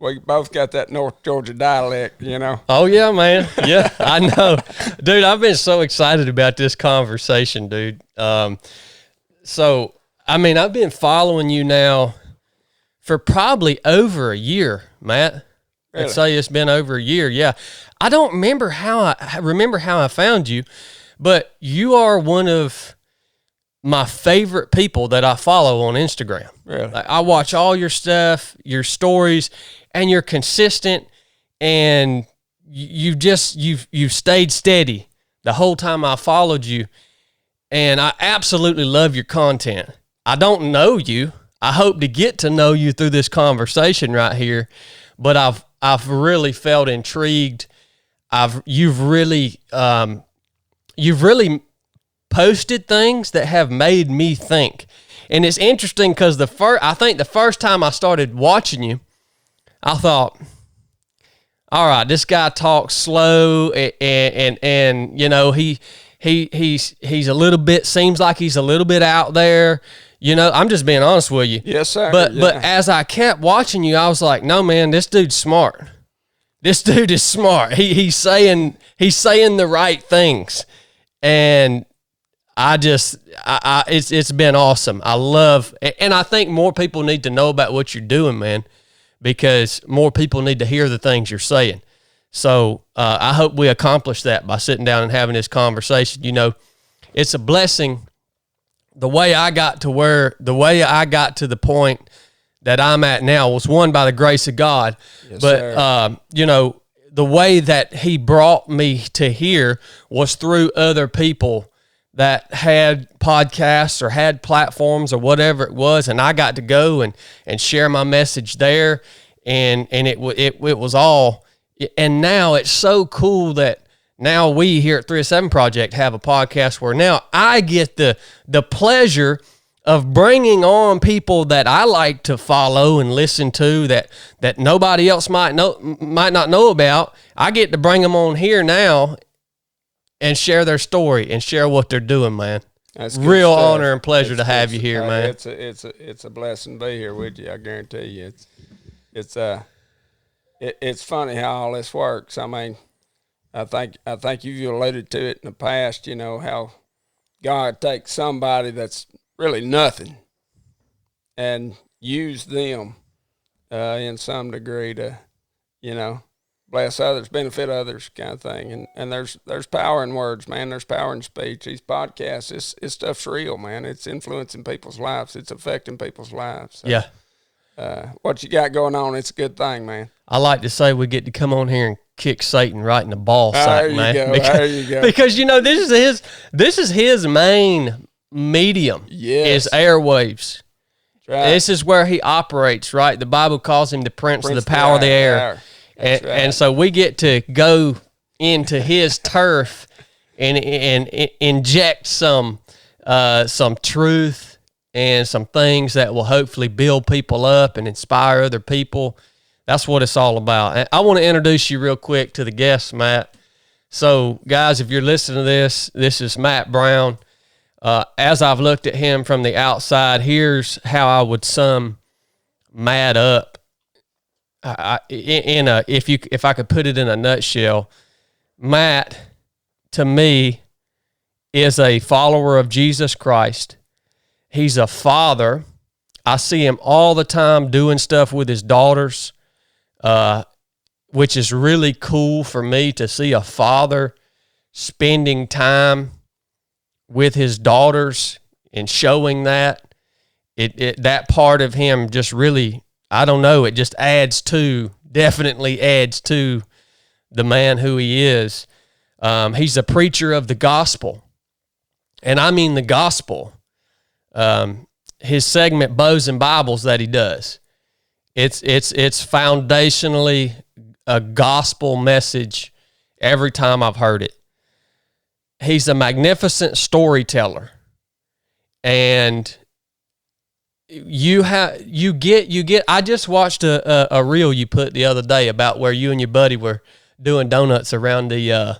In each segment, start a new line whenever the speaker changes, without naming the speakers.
we both got that North Georgia dialect, you know.
Oh yeah, man. Yeah, I know, dude. I've been so excited about this conversation, dude. So I mean, I've been following you now for probably over a year, Matt.
Really?
I'd say it's been over a year. Yeah, I don't remember how I found you, but you are one of my favorite people that I follow on Instagram.
Really?
Like, I watch all your stuff, your stories, and you're consistent, and you've stayed steady the whole time I followed you, and I absolutely love your content. I don't know you. I hope to get to know you through this conversation right here, but I've really felt intrigued. You've really posted things that have made me think. And it's interesting because I think the first time I started watching you, I thought, all right, this guy talks slow and you know, he's a little bit, seems like he's a little bit out there. You know, I'm just being honest with you.
Yes, sir.
But as I kept watching you, I was like, no, man, this dude's smart. This dude is smart. He's saying the right things. And it's been awesome. I love, and I think more people need to know about what you're doing, man, because more people need to hear the things you're saying. So I hope we accomplish that by sitting down and having this conversation. You know, it's a blessing. The way I got to the point that I'm at now was one by the grace of God.
Yes,
but you know, the way that he brought me to here was through other people that had podcasts or had platforms or whatever it was, and I got to go and share my message there, and it was all. And now it's so cool that now we here at 307 Project have a podcast where now I get the pleasure of bringing on people that I like to follow and listen to that nobody else might not know about. I get to bring them on here now and share their story and share what they're doing, man.
That's good
real
stuff.
honor and pleasure to have you here, man.
It's a blessing to be here with you. I guarantee you. It's funny how all this works. I mean, I think you've alluded to it in the past. You know how God takes somebody that's really nothing and use them in some degree to, you know, bless others, benefit others, kind of thing. And there's power in words, man. There's power in speech. These podcasts, this stuff's real, man. It's influencing people's lives. It's affecting people's lives. So,
yeah.
What you got going on, it's a good thing, man.
I like to say we get to come on here and kick Satan right in the ball sack, man.
There you go.
Because you know this is his main medium.
Yes.
Is airwaves.
Right.
This is where he operates, right? The Bible calls him the prince of the power of the air. And so we get to go into his turf and inject some truth and some things that will hopefully build people up and inspire other people. That's what it's all about. And I want to introduce you real quick to the guests, Matt. So, guys, if you're listening to this is Matt Brown. As I've looked at him from the outside, here's how I would sum Matt up. If I could put it in a nutshell, Matt, to me, is a follower of Jesus Christ. He's a father. I see him all the time doing stuff with his daughters, which is really cool for me to see a father spending time with his daughters and showing that. That part of him just really, I don't know, it just definitely adds to the man who he is. He's a preacher of the gospel. And I mean the gospel. His segment, Bows and Bibles, that he does. It's foundationally a gospel message every time I've heard it. He's a magnificent storyteller. And I just watched a reel you put the other day about where you and your buddy were doing donuts around the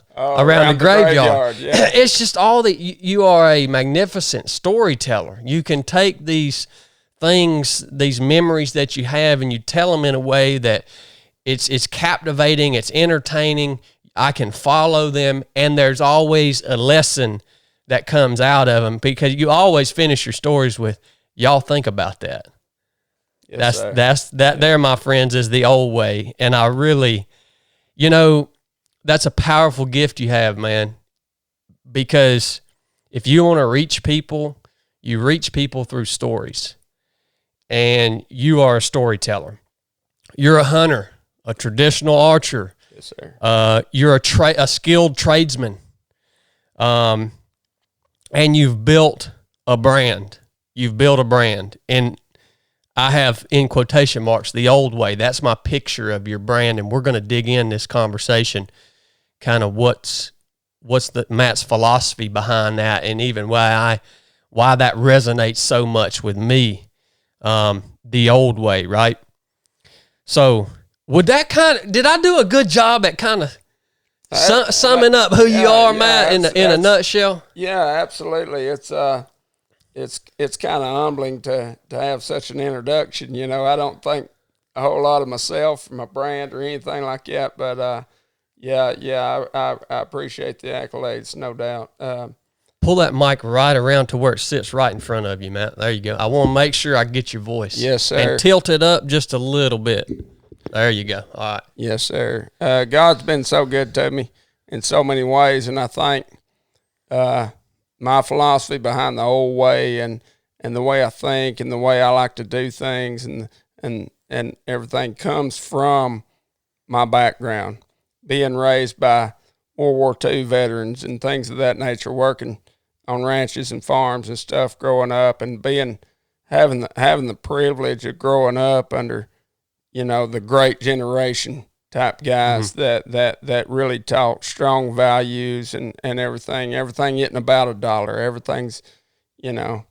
graveyard. Yeah. It's just all that you are a magnificent storyteller. You can take these things, these memories that you have, and you tell them in a way that it's captivating, it's entertaining. I can follow them, and there's always a lesson that comes out of them, because you always finish your stories with, y'all think about that. Yes, that there, my friends, is the old way. And I really, that's a powerful gift you have, man, because if you want to reach people, you reach people through stories, and you are a storyteller. You're a hunter, a traditional archer.
Yes, sir.
You're a skilled tradesman. And you've built a brand. And I have, in quotation marks, the old way. That's my picture of your brand. And we're going to dig in this conversation, kind of what's Matt's philosophy behind that, and even why that resonates so much with me. The old way, right? So did I do a good job at kind of summing up who you are, Matt, in a nutshell?
Yeah, absolutely. It's kind of humbling to have such an introduction. I don't think a whole lot of myself, my brand, or anything like that. But I appreciate the accolades, no doubt.
Pull that mic right around to where it sits right in front of you, Matt. There you go. I want to make sure I get your voice.
Yes, sir.
And tilt it up just a little bit. There you go. All right.
Yes, sir. God's been so good to me in so many ways, and I think my philosophy behind the old way and the way I think and the way I like to do things and everything comes from my background, being raised by World War II veterans and things of that nature, working on ranches and farms and stuff growing up, and having the privilege of growing up under the great generation type guys that really taught strong values and everything isn't about a dollar. Everything's, the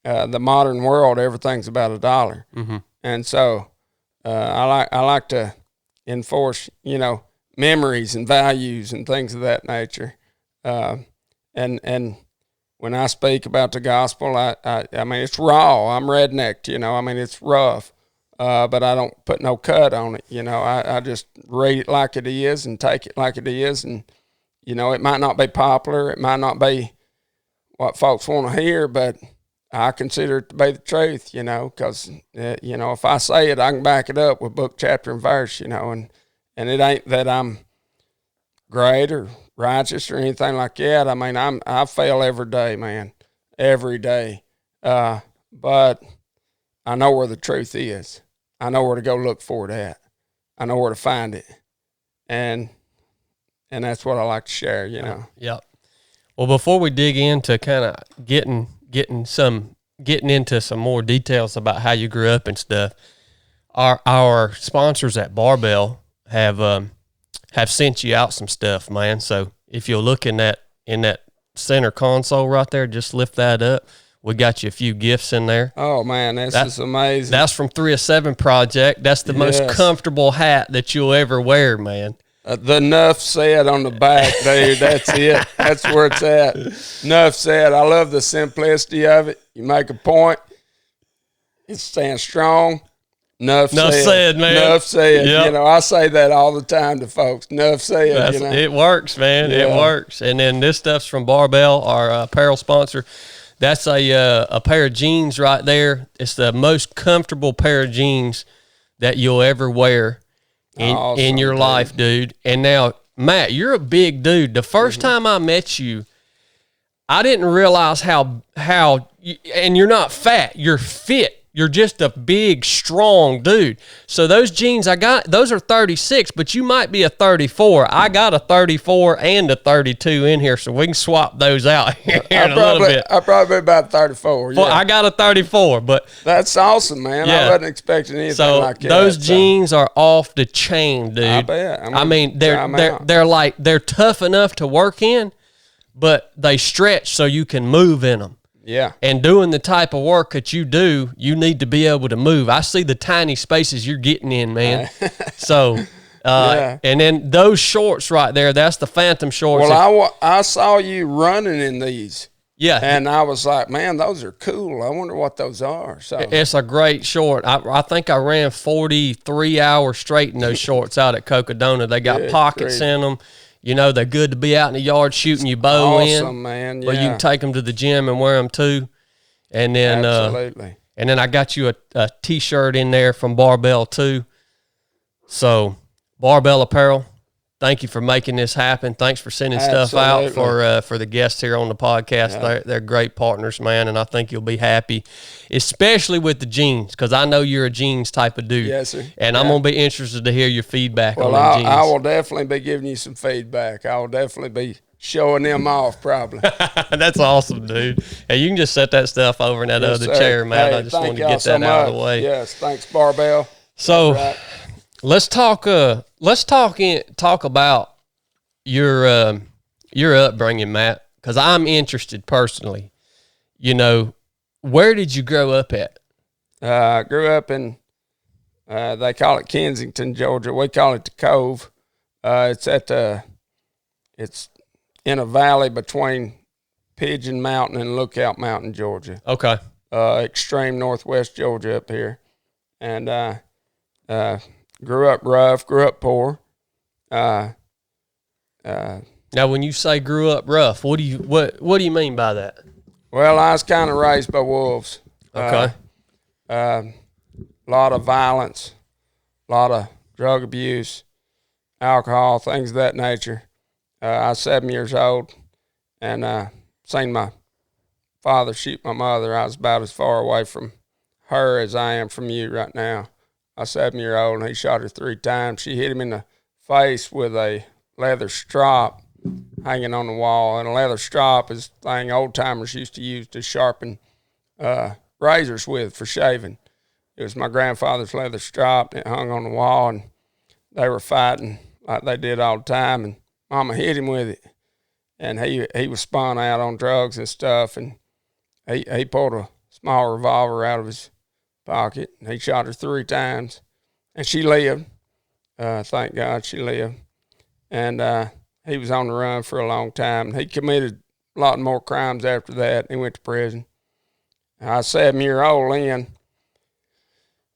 modern world, everything's about a dollar.
Mm-hmm.
And so I like to enforce, memories and values and things of that nature. And when I speak about the gospel, I mean, it's raw. I'm rednecked, it's rough. But I don't put no cut on it. I just read it like it is and take it like it is. And, it might not be popular. It might not be what folks want to hear, but I consider it to be the truth, because, if I say it, I can back it up with book, chapter, and verse, and it ain't that I'm great or righteous or anything like that. I mean, I fail every day, man, every day. But I know where the truth is. I know where to go look for it at. I know where to find it. And that's what I like to share,
Yep. Well, before we dig into kind of getting into some more details about how you grew up and stuff, our sponsors at Barbell have sent you out some stuff, man. So if you'll look in that center console right there, just lift that up. We got you a few gifts in there.
Oh, man, this is amazing.
That's from 3 of 7 Project. That's the most comfortable hat that you'll ever wear, man.
The NUFF said on the back, dude. That's it. That's where it's at. NUFF said, I love the simplicity of it. You make a point. It stands strong. NUFF said,
man.
NUFF said.
Yep.
I say that all the time to folks. NUFF said.
It works, man. Yeah. It works. And then this stuff's from Barbell, our apparel sponsor. That's a pair of jeans right there. It's the most comfortable pair of jeans that you'll ever wear in your life, dude. And now, Matt, you're a big dude. The first time I met you, I didn't realize how and you're not fat, you're fit. You're just a big, strong dude. So those jeans I got, those are 36, but you might be a 34. I got a 34 and a 32 in here, so we can swap those out here in a little bit.
I'll probably be about 34. Yeah.
Well, I got a 34, but
that's awesome, man. Yeah. I wasn't expecting anything like that.
Those jeans are off the chain, dude.
I bet.
I mean, they're tough enough to work in, but they stretch so you can move in them.
Yeah.
And doing the type of work that you do, you need to be able to move. I see the tiny spaces you're getting in, man. So, and then those shorts right there, that's the Phantom shorts.
Well, I saw you running in these.
Yeah.
And I was like, man, those are cool. I wonder what those are. So
it's a great short. I think I ran 43 hours straight in those shorts out at Cocodona. They got pockets in them. You know, they're good to be out in the yard shooting your bow in.
Awesome, man. Yeah.
But you can take them to the gym and wear them too. And then,
absolutely.
And then I got you a T-shirt in there from Barbell too. So, Barbell Apparel, thank you for making this happen. Thanks for sending stuff out for the guests here on the podcast. Yeah. They're great partners, man, and I think you'll be happy, especially with the jeans, because I know you're a jeans type of dude.
Yes, sir.
And I'm going to be interested to hear your feedback on the jeans.
I will definitely be giving you some feedback. I will definitely be showing them off probably.
That's awesome, dude. Hey, you can just set that stuff over in that other chair, man. I just wanted to get that out of the way.
Yes, thanks, Barbell.
So let's talk about your upbringing, Matt, because I'm interested personally. You know, where did you grow up at?
I grew up in they call it Kensington, Georgia. We call it the Cove. It's in a valley between Pigeon Mountain and Lookout Mountain, Georgia.
Okay.
Extreme northwest Georgia up here. And grew up rough, grew up poor.
Now, when you say grew up rough, what do you mean by that?
Well, I was kind of raised by wolves.
Okay.
A lot of violence, a lot of drug abuse, alcohol, things of that nature. I was 7 years old and seen my father shoot my mother. I was about as far away from her as I am from you right now. I was 7 years old, and he shot her 3 times. She hit him in the face with a leather strop hanging on the wall. And a leather strop is the thing old-timers used to use to sharpen razors with for shaving. It was my grandfather's leather strop, and it hung on the wall, and they were fighting like they did all the time, and Mama hit him with it. And he was spun out on drugs and stuff, and he pulled a small revolver out of his pocket, and he shot her 3 times, and she lived. Thank God she lived. And he was on the run for a long time. He committed a lot more crimes after that. He went to prison. I was 7 years old then.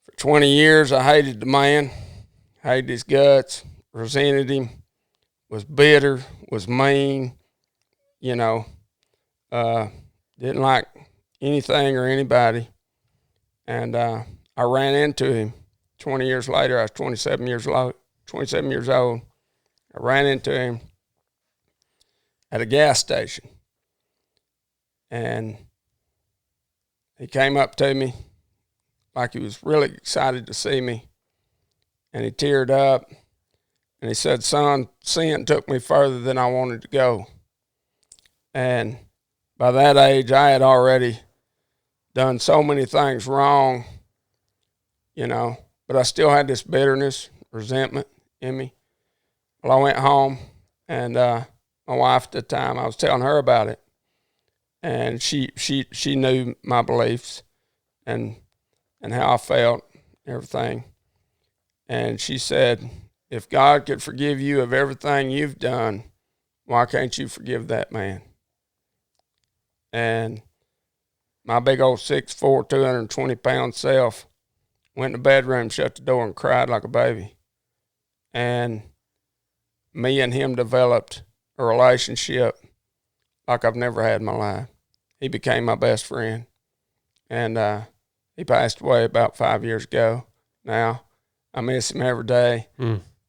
For 20 years, I hated the man, hated his guts, resented him, was bitter, was mean, you know, didn't like anything or anybody. And I ran into him 20 years later. I was 27 years old. I ran into him at a gas station. And he came up to me like he was really excited to see me. And he teared up. And he said, son, sin took me further than I wanted to go. And by that age, I had already done so many things wrong, you know, but I still had this bitterness, resentment in me. Well, I went home, and my wife at the time, I was telling her about it. And she knew my beliefs and how I felt, everything. And she said, if God could forgive you of everything you've done, why can't you forgive that man? And my big old 6'4", 220-pound self went in the bedroom, shut the door, and cried like a baby. And me and him developed a relationship like I've never had in my life. He became my best friend. And he passed away about 5 years ago now. I miss him every day.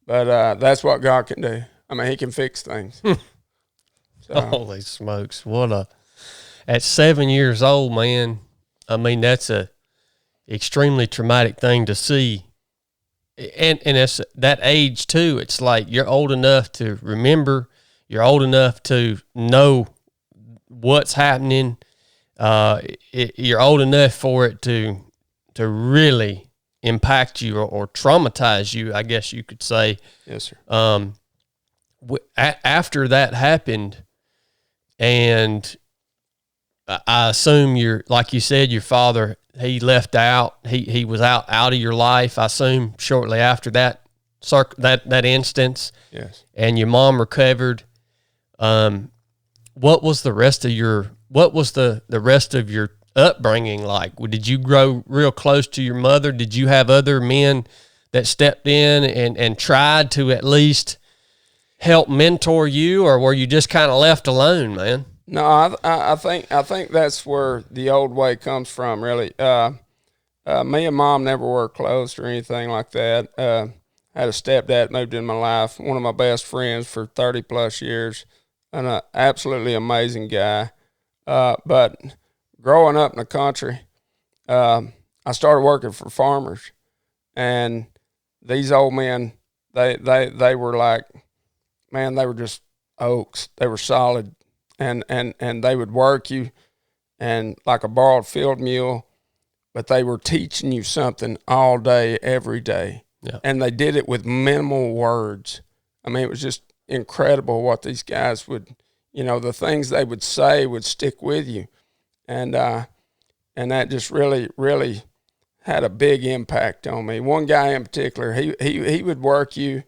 But that's what God can do. I mean, he can fix things. So.
Holy smokes. At 7 years old, man, I mean, that's a extremely traumatic thing to see. And it's that age too. It's like you're old enough to remember, you're old enough to know what's happening. You're old enough for it to really impact you or traumatize you, I guess you could say.
Yes, sir.
After that happened, and I assume like you said, your father, he left out. He was out of your life, I assume, shortly after that instance.
Yes.
And your mom recovered. What was the rest of your what was the rest of your upbringing like? Did you grow real close to your mother? Did you have other men that stepped in and tried to at least help mentor you, or were you just kind of left alone, man?
No, I think that's where the old way comes from, really. Me and Mom never were close or anything like that. I had a stepdad moved in my life, one of my best friends for 30 plus years, and an absolutely amazing guy. But growing up in the country, I started working for farmers, and these old men, they were like, man, they were just oaks. They were solid, and they would work you and like a borrowed field mule, but they were teaching you something all day, every day.
Yeah.
And they did it with minimal words. I mean, it was just incredible what these guys would, the things they would say would stick with you. And that just really, really had a big impact on me. One guy in particular, he would work you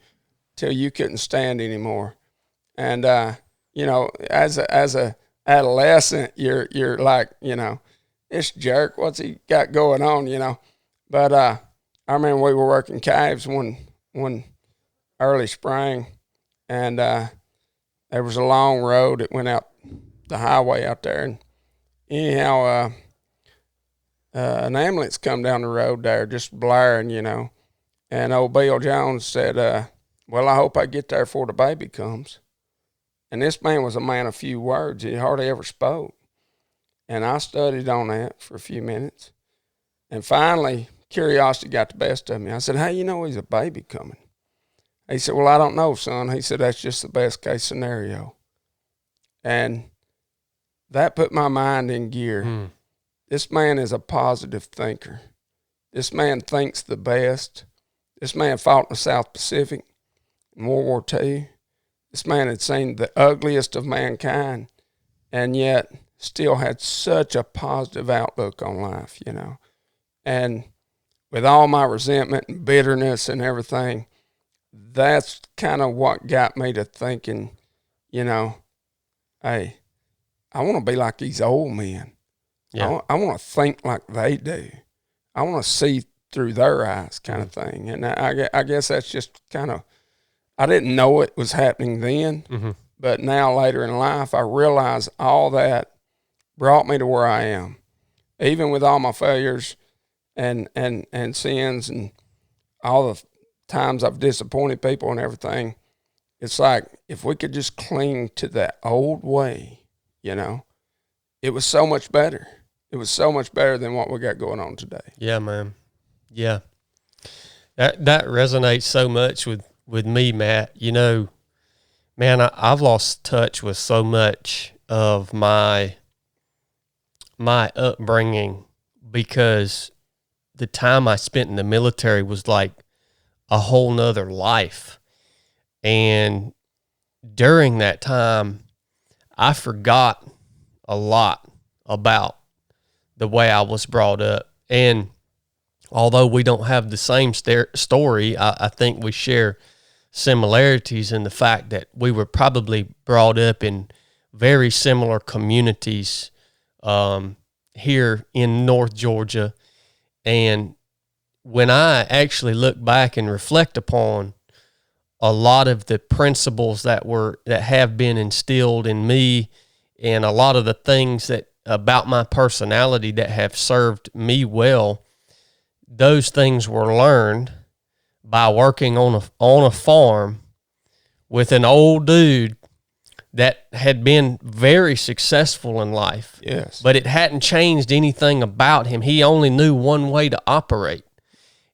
till you couldn't stand anymore. And, as a adolescent, you're like, this jerk, what's he got going on, But I remember we were working calves one early spring, and there was a long road that went out the highway out there. And anyhow, an ambulance come down the road there just blaring, and old Bill Jones said, well, I hope I get there before the baby comes. And this man was a man of few words. He hardly ever spoke. And I studied on that for a few minutes. And finally, curiosity got the best of me. I said, hey, he's a baby coming. He said, well, I don't know, son. He said, that's just the best case scenario. And that put my mind in gear. This man is a positive thinker. This man thinks the best. This man fought in the South Pacific in World War II. This man had seen the ugliest of mankind, and yet still had such a positive outlook on life, And with all my resentment and bitterness and everything, that's kind of what got me to thinking, hey, I want to be like these old men.
Yeah.
I want to think like they do. I want to see through their eyes kind of thing. And I guess that's just kind of, I didn't know it was happening then, but now later in life, I realize all that brought me to where I am. Even with all my failures and sins and all the times I've disappointed people and everything, it's like if we could just cling to that old way, it was so much better. It was so much better than what we got going on today.
Yeah, man. Yeah. That resonates so much with me, Matt. Man, I've lost touch with so much of my upbringing because the time I spent in the military was like a whole nother life. And during that time, I forgot a lot about the way I was brought up. And although we don't have the same story, I think we share similarities in the fact that we were probably brought up in very similar communities here in North Georgia. And when I actually look back and reflect upon a lot of the principles that have been instilled in me and a lot of the things that about my personality that have served me well, those things were learned by working on a farm with an old dude that had been very successful in life.
Yes.
But it hadn't changed anything about him. He only knew one way to operate.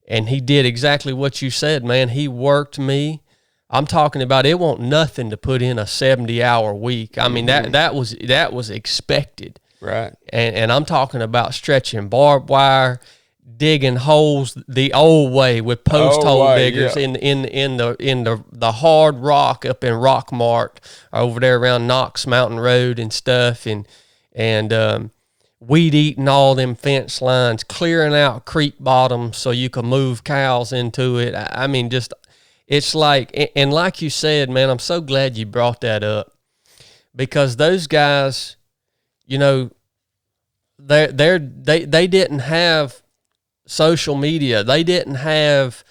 And he did exactly what you said, man. He worked me. I'm talking about it wasn't nothing to put in a 70-hour week. I mean, that was expected.
Right.
And I'm talking about stretching barbed wire, digging holes the old way with post hole diggers in the hard rock up in Rockmart over there around Knox Mountain Road and stuff, and weed eating all them fence lines, clearing out creek bottoms so you can move cows into it. I mean, just it's like, and like you said, man, I'm so glad you brought that up because those guys you know, they didn't have social media. They didn't have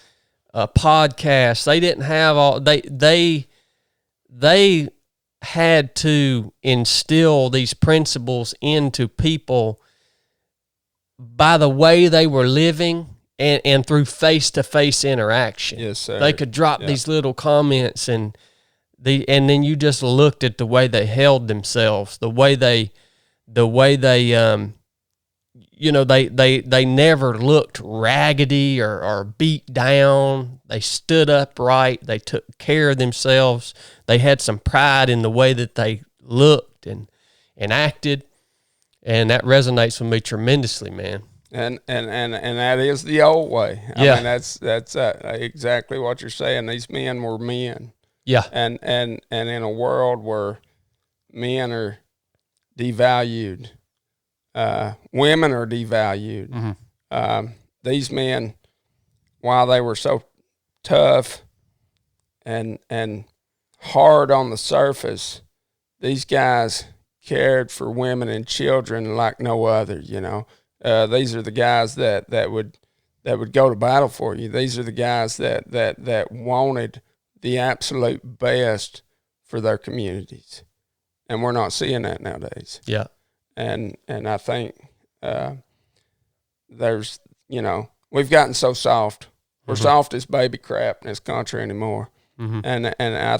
podcasts. They didn't have all, they had to instill these principles into people by the way they were living and through face-to-face interaction.
Yes, sir.
They could drop these little comments and then you just looked at the way they held themselves, the way they they never looked raggedy or beat down. They stood upright. They took care of themselves. They had some pride in the way that they looked and acted, and that resonates with me tremendously, man.
And that is the old way. I mean, that's exactly what you're saying. These men were men.
Yeah.
And in a world where men are devalued, women are devalued.
Mm-hmm.
These men, while they were so tough and hard on the surface, these guys cared for women and children like no other. You know, these are the guys that would go to battle for you. These are the guys that wanted the absolute best for their communities, and we're not seeing that nowadays.
Yeah.
And I think there's, we've gotten so soft. We're soft as baby crap in this country anymore. Mm-hmm. And I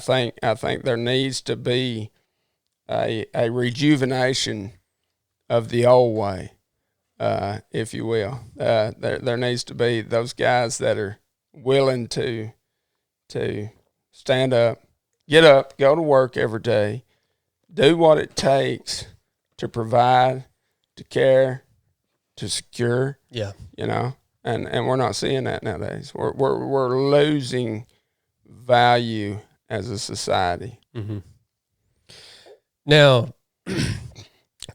think there needs to be a rejuvenation of the old way, if you will. There needs to be those guys that are willing to stand up, get up, go to work every day, do what it takes to provide, to care, to secure.
Yeah.
And we're not seeing that nowadays. We're losing value as a society.
Mm-hmm. Now,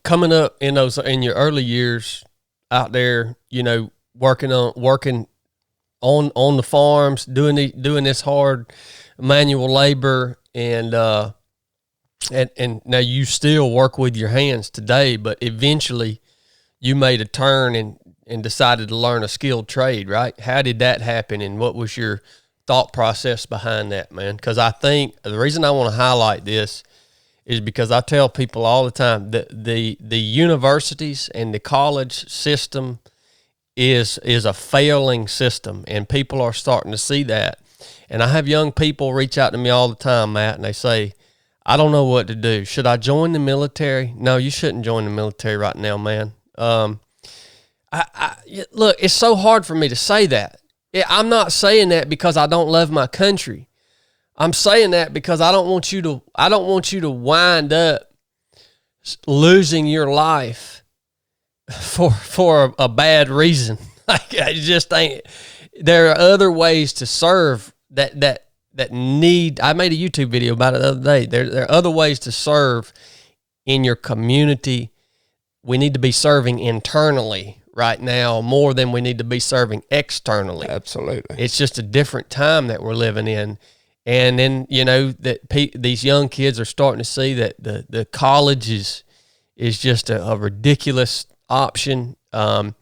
coming up in your early years out there, working on the farms, doing this hard manual labor, and now you still work with your hands today, but eventually you made a turn and decided to learn a skilled trade, right? How did that happen, and what was your thought process behind that, man? Because I think the reason I want to highlight this is because I tell people all the time that the universities and the college system is a failing system, and people are starting to see that. And I have young people reach out to me all the time, Matt, and they say, I don't know what to do. Should I join the military? No, you shouldn't join the military right now, man. Look, it's so hard for me to say that. I'm not saying that because I don't love my country. I'm saying that because I don't want you to wind up losing your life for a bad reason. Like, I just think there are other ways to serve that need. I made a YouTube video about it the other day. There are other ways to serve in your community. We need to be serving internally right now more than we need to be serving externally.
Absolutely.
It's just a different time that we're living in. And then, these young kids are starting to see that the college is just a ridiculous option. And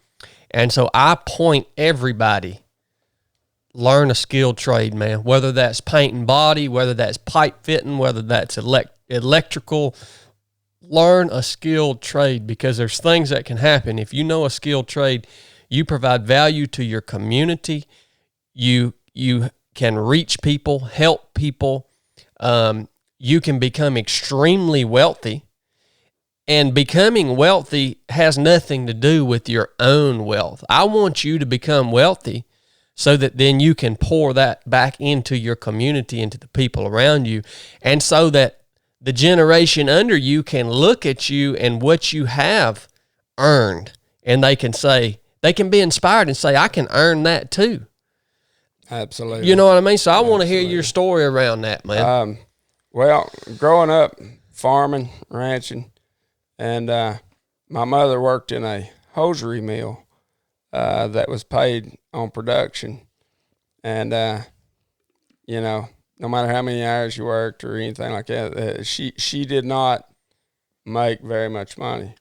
so I point everybody, learn a skilled trade, man, whether that's painting body, whether that's pipe fitting, whether that's electrical. Learn a skilled trade, because there's things that can happen. If you know a skilled trade, you provide value to your community. You can reach people, help people. You can become extremely wealthy. And becoming wealthy has nothing to do with your own wealth. I want you to become wealthy so that then you can pour that back into your community, into the people around you, and so that the generation under you can look at you and what you have earned, and they can be inspired and say, I can earn that too.
Absolutely.
You know what I mean? So I want to hear your story around that, man.
Well, growing up, farming, ranching, and my mother worked in a hosiery mill that was paid on production. And, no matter how many hours you worked or anything like that, she did not make very much money.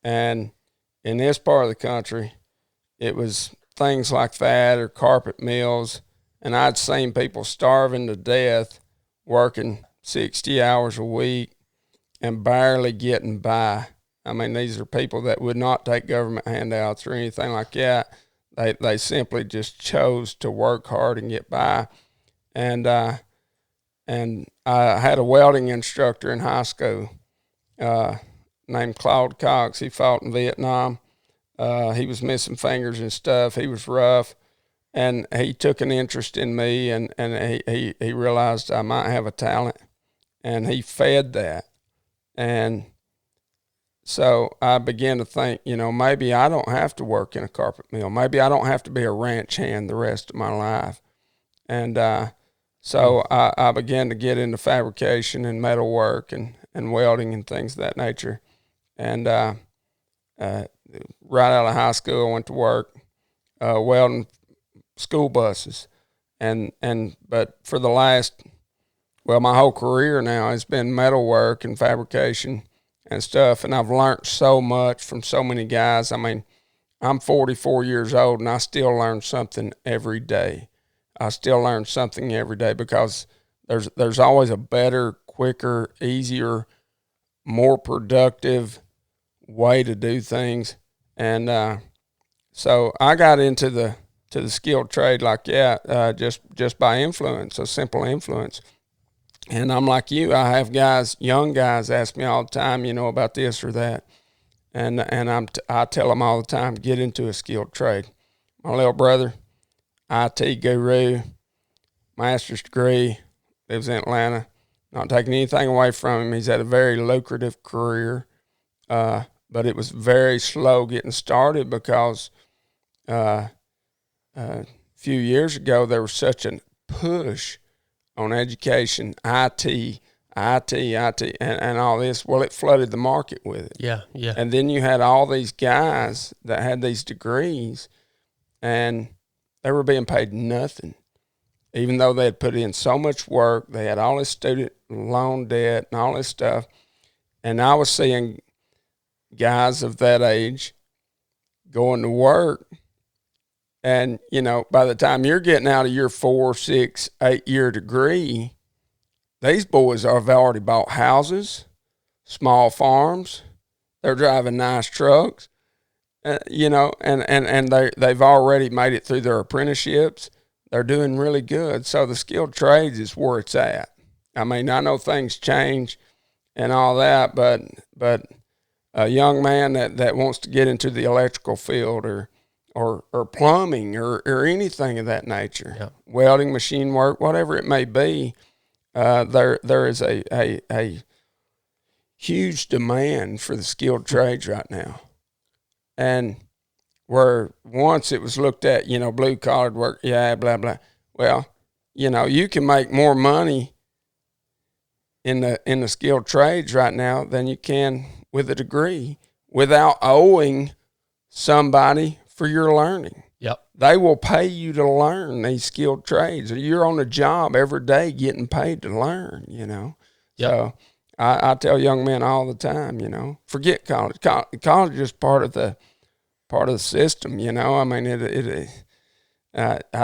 And in this part of the country, it was things like that or carpet mills. And I'd seen people starving to death, working 60 hours a week and barely getting by. I mean, these are people that would not take government handouts or anything like that. They simply just chose to work hard and get by. And I had a welding instructor in high school named Claude Cox. He fought in Vietnam. He was missing fingers and stuff. He was rough. And he took an interest in me, and he realized I might have a talent, and he fed that. And so I began to think, maybe I don't have to work in a carpet mill. Maybe I don't have to be a ranch hand the rest of my life. And so I began to get into fabrication and metal work and welding and things of that nature. And right out of high school, I went to work welding school buses. But for the last, my whole career now has been metal work and fabrication and stuff. And I've learned so much from so many guys. I mean, I'm 44 years old and I still learn something every day. I still learn something every day because there's always a better, quicker, easier, more productive way to do things. And so I got into the skilled trade like that just by influence, a simple influence. And I'm like you, I have guys, young guys, ask me all the time, about this or that. And I tell them all the time, get into a skilled trade. My little brother, IT guru, master's degree, lives in Atlanta. Not taking anything away from him. He's had a very lucrative career, but it was very slow getting started because a few years ago there was such a push on education, IT, and all this. Well, it flooded the market with it.
Yeah.
And then you had all these guys that had these degrees, and they were being paid nothing, even though they had put in so much work. They had all this student loan debt and all this stuff. And I was seeing guys of that age going to work, and, by the time you're getting out of your 4, 6, 8-year degree, these boys have already bought houses, small farms. They're driving nice trucks, and they've already made it through their apprenticeships. They're doing really good. So the skilled trades is where it's at. I mean, I know things change and all that, but a young man that wants to get into the electrical field or plumbing or anything of that nature,
yeah.
Welding, machine work, whatever it may be, there is a huge demand for the skilled trades right now. And where once it was looked at, blue collar work, blah, blah. Well, you can make more money in the skilled trades right now than you can with a degree without owing somebody for your learning.
Yep.
They will pay you to learn these skilled trades. You're on a job every day getting paid to learn, Yep. So I tell young men all the time, forget college. College is part of the system, I mean, I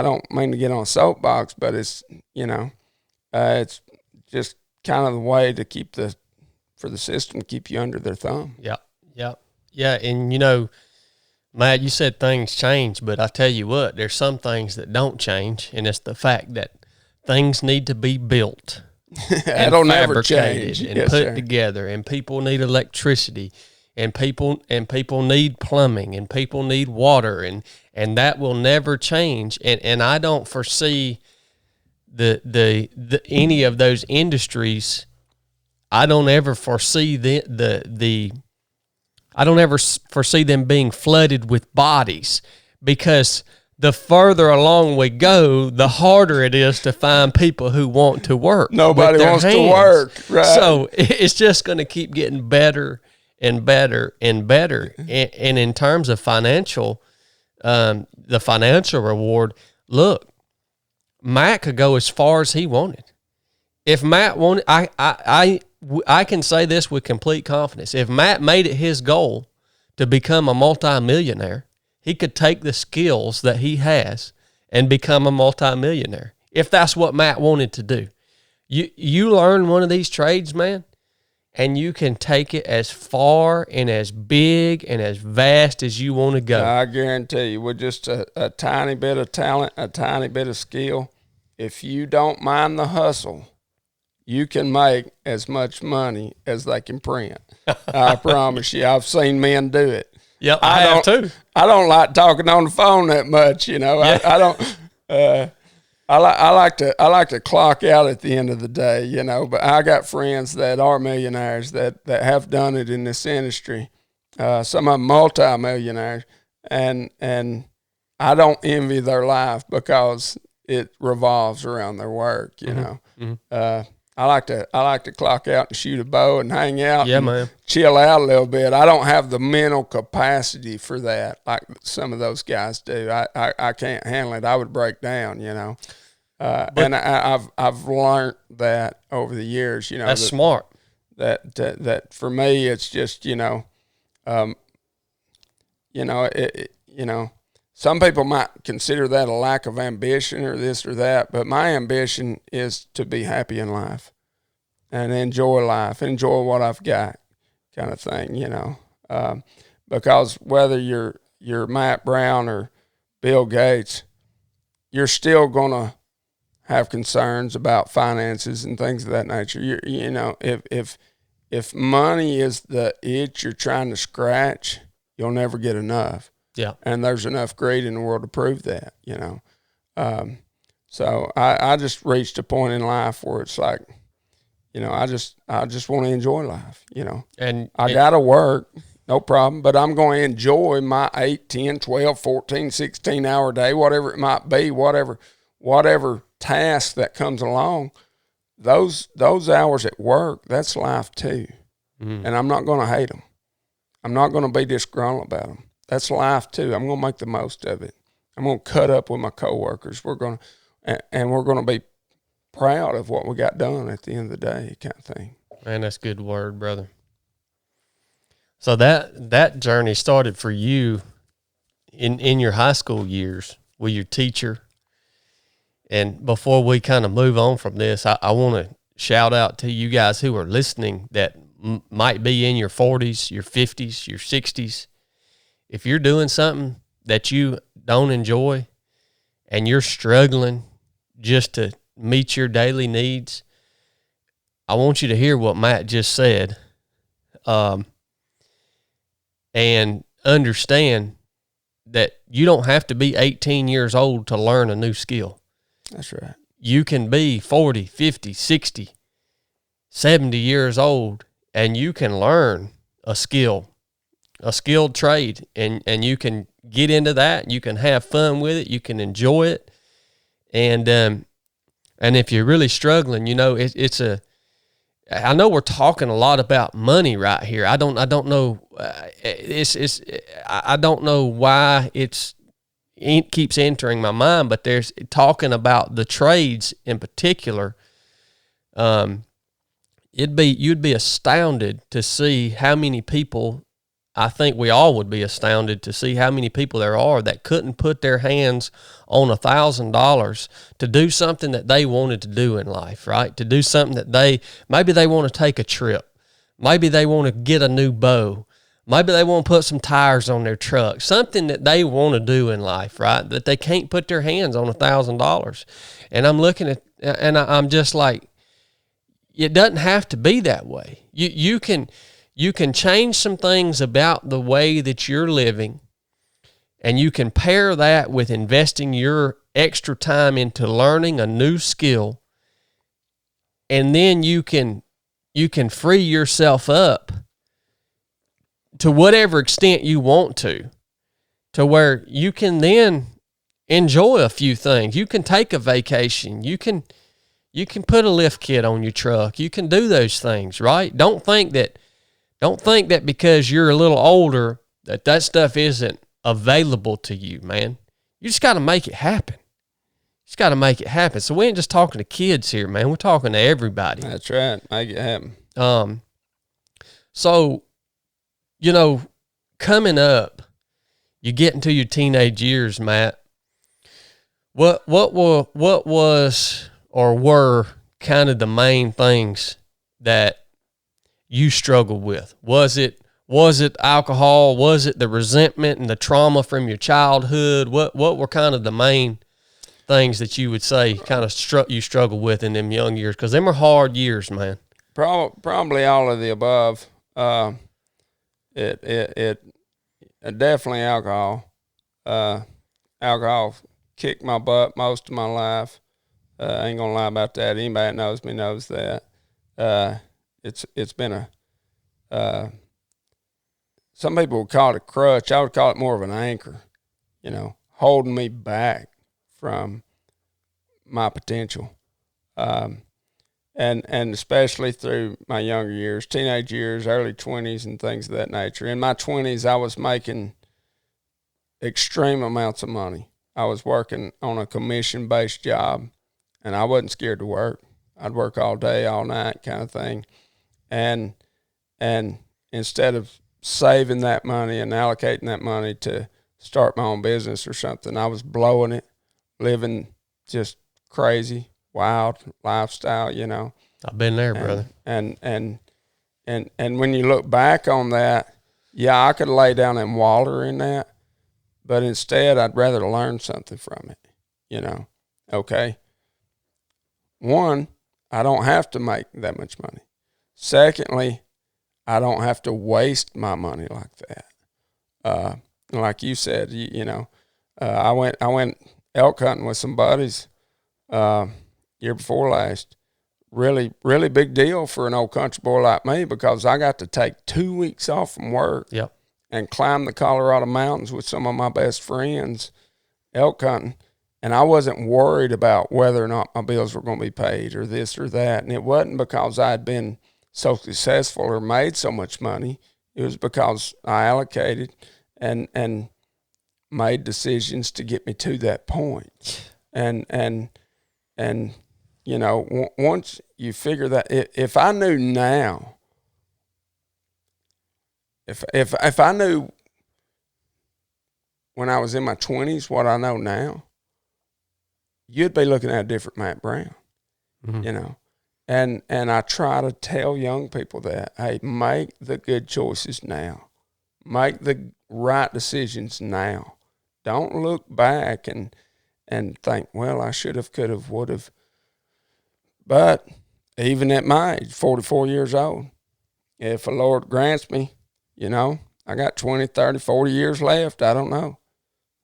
don't mean to get on a soapbox, but it's, it's just kind of the way to for the system to keep you under their thumb.
Yeah. And, Matt, you said things change, but I tell you what, there's some things that don't change, and it's the fact that things need to be built
That'll never change.
And
yes,
put
sir.
together, and people need electricity, and people need plumbing, and people need water, and that will never change. And I don't foresee the any of those industries. I don't ever foresee I don't ever foresee them being flooded with bodies, because the further along we go, the harder it is to find people who want to work.
Nobody wants to work, right?
So it's just going to keep getting better and better and better. And in terms of financial, the financial reward, look, Matt could go as far as he wanted. If Matt wanted, I can say this with complete confidence. If Matt made it his goal to become a multimillionaire. He could take the skills that he has and become a multimillionaire if that's what Matt wanted to do. You learn one of these trades, man, and you can take it as far and as big and as vast as you want to go.
I guarantee you, with just a tiny bit of talent, a tiny bit of skill, if you don't mind the hustle, you can make as much money as they can print. I promise you. I've seen men do it.
Yep, I have too.
I don't like talking on the phone that much, you know. Yeah. I don't. I like to clock out at the end of the day, you know. But I got friends that are millionaires that have done it in this industry. Some of them multi-millionaires, and I don't envy their life because it revolves around their work, you know. Mm-hmm. I like to clock out and shoot a bow and hang out, and chill out a little bit. I don't have the mental capacity for that like some of those guys do. I can't handle it. I would break down, you know. And I've learned that over the years, you know.
That's smart.
That for me, it's just, you know, some people might consider that a lack of ambition or this or that, but my ambition is to be happy in life and enjoy life, enjoy what I've got, kind of thing, you know. Because whether you're Matt Brown or Bill Gates, you're still gonna have concerns about finances and things of that nature. You know, if money is the itch you're trying to scratch, you'll never get enough.
Yeah.
And there's enough greed in the world to prove that, you know. So I just reached a point in life where it's like, you know, I just want to enjoy life, you know. And I got to work, no problem, but I'm going to enjoy my 8, 10, 12, 14, 16-hour day, whatever it might be, whatever task that comes along. Those hours at work, that's life too. Mm-hmm. And I'm not going to hate them. I'm not going to be disgruntled about them. That's life too. I'm going to make the most of it. I'm going to cut up with my coworkers. We're going to be proud of what we got done at the end of the day, kind of thing.
Man, that's a good word, brother. So that journey started for you in your high school years with your teacher. And before we kind of move on from this, I want to shout out to you guys who are listening that might be in your 40s, your 50s, your 60s. If you're doing something that you don't enjoy and you're struggling just to meet your daily needs, I want you to hear what Matt just said, and understand that you don't have to be 18 years old to learn a new skill.
That's right. You
can be 40, 50, 60, 70 years old, and you can learn a skilled trade, and you can get into that. You can have fun with it. You can enjoy it. And if you're really struggling, you know, I know we're talking a lot about money right here. I don't know. I don't know why it keeps entering my mind, but there's talking about the trades in particular. You'd be astounded to see how many people. I think we all would be astounded to see how many people there are that couldn't put their hands on $1,000 to do something that they wanted to do in life, right? To do something that maybe they want to take a trip. Maybe they want to get a new bow. Maybe they want to put some tires on their truck. Something that they want to do in life, right? That they can't put their hands on $1,000. And I'm looking at, and I'm just like, it doesn't have to be that way. You can change some things about the way that you're living, and you can pair that with investing your extra time into learning a new skill, and then you can free yourself up to whatever extent you want to where you can then enjoy a few things. You can take a vacation. You can put a lift kit on your truck. You can do those things, right? Don't think that because you're a little older that stuff isn't available to you, man. You just got to make it happen. You just got to make it happen. So we ain't just talking to kids here, man. We're talking to everybody.
That's right. Make it happen.
So, you know, coming up, you get into your teenage years, Matt. What was or were kind of the main things that you struggled with? Was it alcohol? Was it the resentment and the trauma from your childhood? What were kind of the main things that you would say kind of you struggled with in them young years? Because them are hard years, man.
Probably all of the above. It definitely alcohol. Alcohol kicked my butt most of my life. I ain't gonna lie about that. Anybody that knows me knows that. It's been some people would call it a crutch. I would call it more of an anchor, holding me back from my potential. And especially through my younger years, teenage years, early 20s and things of that nature. In my 20s, I was making extreme amounts of money. I was working on a commission-based job, and I wasn't scared to work. I'd work all day, all night kind of thing. And instead of saving that money and allocating that money to start my own business or something, I was blowing it, living just crazy, wild lifestyle,
I've been there, brother.
And when you look back on that, yeah, I could lay down and wallow in that, but instead I'd rather learn something from it, Okay. One, I don't have to make that much money. Secondly, I don't have to waste my money like that. Like you said, I went elk hunting with some buddies year before last. Really, really big deal for an old country boy like me, because I got to take 2 weeks off from work.
Yep.
And climb the Colorado mountains with some of my best friends elk hunting. And I wasn't worried about whether or not my bills were going to be paid or this or that. And it wasn't because I had been so successful or made so much money. It was because I allocated and made decisions to get me to that point. And once you figure that, if I knew now, if I knew when I was in my 20s what I know now, you'd be looking at a different Matt Brown, And I try to tell young people that, hey, make the good choices now. Make the right decisions now. Don't look back and think, well, I should have, could have, would have. But even at my age, 44 years old, if the Lord grants me, I got 20, 30, 40 years left. I don't know.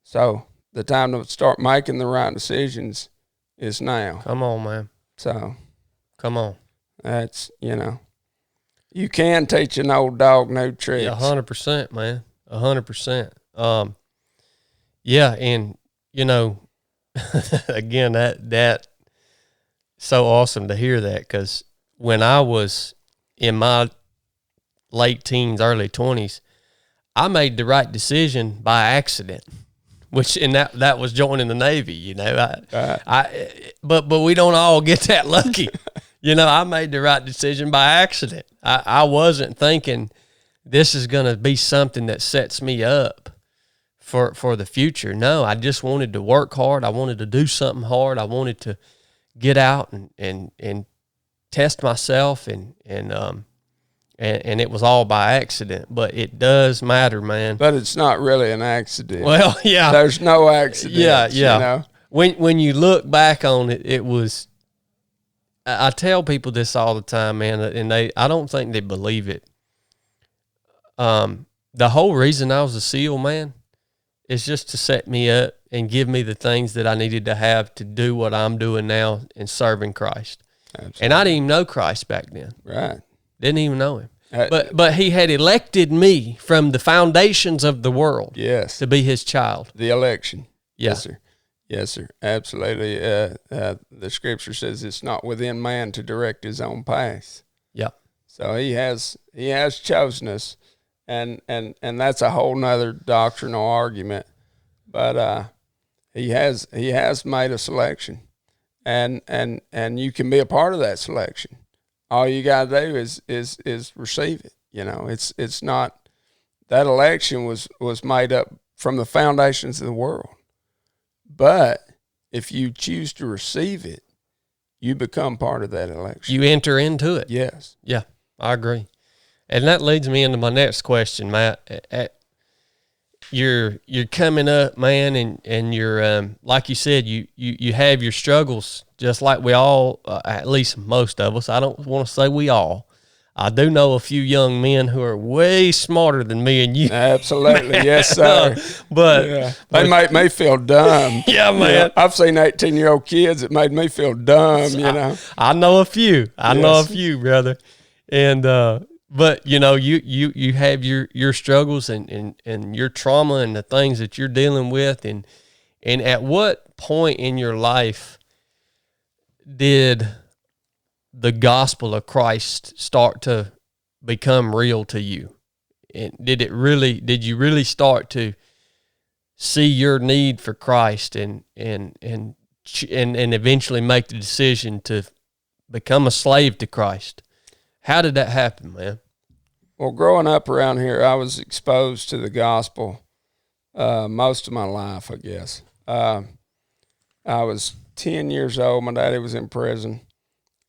So the time to start making the right decisions is now.
Come on, man.
So.
Come on.
That's, you can teach an old dog new tricks.
Yeah, 100%, man. 100%. Yeah, and, again, that so awesome to hear that, because when I was in my late teens, early 20s, I made the right decision by accident, and that was joining the Navy, but we don't all get that lucky. I made the right decision by accident. I wasn't thinking this is going to be something that sets me up for the future. No, I just wanted to work hard. I wanted to do something hard. I wanted to get out and test myself, and it was all by accident. But it does matter, man.
But it's not really an accident.
Well, yeah.
There's no accident.
Yeah. When you look back on it, it was. I tell people this all the time, man, and I don't think they believe it. The whole reason I was a SEAL, man, is just to set me up and give me the things that I needed to have to do what I'm doing now in serving Christ. Absolutely. And I didn't even know Christ back then.
Right.
Didn't even know him. But he had elected me from the foundations of the world.
Yes.
To be his child.
The election.
Yeah.
Yes, sir. Yes, sir. Absolutely. The scripture says it's not within man to direct his own path.
Yeah.
So he has chosen us, and that's a whole nother doctrinal argument. But he has made a selection, and you can be a part of that selection. All you gotta do is receive it. It's not that election was made up from the foundations of the world. But if you choose to receive it, you become part of that election.
You enter into it.
Yes.
Yeah, I agree. And that leads me into my next question, Matt. You're coming up, man, and you're like you said, you have your struggles, just like we all, at least most of us. I don't want to say we all. I do know a few young men who are way smarter than me and you.
Absolutely, yes, sir.
But
they make me feel dumb.
Yeah, man.
You know, I've seen 18-year-old kids that made me feel dumb. You know,
I know a few. I know a few, brother. And but you know, you have your struggles and your trauma and the things that you're dealing with, and at what point in your life did the gospel of Christ start to become real to you? And did you really start to see your need for Christ and eventually make the decision to become a slave to Christ? How did that happen, man?
Well, growing up around here, I was exposed to the gospel most of my life, I guess. I was 10 years old. My daddy was in prison,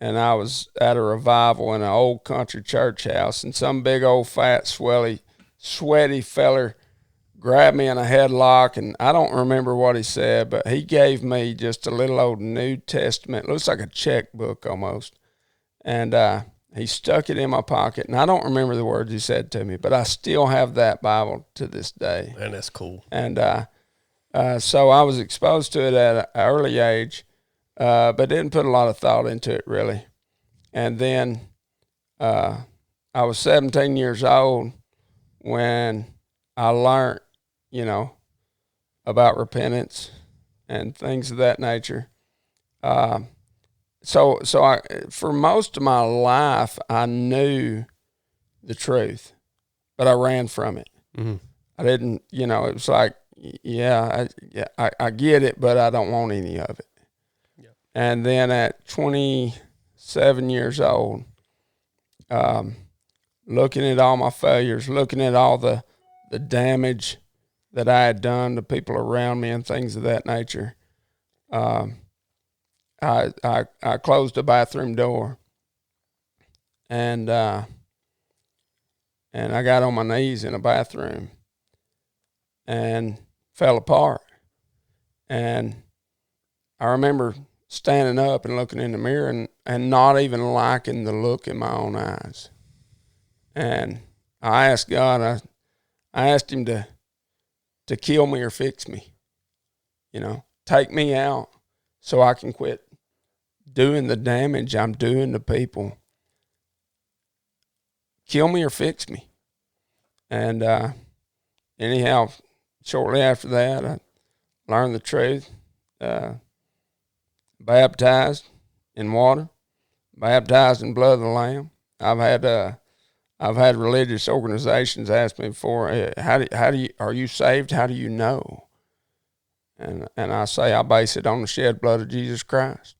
and I was at a revival in an old country church house, and some big old fat, sweaty feller grabbed me in a headlock, and I don't remember what he said, but he gave me just a little old New Testament. It looks like a checkbook almost. And he stuck it in my pocket, and I don't remember the words he said to me, but I still have that Bible to this day.
Man, that's cool.
And so I was exposed to it at an early age, but didn't put a lot of thought into it, really. And then I was 17 years old when I learned, you know, about repentance and things of that nature. So I, for most of my life, I knew the truth, but I ran from it.
Mm-hmm.
I didn't, you know, it was like, I get it, but I don't want any of it. Yeah. And then at 27 years old, looking at all my failures, looking at all the damage that I had done to people around me and things of that nature, I closed the bathroom door, and I got on my knees in a bathroom and fell apart. And I remember standing up and looking in the mirror and not even liking the look in my own eyes. And I asked God, I asked him to kill me or fix me, you know, take me out so I can quit doing the damage I'm doing to people. Kill me or fix me. And anyhow, shortly after that, I learned the truth, baptized in water, baptized in blood of the Lamb. I've had religious organizations ask me before, are you saved? How do you know? And I say I base it on the shed blood of Jesus Christ.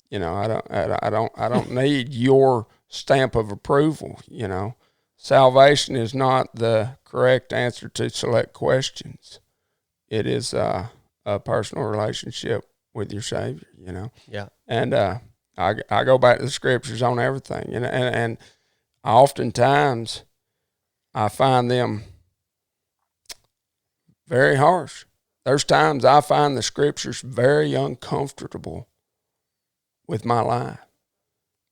You know, I don't need your stamp of approval. You know, salvation is not the correct answer to select questions. It is a personal relationship with your Savior. You know.
Yeah.
And I go back to the scriptures on everything, and oftentimes I find them very harsh. There's times I find the scriptures very uncomfortable with my life,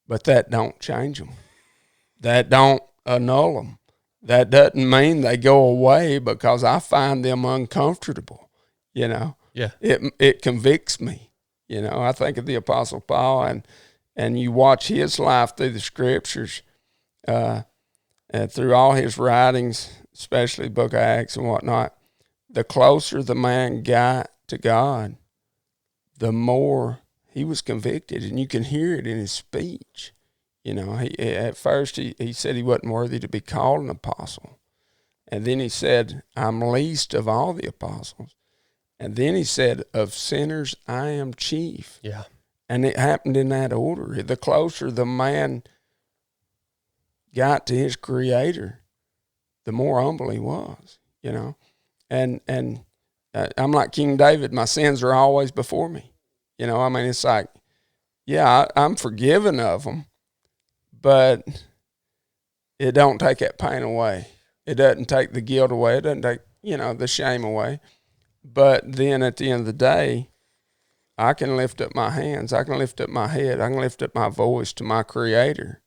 but that don't change them. That don't annul them. That doesn't mean they go away because I find them uncomfortable. You know,
yeah,
it convicts me. You know, I think of the Apostle Paul, and you watch his life through the scriptures, and through all his writings, especially the book of Acts and whatnot. The closer the man got to God, the more he was convicted, and you can hear it in his speech. You know, at first he said he wasn't worthy to be called an apostle. And then he said, I'm least of all the apostles. And then he said, of sinners I am chief.
Yeah.
And it happened in that order. The closer the man got to his Creator, the more humble he was, you know. And I'm like King David. My sins are always before me. You know, I mean, it's like, yeah, I'm forgiven of them, but it don't take that pain away. It doesn't take the guilt away. It doesn't take, you know, the shame away. But then at the end of the day, I can lift up my hands. I can lift up my head. I can lift up my voice to my Creator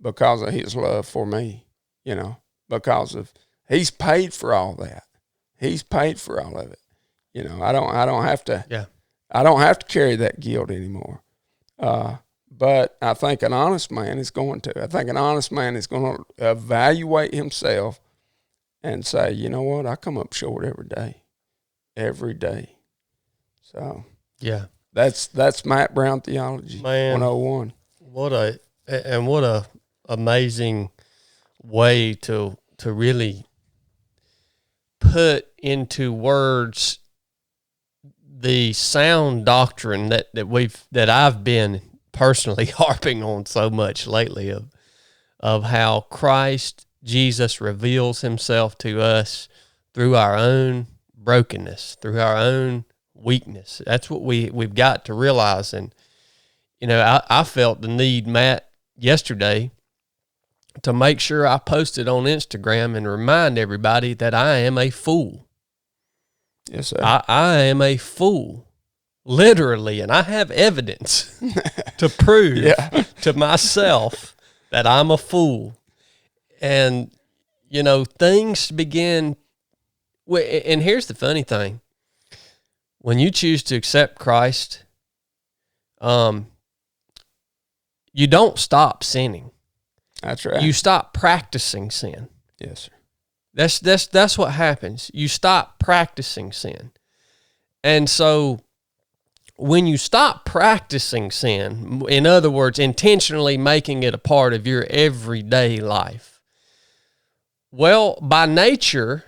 because of his love for me, you know, because of he's paid for all that. He's paid for all of it. You know, I don't have to, I don't have to carry that guilt anymore. But I think an honest man is going to. I think an honest man is going to evaluate himself and say, you know what, I come up short every day. So
yeah,
that's Matt Brown Theology,
man,
101.
What a amazing way to really put into words the sound doctrine that I've been personally harping on so much lately of how Christ Jesus reveals himself to us through our own brokenness, through our own weakness. That's what we've got to realize. And, you know, I felt the need, Matt, yesterday to make sure I posted on Instagram and remind everybody that I am a fool.
Yes, sir.
I am a fool, literally, and I have evidence to prove to myself that I'm a fool. And, you know, things begin, and here's the funny thing. When you choose to accept Christ, you don't stop sinning.
That's right.
You stop practicing sin.
Yes, sir.
That's what happens. You stop practicing sin. And so when you stop practicing sin, in other words, intentionally making it a part of your everyday life, well, by nature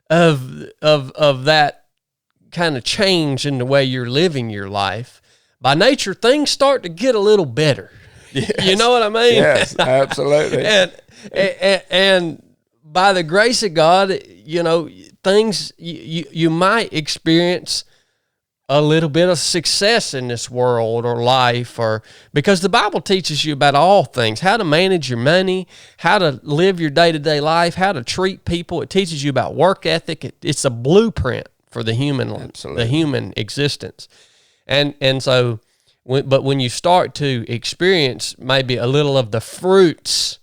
of that kind of change in the way you're living your life, by nature, things start to get a little better. Yes. You know what I mean?
Yes, absolutely.
and by the grace of God, you know, things, you might experience a little bit of success in this world or life, or because the Bible teaches you about all things, how to manage your money, how to live your day-to-day life, how to treat people. It teaches you about work ethic. It's a blueprint for the human existence. And so, but when you start to experience maybe a little of the fruits,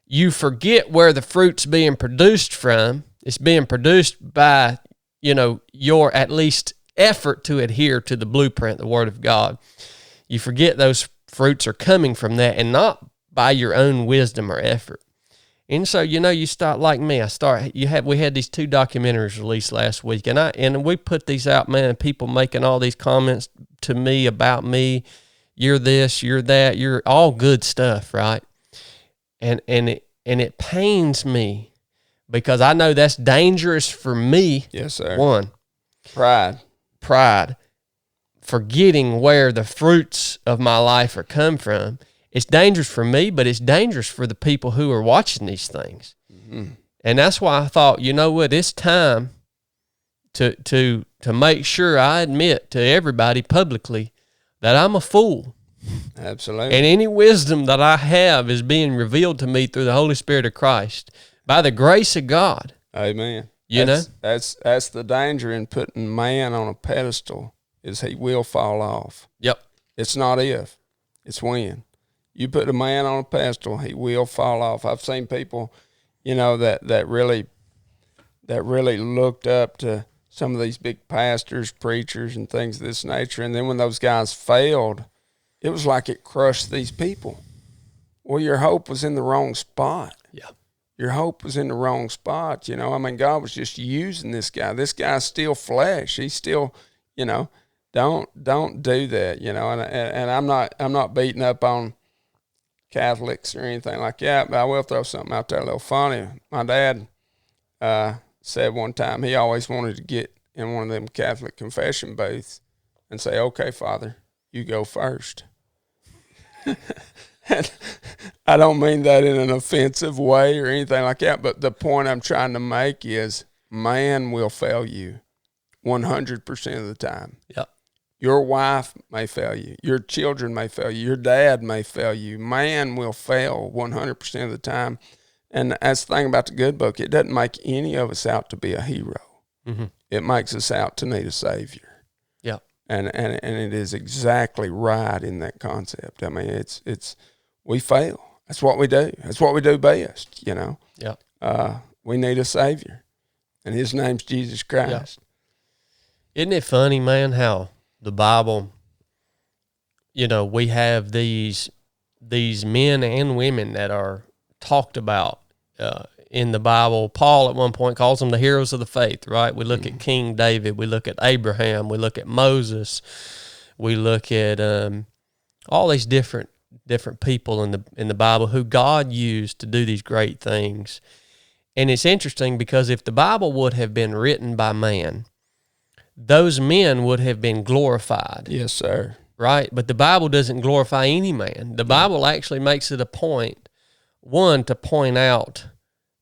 you forget where the fruit's being produced from. It's being produced by, you know, your at least effort to adhere to the blueprint, the Word of God. You forget those fruits are coming from that and not by your own wisdom or effort. And so, you know, you start like me. We had these 2 documentaries released last week, and we put these out, man, people making all these comments to me about me. You're this, you're that, you're all good stuff, right? And it pains me because I know that's dangerous for me.
Yes, sir.
One, pride, forgetting where the fruits of my life are come from. It's dangerous for me, but it's dangerous for the people who are watching these things. Mm-hmm. And that's why I thought, you know what, it's time to make sure I admit to everybody publicly that I'm a fool.
Absolutely.
And any wisdom that I have is being revealed to me through the Holy Spirit of Christ by the grace of God.
Amen.
That's
the danger in putting man on a pedestal, is he will fall off.
Yep.
It's not if, it's when. You put a man on a pedestal, he will fall off. I've seen people, you know, that really looked up to some of these big pastors, preachers, and things of this nature. And then when those guys failed, it was like it crushed these people. Well, your hope was in the wrong spot.
Yeah.
Your hope was in the wrong spot. You know, I mean, God was just using this guy. This guy's still flesh. He's still, you know, don't do that, you know. And I'm not beating up on Catholics or anything like that, but I will throw something out there a little funny. My dad said one time he always wanted to get in one of them Catholic confession booths and say, "Okay, Father, you go first." And I don't mean that in an offensive way or anything like that, but the point I'm trying to make is man will fail you 100% of the time.
Yep.
Your wife may fail you. Your children may fail you. Your dad may fail you. Man will fail 100% of the time. And that's the thing about the good book. It doesn't make any of us out to be a hero.
Mm-hmm.
It makes us out to need a savior.
Yeah.
And it is exactly right in that concept. I mean, it's we fail. That's what we do. That's what we do best, you know.
Yeah.
We need a savior. And his name's Jesus Christ.
Yeah. Isn't it funny, man, how the Bible, you know, we have these men and women that are talked about in the Bible. Paul at one point calls them the heroes of the faith, right? We look at King David, we look at Abraham, we look at Moses, we look at all these different people in the Bible who God used to do these great things. And it's interesting because if the Bible would have been written by man, those men would have been glorified.
Yes, sir.
Right? But the Bible doesn't glorify any man. The Bible actually makes it a point, one, to point out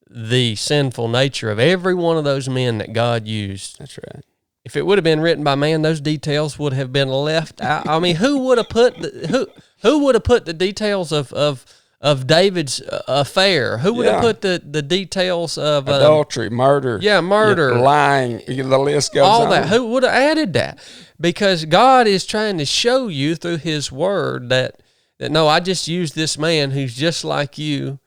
the sinful nature of every one of those men that God used.
That's right.
If it would have been written by man, those details would have been left out. I mean, who would have put the details of David's affair? Who would have put the details of
adultery, murder?
Yeah, murder,
lying. The list goes on.
All that. Who would have added that? Because God is trying to show you through His Word that no, I just used this man who's just like you.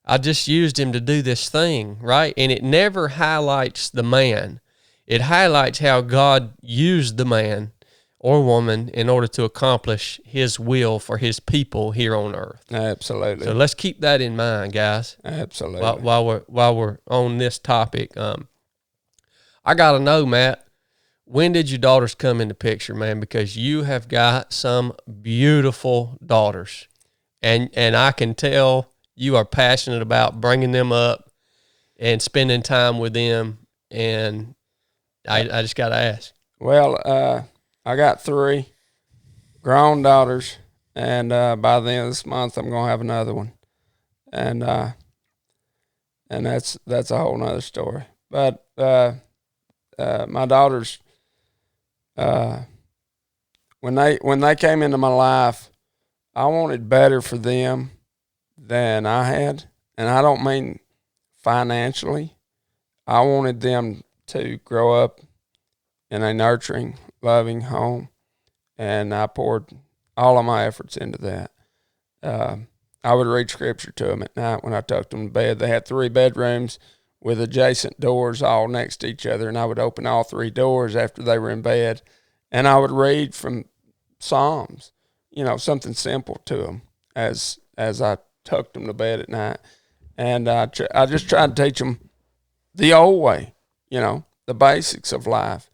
I just used him to do this thing, right? And it never highlights the man. It highlights how God used the man or woman in order to accomplish His will for His people here on earth.
Absolutely.
So let's keep that in mind, guys.
Absolutely.
While we're on this topic, I gotta know, Matt, when did your daughters come in the picture, man? Because you have got some beautiful daughters, and I can tell you are passionate about bringing them up and spending time with them. And I just got to ask.
Well, I got 3 grown daughters, and by the end of this month, I'm going to have another one. And that's a whole nother story. But my daughters, when they came into my life, I wanted better for them than I had. And I don't mean financially. I wanted them to grow up in a nurturing, loving home, and I poured all of my efforts into that. I would read scripture to them at night when I tucked them to bed. They had 3 bedrooms with adjacent doors all next to each other, and I would open all 3 doors after they were in bed, and I would read from Psalms, you know, something simple to them as I tucked them to bed at night. And I just tried to teach them the old way, you know, the basics of life.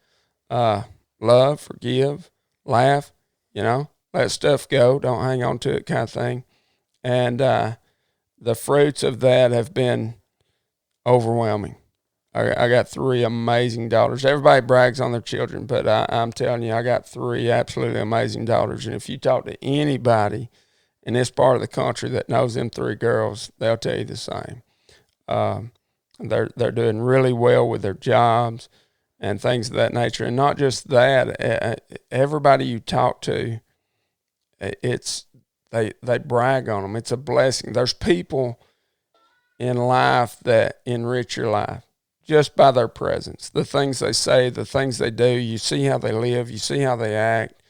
Love, forgive, laugh, you know, let stuff go, don't hang on to it kind of thing. And the fruits of that have been overwhelming. I got 3 amazing daughters. Everybody brags on their children, but I'm telling you, I got 3 absolutely amazing daughters. And if you talk to anybody in this part of the country that knows them 3 girls, they'll tell you the same. They're doing really well with their jobs and things of that nature. And not just that, everybody you talk to, they brag on them. It's a blessing. There's people in life that enrich your life just by their presence, the things they say, the things they do. You see how they live, you see how they act,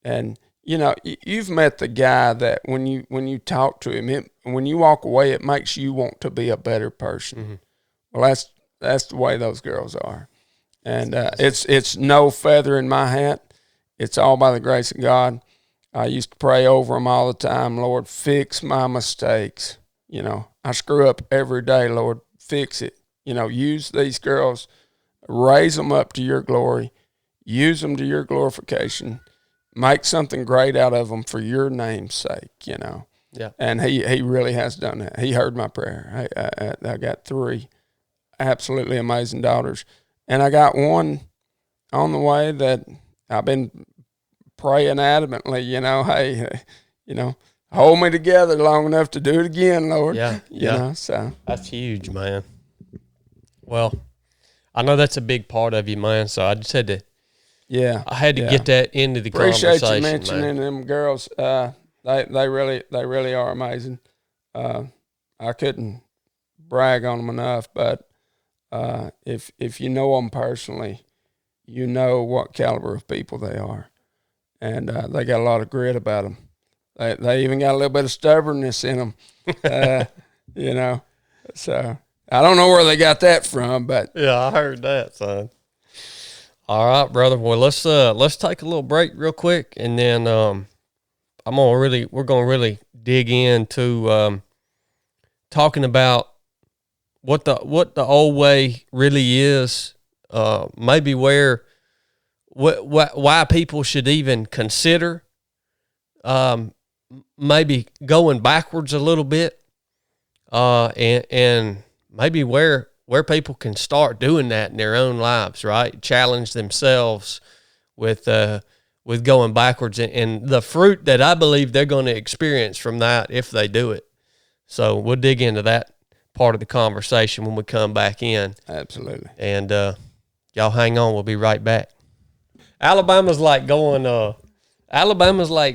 and you know, you've met the guy that when you talk to him, when you walk away, it makes you want to be a better person. Mm-hmm. Well, that's the way those girls are, and it's no feather in my hat. It's all by the grace of God. I used to pray over them all the time. Lord, fix my mistakes. You know, I screw up every day. Lord, fix it. You know, use these girls, raise them up to your glory, use them to your glorification. Make something great out of them for your name's sake, you know.
Yeah.
And he really has done that. He heard my prayer. I got 3 absolutely amazing daughters. And I got one on the way that I've been praying adamantly, you know, hey, you know, hold me together long enough to do it again, Lord.
Yeah,
you know, so
that's huge, man. Well, I know that's a big part of you, man. So I just had to, I had to get that into the
Appreciate
conversation.
You mentioning them girls. They really are amazing. I couldn't brag on them enough, but if you know them personally, you know what caliber of people they are, and they got a lot of grit about them. They even got a little bit of stubbornness in them, you know. So I don't know where they got that from, but
yeah, I heard that, son. All right, brother. Well, let's take a little break real quick, and then we're gonna really dig into talking about what the old way really is, maybe why people should even consider maybe going backwards a little bit, and maybe where people can start doing that in their own lives, right? Challenge themselves with going backwards, and the fruit that I believe they're going to experience from that if they do it. So we'll dig into that part of the conversation when we come back in.
Absolutely.
And y'all hang on. We'll be right back. Alabama's like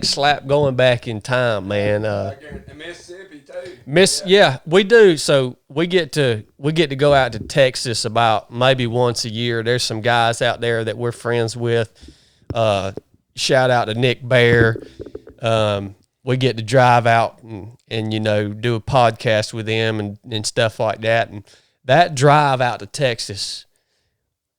slap going back in time, man.
Mississippi too.
Yeah, we do. So we get to go out to Texas about maybe once a year. There's some guys out there that we're friends with. Shout out to Nick Bear. We get to drive out and do a podcast with them and stuff like that. And that drive out to Texas,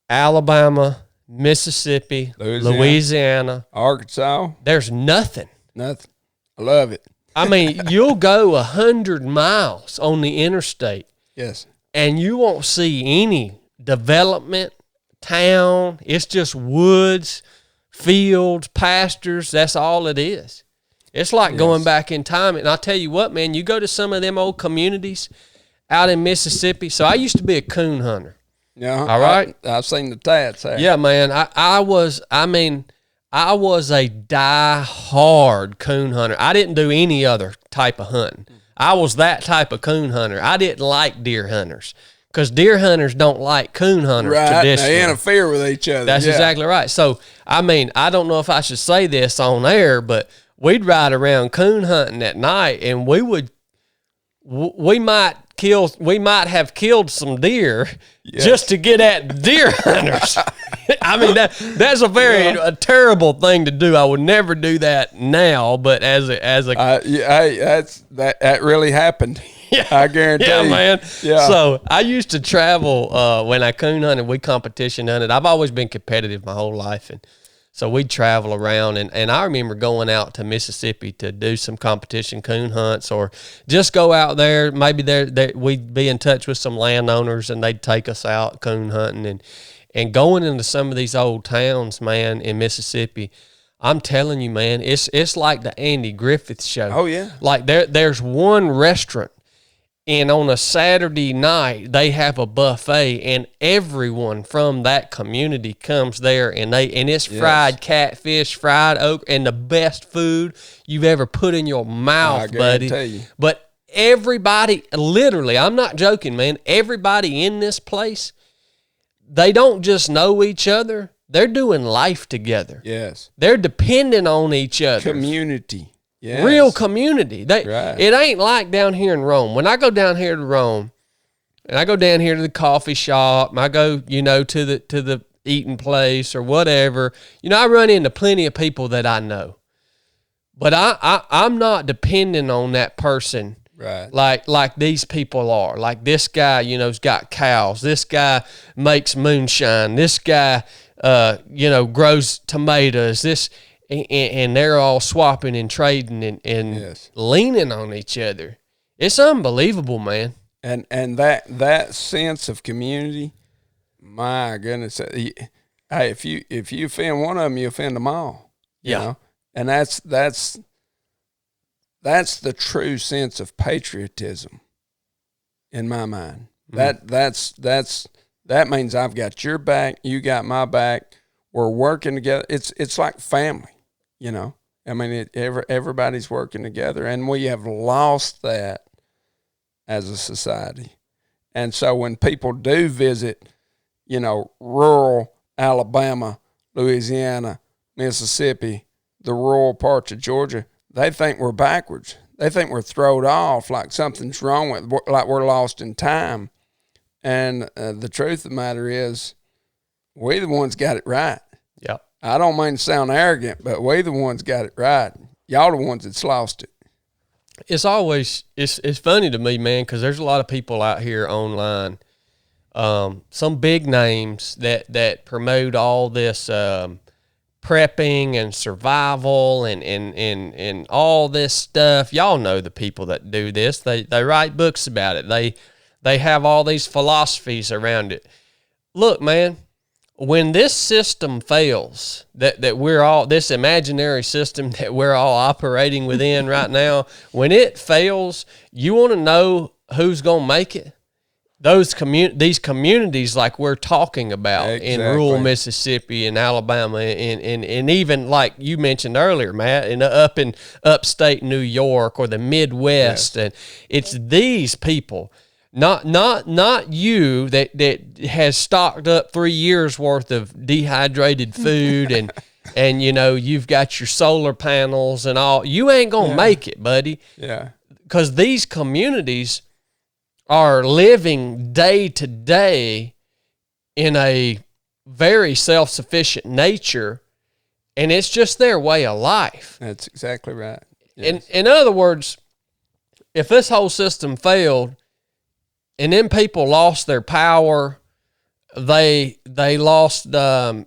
Alabama, Mississippi, Louisiana,
Arkansas,
there's nothing.
Nothing. I love it.
I mean, you'll go 100 miles on the interstate.
Yes.
And you won't see any development, town. It's just woods, fields, pastures. That's all it is. It's like going back in time. And I'll tell you what, man, you go to some of them old communities out in Mississippi. So I used to be a coon hunter.
Yeah.
All right.
I've seen the tats there.
Yeah, man. I was a die-hard coon hunter. I didn't do any other type of hunting. I was that type of coon hunter. I didn't like deer hunters because deer hunters don't like coon hunters traditionally.
They interfere with each other.
That's exactly right. So, I mean, I don't know if I should say this on air, but we'd ride around coon hunting at night, and we might have killed some deer just to get at deer hunters. I mean, that's a terrible thing to do. I would never do that now, but
that really happened.
Yeah,
I guarantee.
Yeah,
you.
Man.
Yeah.
So I used to travel when I coon hunted. We competition hunted. I've always been competitive my whole life, and so we'd travel around. And I remember going out to Mississippi to do some competition coon hunts, or just go out there. Maybe we'd be in touch with some landowners, and they'd take us out coon hunting and going into some of these old towns, man, in Mississippi. I'm telling you, man, it's like the Andy Griffith Show.
Oh yeah.
Like there's one restaurant. And on a Saturday night, they have a buffet, and everyone from that community comes there, and it's fried catfish, fried okra, and the best food you've ever put in your mouth, buddy.
You.
But everybody, literally, I'm not joking, man. Everybody in this place, they don't just know each other; they're doing life together.
Yes,
they're depending on each other.
Community. Yes.
Real community. It ain't like down here in Rome. When I go down here to Rome, and I go down here to the coffee shop, and I go, to the eating place or whatever, I run into plenty of people that I know. But I'm not depending on that person,
right?
Like these people are. Like this guy, has got cows. This guy makes moonshine. This guy, grows tomatoes. And they're all swapping and trading and leaning on each other. It's unbelievable, man.
And that sense of community, my goodness. Hey, if you offend one of them, you offend them all. You know? And that's the true sense of patriotism in my mind. That means I've got your back, you got my back. We're working together. It's like family. I mean, everybody's working together, and we have lost that as a society. And so when people do visit, rural Alabama, Louisiana, Mississippi, the rural parts of Georgia, they think we're backwards. They think we're thrown off, like something's wrong with, like we're lost in time. And the truth of the matter is, we the ones got it right.
Yep.
I don't mean to sound arrogant, but we the ones got it right. Y'all the ones that's lost it.
It's always it's funny to me, man, because there's a lot of people out here online, some big names that promote all this prepping and survival and all this stuff. Y'all know the people that do this. They write books about it. They have all these philosophies around it. Look, man, when this system fails, that we're all, this imaginary system that we're all operating within right now, when it fails, you want to know who's going to make it? These communities like we're talking about in rural Mississippi and Alabama and even like you mentioned earlier, Matt, up in upstate New York or the Midwest. Yes. And it's these people, not you that has stocked up 3 years worth of dehydrated food and you've got your solar panels and all. You ain't going to make it, buddy.
Yeah.
Because these communities are living day to day in a very self-sufficient nature, and it's just their way of life.
That's exactly right. Yes.
In other words, if this whole system failed and then people lost their power, they lost internet,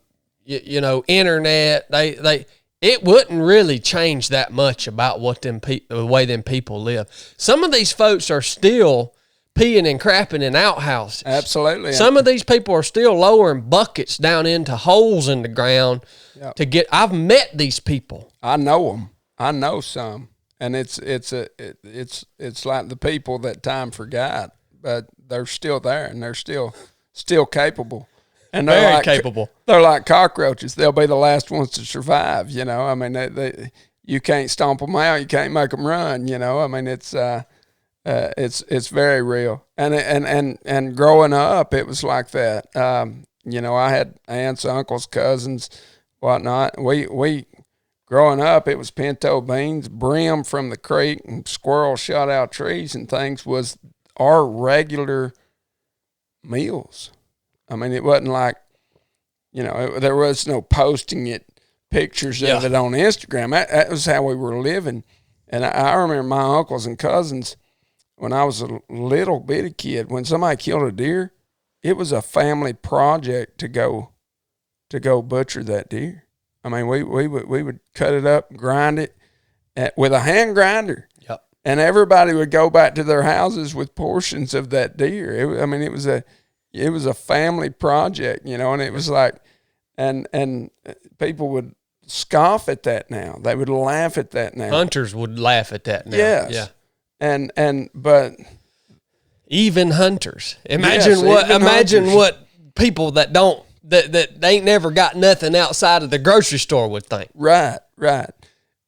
it wouldn't really change that much about what the way them people live. Some of these folks are still peeing and crapping in outhouses.
Absolutely.
Some of these people are still lowering buckets down into holes in the ground to get. I've met these people.
I know them. I know some, and it's like the people that time forgot, but they're still there and they're still capable. And they're
very
like,
capable.
They're like cockroaches. They'll be the last ones to survive. I mean, they you can't stomp them out. You can't make them run. I mean, it's very real. And growing up, it was like that. I had aunts, uncles, cousins, whatnot. We growing up, it was pinto beans, brim from the creek, and squirrels shot out trees and things was our regular meals. I mean, it wasn't like, there was no posting it, pictures of it on Instagram. That was how we were living. And I remember my uncles and cousins, when I was a little bitty kid, when somebody killed a deer, it was a family project to go butcher that deer. I mean, we would cut it up, grind it with a hand grinder.
Yep.
And everybody would go back to their houses with portions of that deer. It was a family project, and it was like, and people would scoff at that now. They would laugh at that now.
Hunters would laugh at that now.
Yes.
Yeah.
But
even hunters. Imagine what people that ain't never got nothing outside of the grocery store would think.
Right.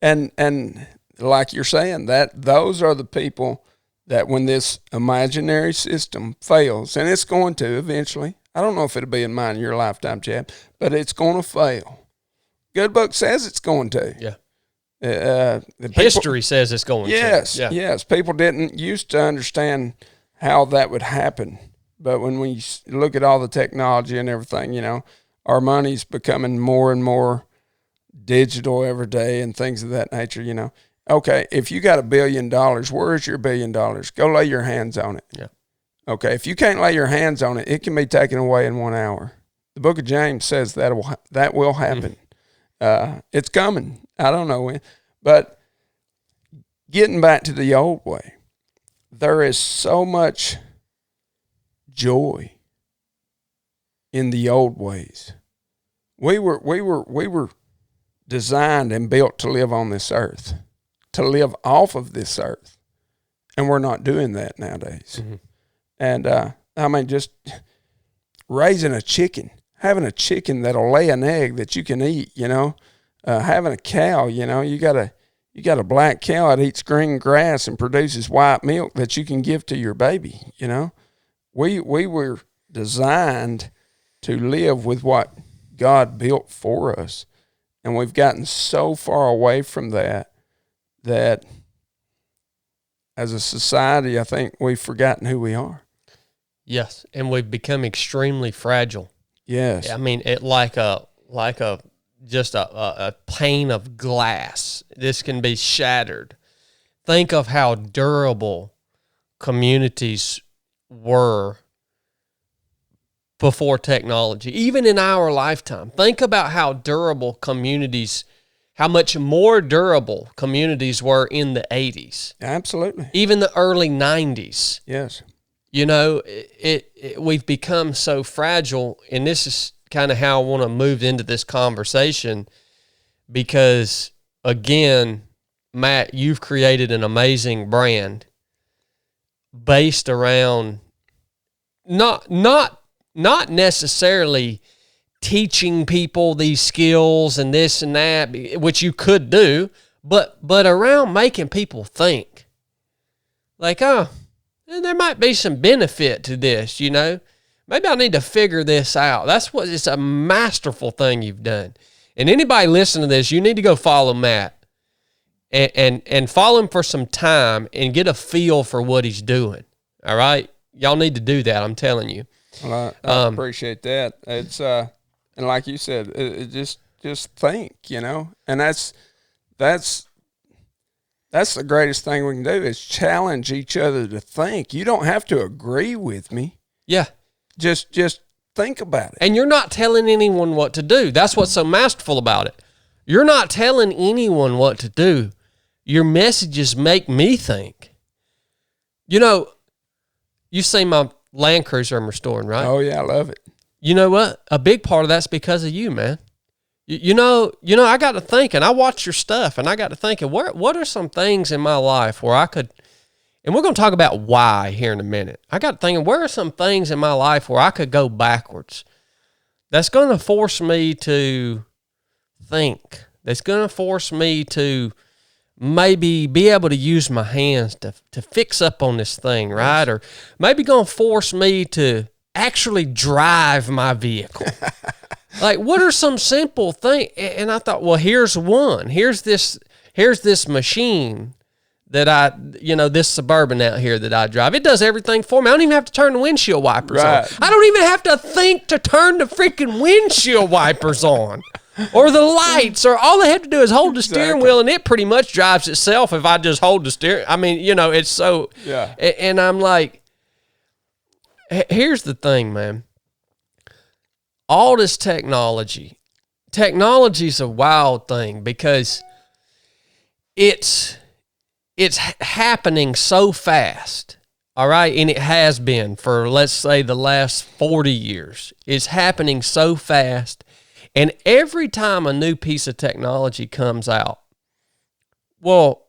And like you're saying, those are the people that when this imaginary system fails, and it's going to eventually, I don't know if it'll be in mine in your lifetime, Chad, but it's going to fail. Good book says it's going to.
Yeah.
History
says it's going to.
Yes. People didn't used to understand how that would happen. But when we look at all the technology and everything, our money's becoming more and more digital every day and things of that nature, Okay, if you got $1 billion, where's your $1 billion? Go lay your hands on it.
Yeah.
Okay, if you can't lay your hands on it, it can be taken away in 1 hour. The book of James says that will happen. It's coming. I don't know when. But getting back to the old way, there is so much joy in the old ways. We were designed and built to live on this earth, to live off of this earth, and we're not doing that nowadays. Mm-hmm. And just raising a chicken, having a chicken that'll lay an egg that you can eat, having a cow, you got a black cow that eats green grass and produces white milk that you can give to your baby. We were designed to live with what God built for us, and we've gotten so far away from that as a society, I think we've forgotten who we are.
Yes, and we've become extremely fragile.
Yes.
I mean, it like a pane of glass. This can be shattered. Think of how durable communities were before technology, even in our lifetime. Think about how durable communities, how much more durable communities were in the 80s.
Absolutely.
Even the early 90s.
Yes.
We've become so fragile, and this is kind of how I want to move into this conversation, because again, Matt, you've created an amazing brand based around not necessarily teaching people these skills and this and that, which you could do, but around making people think. Like, there might be some benefit to this, Maybe I need to figure this out. It's a masterful thing you've done. And anybody listening to this, you need to go follow Matt and follow him for some time and get a feel for what he's doing. All right? Y'all need to do that, I'm telling you.
Well, I appreciate that. It's and like you said, it just think, and that's the greatest thing we can do is challenge each other to think. You don't have to agree with me.
Yeah.
Just think about it.
And you're not telling anyone what to do. That's what's so masterful about it. You're not telling anyone what to do. Your messages make me think. You see my Land Cruiser I'm restoring, right?
Oh, yeah, I love it.
You know what? A big part of that's because of you, man. I got to thinking. I watch your stuff, and I got to thinking, what are some things in my life where I could, and we're going to talk about why here in a minute. I got to thinking, where are some things in my life where I could go backwards? That's going to force me to think. That's going to force me to maybe be able to use my hands to fix up on this thing, right? Or maybe going to force me to actually drive my vehicle. Like, what are some simple things? And I thought, well, here's one. Here's this machine that this Suburban out here that I drive. It does everything for me. I don't even have to turn the windshield wipers on. I don't even have to think to turn the freaking windshield wipers on. Or the lights, or all they have to do is hold the steering wheel, and it pretty much drives itself if I just hold the steering. I mean, it's so...
Yeah.
And I'm like, here's the thing, man. All this technology's a wild thing because it's happening so fast, all right? And it has been for, let's say, the last 40 years. It's happening so fast. And every time a new piece of technology comes out, well,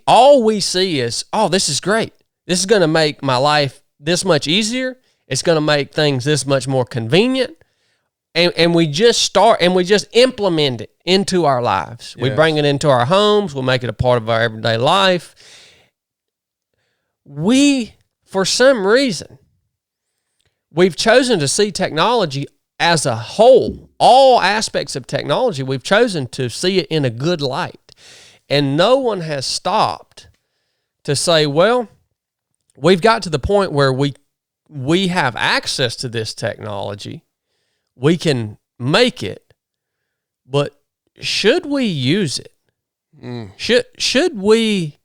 all we see is, oh, this is great. This is going to make my life this much easier. It's going to make things this much more convenient. And we just implement it into our lives. Yes. We bring it into our homes. We'll make it a part of our everyday life. For some reason, we've chosen to see technology as a whole. All aspects of technology, we've chosen to see it in a good light. And no one has stopped to say, well, we've got to the point where we have access to this technology. We can make it, but should we use it? Should we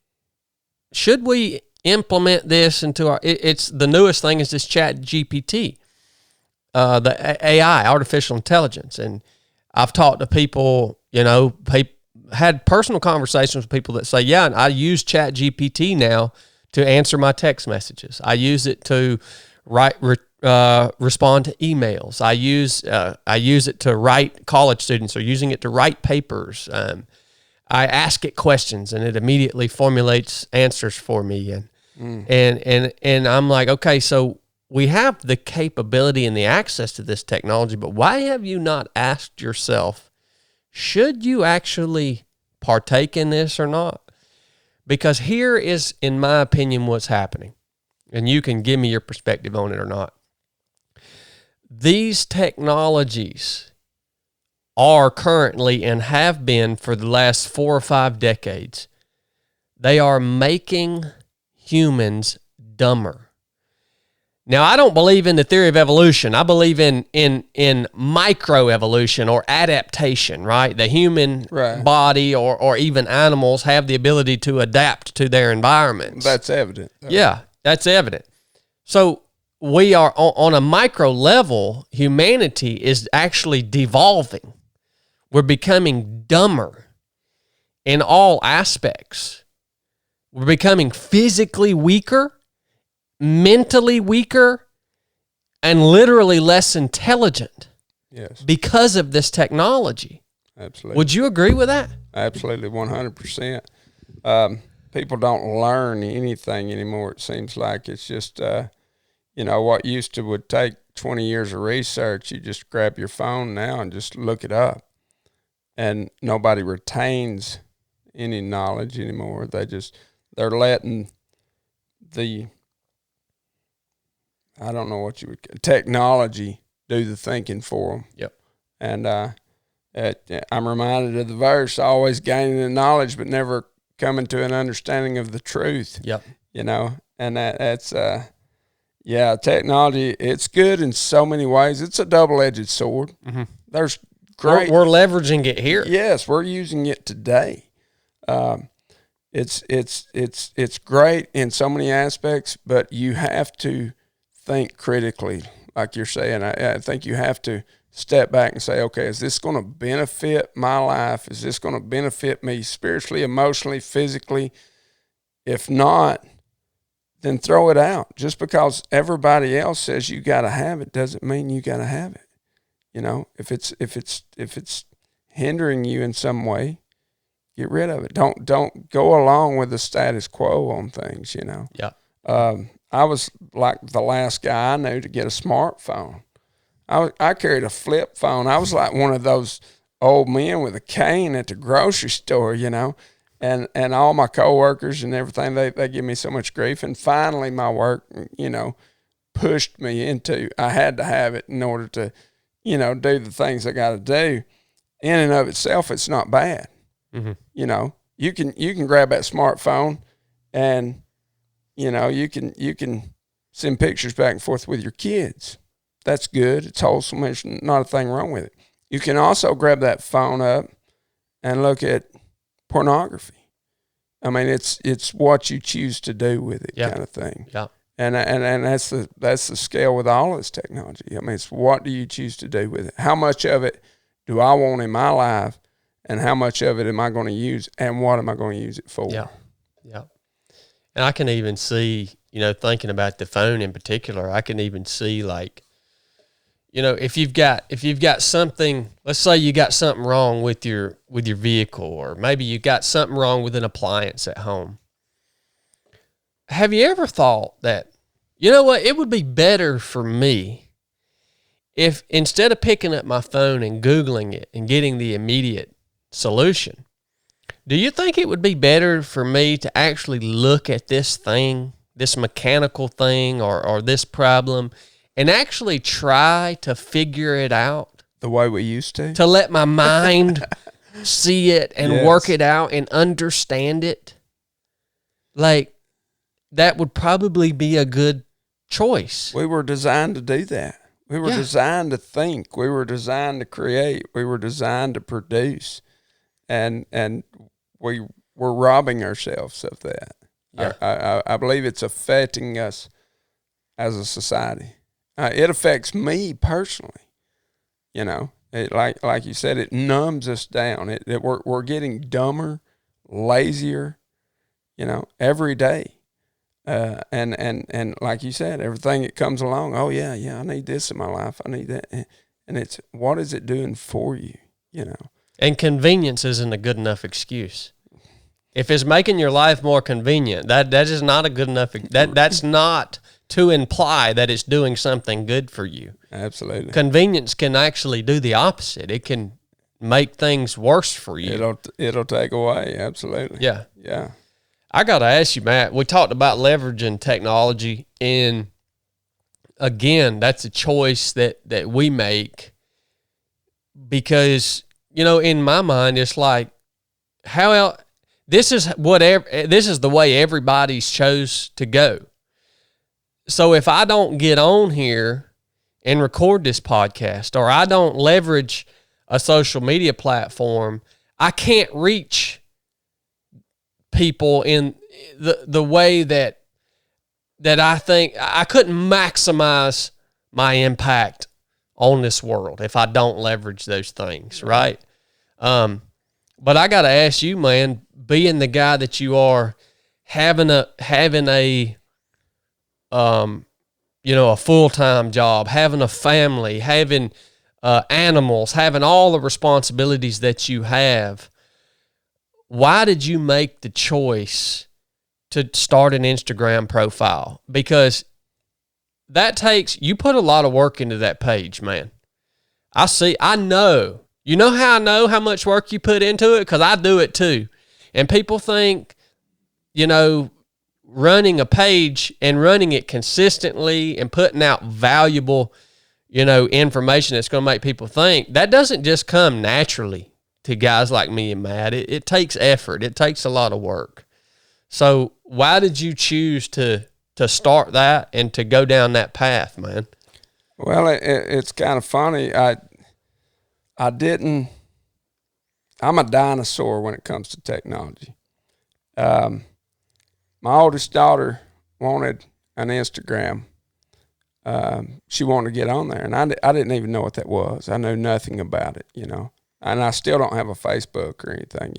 implement this into our? It's the newest thing is this Chat GPT, the AI, artificial intelligence, and I've talked to people, had personal conversations with people that say, yeah, I use Chat GPT now to answer my text messages. I use it to respond to emails. I use it to write. College students are using it to write papers. I ask it questions, and it immediately formulates answers for me. And I'm like, okay, so we have the capability and the access to this technology, but why have you not asked yourself, should you actually partake in this or not? Because here is, in my opinion, what's happening. And you can give me your perspective on it or not. These technologies are currently and have been for the last 4 or 5 decades, they are making humans dumber. Now, I don't believe in the theory of evolution. I believe in microevolution or adaptation, right? The human body or even animals have the ability to adapt to their environments.
That's evident.
Yeah, that's evident. So we are, on a micro level, humanity is actually devolving. We're becoming dumber in all aspects. We're becoming physically weaker, mentally weaker, and literally less intelligent.
Yes.
Because of this technology.
Absolutely.
Would you agree with that?
Absolutely, 100%. People don't learn anything anymore. It seems like it's just, what used to would take 20 years of research, you just grab your phone now and just look it up. And nobody retains any knowledge anymore. They're letting the, I don't know what you would, technology do the thinking for them.
Yep.
And I'm reminded of the verse, always gaining the knowledge, but never coming to an understanding of the truth.
Yep.
And that's, technology, it's good in so many ways. It's a double-edged sword.
Mm-hmm.
There's great.
We're leveraging it here.
Yes, we're using it today. It's great in so many aspects, but you have to think critically, like you're saying. I think you have to step back and say, okay, is this going to benefit my life? Is this going to benefit me spiritually, emotionally, physically? If not, then throw it out. Just because everybody else says you got to have it doesn't mean you got to have it. If it's hindering you in some way, get rid of it. Don't go along with the status quo on things.
Yeah.
I was like the last guy I knew to get a smartphone. I carried a flip phone. I was like one of those old men with a cane at the grocery store, and all my coworkers and everything, they give me so much grief. And finally my work, pushed me into, I had to have it in order to, do the things I got to do. In and of itself, it's not bad.
Mm-hmm.
You can grab that smartphone and, you can send pictures back and forth with your kids. That's good. It's wholesome. There's not a thing wrong with it. You can also grab that phone up and look at pornography. I mean, it's what you choose to do with it, kind of thing.
Yeah.
And that's the scale with all this technology. I mean, it's what do you choose to do with it? How much of it do I want in my life, and how much of it am I going to use, and what am I going to use it for?
Yeah. Yeah. And I can even see, thinking about the phone in particular, I can even see like, if you've got something, let's say you got something wrong with your vehicle, or maybe you got something wrong with an appliance at home. Have you ever thought that, it would be better for me if instead of picking up my phone and Googling it and getting the immediate solution, do you think it would be better for me to actually look at this thing, this mechanical thing or this problem, and actually try to figure it out?
The way we used to?
To let my mind see it and work it out and understand it? Like, that would probably be a good choice.
We were designed to do that. We were designed to think. We were designed to create. We were designed to produce. And we were robbing ourselves of that. Yeah. I believe it's affecting us as a society. It affects me personally. Like you said, it numbs us down. We're getting dumber, lazier, every day. And like you said, everything that comes along, oh yeah, I need this in my life. I need that. And it's, what is it doing for you?
And convenience isn't a good enough excuse. If it's making your life more convenient, that is not a good enough, that's not to imply that it's doing something good for you.
Absolutely.
Convenience can actually do the opposite. It can make things worse for you.
It'll take away. Absolutely.
Yeah.
Yeah.
I got to ask you, Matt, we talked about leveraging technology, and again, that's a choice that we make because, you know, in my mind, it's like, this is the way everybody's chose to go. So if I don't get on here and record this podcast, or I don't leverage a social media platform, I can't reach people in the way that I think I couldn't maximize my impact on this world if I don't leverage those things, right? But I got to ask you, man, being the guy that you are, having a a full-time job, having a family, having animals, having all the responsibilities that you have, why did you make the choice to start an Instagram profile? Because you put a lot of work into that page, man. I know. You know how I know how much work you put into it? Because I do it too. And people think, running a page and running it consistently and putting out valuable, information that's going to make people think, that doesn't just come naturally to guys like me and Matt. It takes effort. It takes a lot of work. So why did you choose to start that and to go down that path, man?
Well, it's kind of funny. I'm a dinosaur when it comes to technology. My oldest daughter wanted an Instagram. She wanted to get on there, and I didn't even know what that was. I knew nothing about it, and I still don't have a Facebook or anything,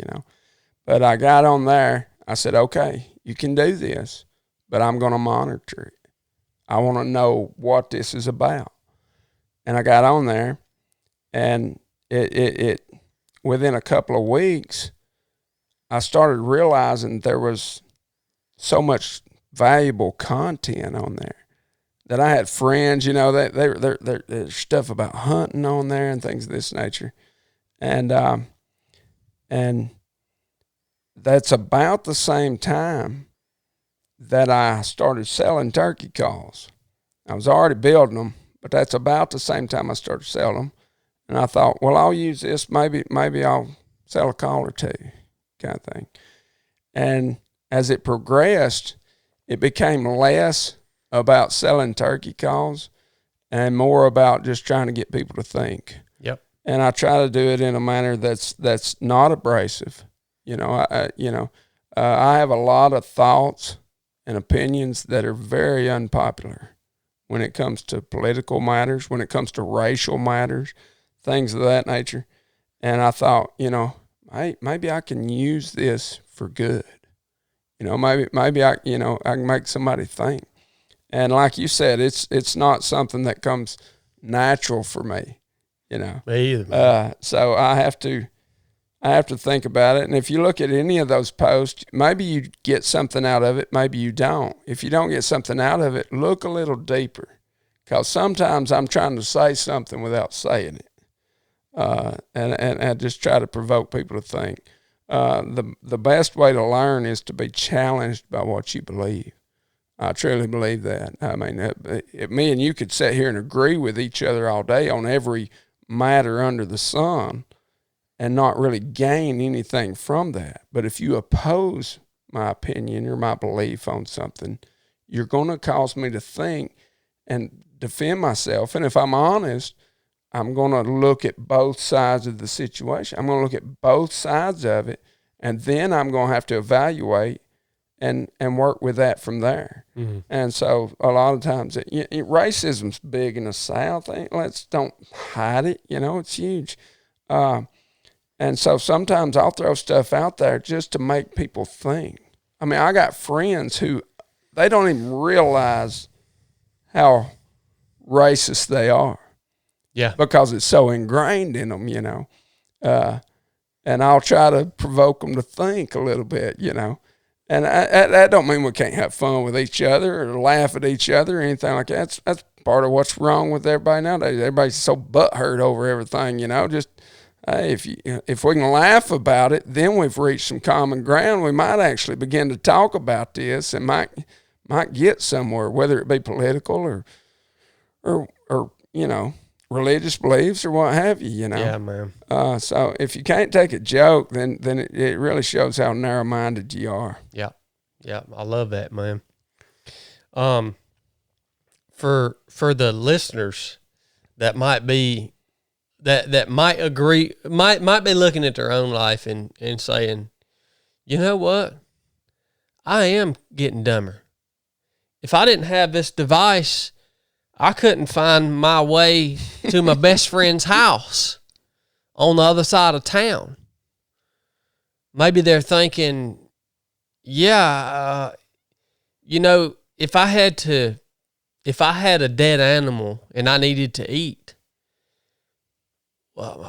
But I got on there. I said, okay, you can do this, but I'm going to monitor it. I want to know what this is about. And I got on there, and it within a couple of weeks, I started realizing there was so much valuable content on there that I had friends, there's stuff about hunting on there and things of this nature. And that's about the same time that I started selling turkey calls. I was already building them, but that's about the same time I started selling them. And I thought, well, I'll use this. Maybe I'll sell a call or two, kind of thing. And as it progressed, it became less about selling turkey calls and more about just trying to get people to think.
Yep.
And I try to do it in a manner that's not abrasive. I have a lot of thoughts and opinions that are very unpopular when it comes to political matters, when it comes to racial matters, things of that nature. And I thought, maybe I can use this for good. Maybe I can make somebody think. And like you said, it's not something that comes natural for me,
Me either.
So I have to think about it. And if you look at any of those posts, maybe you get something out of it, maybe you don't. If you don't get something out of it, look a little deeper, because sometimes I'm trying to say something without saying it. And I just try to provoke people to think. The best way to learn is to be challenged by what you believe. I truly believe that. I mean, me and you could sit here and agree with each other all day on every matter under the sun and not really gain anything from that. But if you oppose my opinion or my belief on something, you're going to cause me to think and defend myself. And if I'm honest, I'm going to look at both sides of the situation. I'm going to look at both sides of it, and then I'm going to have to evaluate and work with that from there. Mm-hmm. And so a lot of times, racism's big in the South. Let's don't hide it. It's huge. And so sometimes I'll throw stuff out there just to make people think. I mean, I got friends who they don't even realize how racist they are.
Yeah.
Because it's so ingrained in them, and I'll try to provoke them to think a little bit, And that don't mean we can't have fun with each other or laugh at each other or anything like that. That's part of what's wrong with everybody nowadays. Everybody's so butthurt over everything, hey, if we can laugh about it, then we've reached some common ground. We might actually begin to talk about this and might get somewhere, whether it be political or religious beliefs or what have you.
Yeah, man.
So if you can't take a joke, then it really shows how narrow-minded you are.
Yeah, yeah, I love that, man. For the listeners that might be that might agree, might be looking at their own life and saying, you know what, I am getting dumber. If I didn't have this device, I couldn't find my way to my best friend's house on the other side of town. Maybe they're thinking, yeah, if I had a dead animal and I needed to eat, well,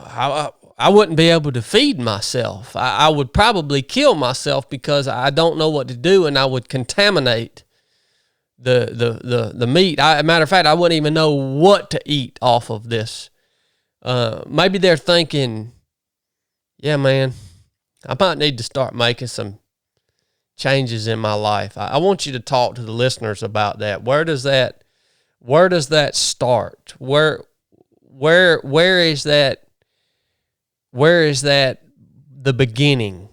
I wouldn't be able to feed myself. I would probably kill myself because I don't know what to do, and I would contaminate the meat. Matter of fact, I wouldn't even know what to eat off of this. Maybe they're thinking, yeah, man, I might need to start making some changes in my life. I want you to talk to the listeners about that. Where does that start? Where is that the beginning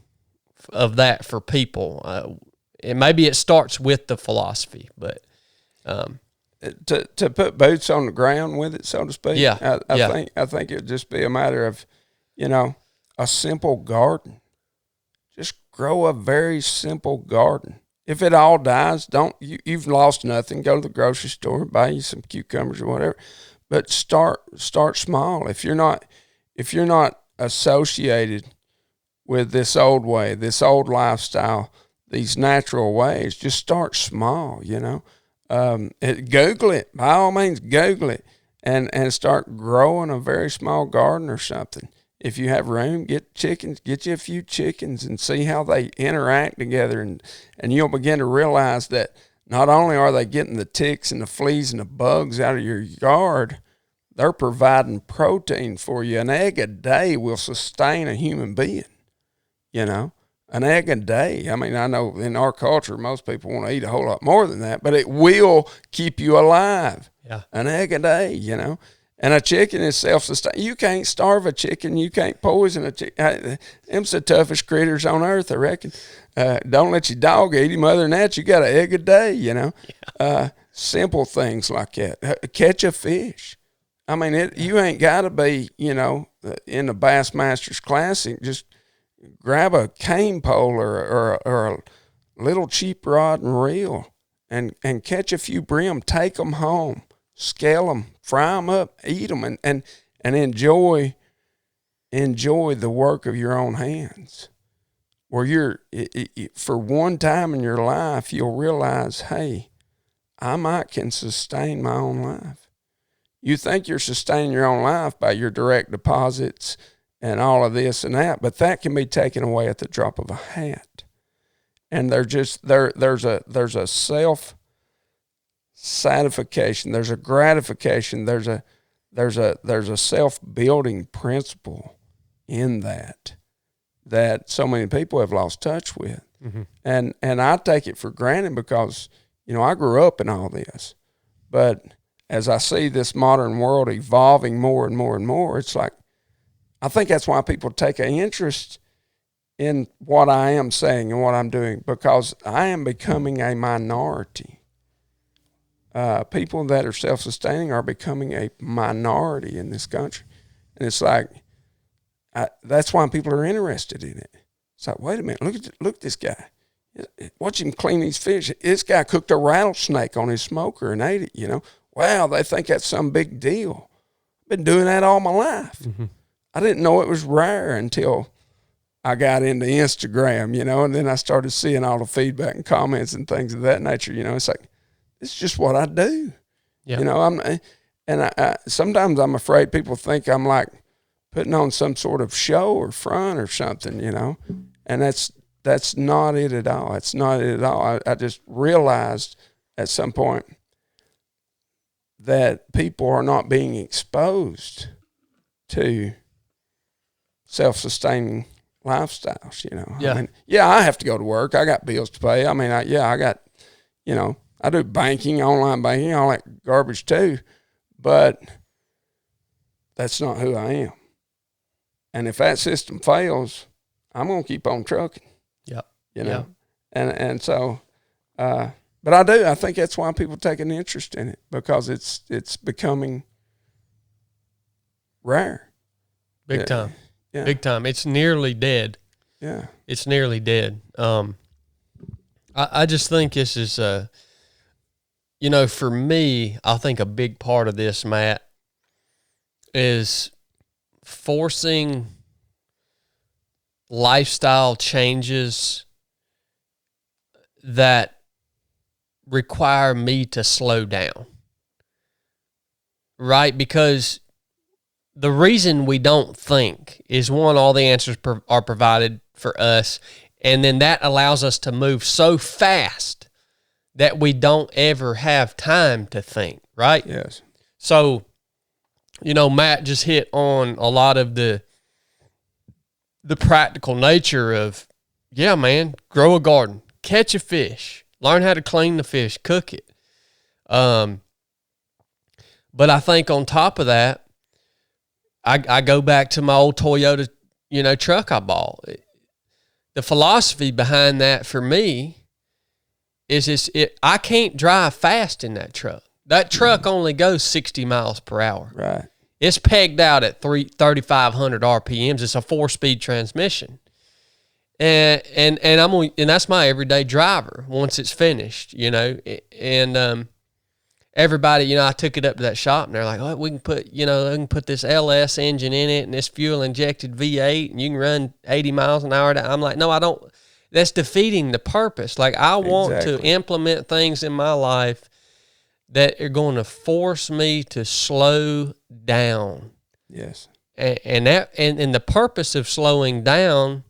of that for people? And maybe it starts with the philosophy, but
to put boots on the ground with it, so to speak.
Yeah,
I think it'd just be a matter of, a simple garden. Just grow a very simple garden. If it all dies, you've lost nothing. Go to the grocery store, buy you some cucumbers or whatever, but start small. If you're not associated with this old way, this old lifestyle, these natural ways, just start small. Google it, by all means. Google it and start growing a very small garden or something. If you have room, get you a few chickens and see how they interact together, and you'll begin to realize that not only are they getting the ticks and the fleas and the bugs out of your yard, they're providing protein for you. An egg a day will sustain a human being, an egg a day. I mean, I know in our culture, most people want to eat a whole lot more than that, but it will keep you alive.
Yeah.
An egg a day, And a chicken is self-sustaining. You can't starve a chicken. You can't poison a chicken. Them's the toughest critters on earth, I reckon. Don't let your dog eat him. Other than that, you got an egg a day, Yeah. Simple things like that. Catch a fish. I mean, you ain't got to be, in the Bassmasters Classic. Just grab a cane pole or a little cheap rod and reel and catch a few brim. Take them home. Scale them, fry them up, eat them, and enjoy the work of your own hands. Where for one time in your life, you'll realize, hey, I can sustain my own life. You think you're sustaining your own life by your direct deposits and all of this and that, but that can be taken away at the drop of a hat. And there's a self satisfaction, there's a gratification, there's a self-building principle in that so many people have lost touch with.
Mm-hmm.
And I take it for granted because, I grew up in all this. But as I see this modern world evolving more and more and more, it's like, I think that's why people take an interest in what I am saying and what I'm doing, because I am becoming a minority. People that are self-sustaining are becoming a minority in this country. And it's like, that's why people are interested in it. It's like, wait a minute, look at this guy. Watch him clean these fish. This guy cooked a rattlesnake on his smoker and ate it, Wow, they think that's some big deal. I've been doing that all my life.
Mm-hmm.
I didn't know it was rare until I got into Instagram, and then I started seeing all the feedback and comments and things of that nature. It's like, it's just what I do.
Yeah.
Sometimes I'm afraid people think I'm like putting on some sort of show or front or something, and that's not it at all. It's not it at all. I just realized at some point that people are not being exposed to self-sustaining lifestyles, you know.
Yeah.
I mean, yeah, I have to go to work. I got bills to pay. I mean, I got, you know, I do banking, online banking, all that garbage too, but that's not who I am. And if that system fails, I'm going to keep on trucking.
Yep.
You know,
Yep.
and so, but I think that's why people take an interest in it, because it's becoming rare.
Big time.
Yeah.
Big time. It's nearly dead.
Yeah.
It's nearly dead. I just think this is, you know, for me, I think a big part of this, Matt, is forcing lifestyle changes that require me to slow down. Right? Because the reason we don't think is, one, all the answers are provided for us, and then that allows us to move so fast that we don't ever have time to think, right?
Yes.
So, you know, Matt just hit on a lot of the practical nature of, yeah, man, grow a garden, catch a fish, learn how to clean the fish, cook it. But I think on top of that, I go back to my old Toyota, you know, truck I bought. The philosophy behind that for me is I can't drive fast in that truck. That truck only goes 60 miles per hour.
Right.
It's pegged out at 3,500 RPMs. It's a 4-speed transmission. And that's my everyday driver once it's finished, you know. And everybody, you know, I took it up to that shop and they're like, "Oh, we can put this LS engine in it and this fuel injected V8 and you can run 80 miles an hour." I'm like, "No, I don't." That's defeating the purpose. Like, I want to implement things in my life that are going to force me to slow down.
Yes.
And the purpose of slowing down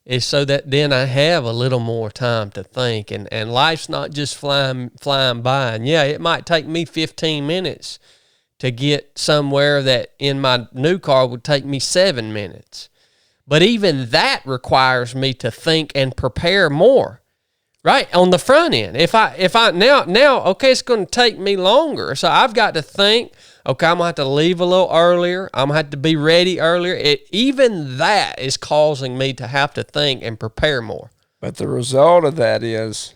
is so that then I have a little more time to think, and life's not just flying by. And yeah, it might take me 15 minutes to get somewhere that in my new car would take me 7 minutes. But even that requires me to think and prepare more, right? On the front end. If I now, okay, it's going to take me longer. So I've got to think, okay, I'm going to have to leave a little earlier. I'm going to have to be ready earlier. Even that is causing me to have to think and prepare more.
But the result of that is,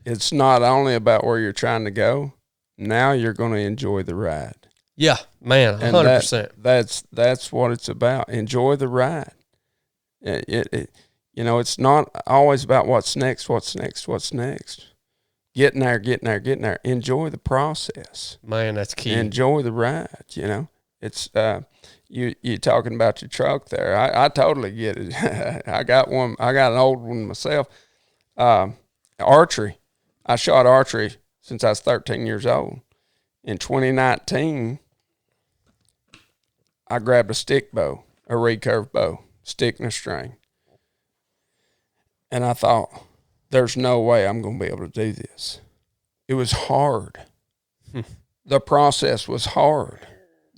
it's not only about where you're trying to go. Now you're going to enjoy the ride.
Yeah, man, 100%.
That's what it's about. Enjoy the ride. You know, it's not always about what's next. Getting there. Enjoy the process.
Man, that's key.
Enjoy the ride, you know. It's you talking about your truck there. I totally get it. I got an old one myself. Archery. I shot archery since I was 13 years old. In 2019, I grabbed a stick bow, a recurve bow, stick and a string. And I thought, there's no way I'm going to be able to do this. It was hard. The process was hard.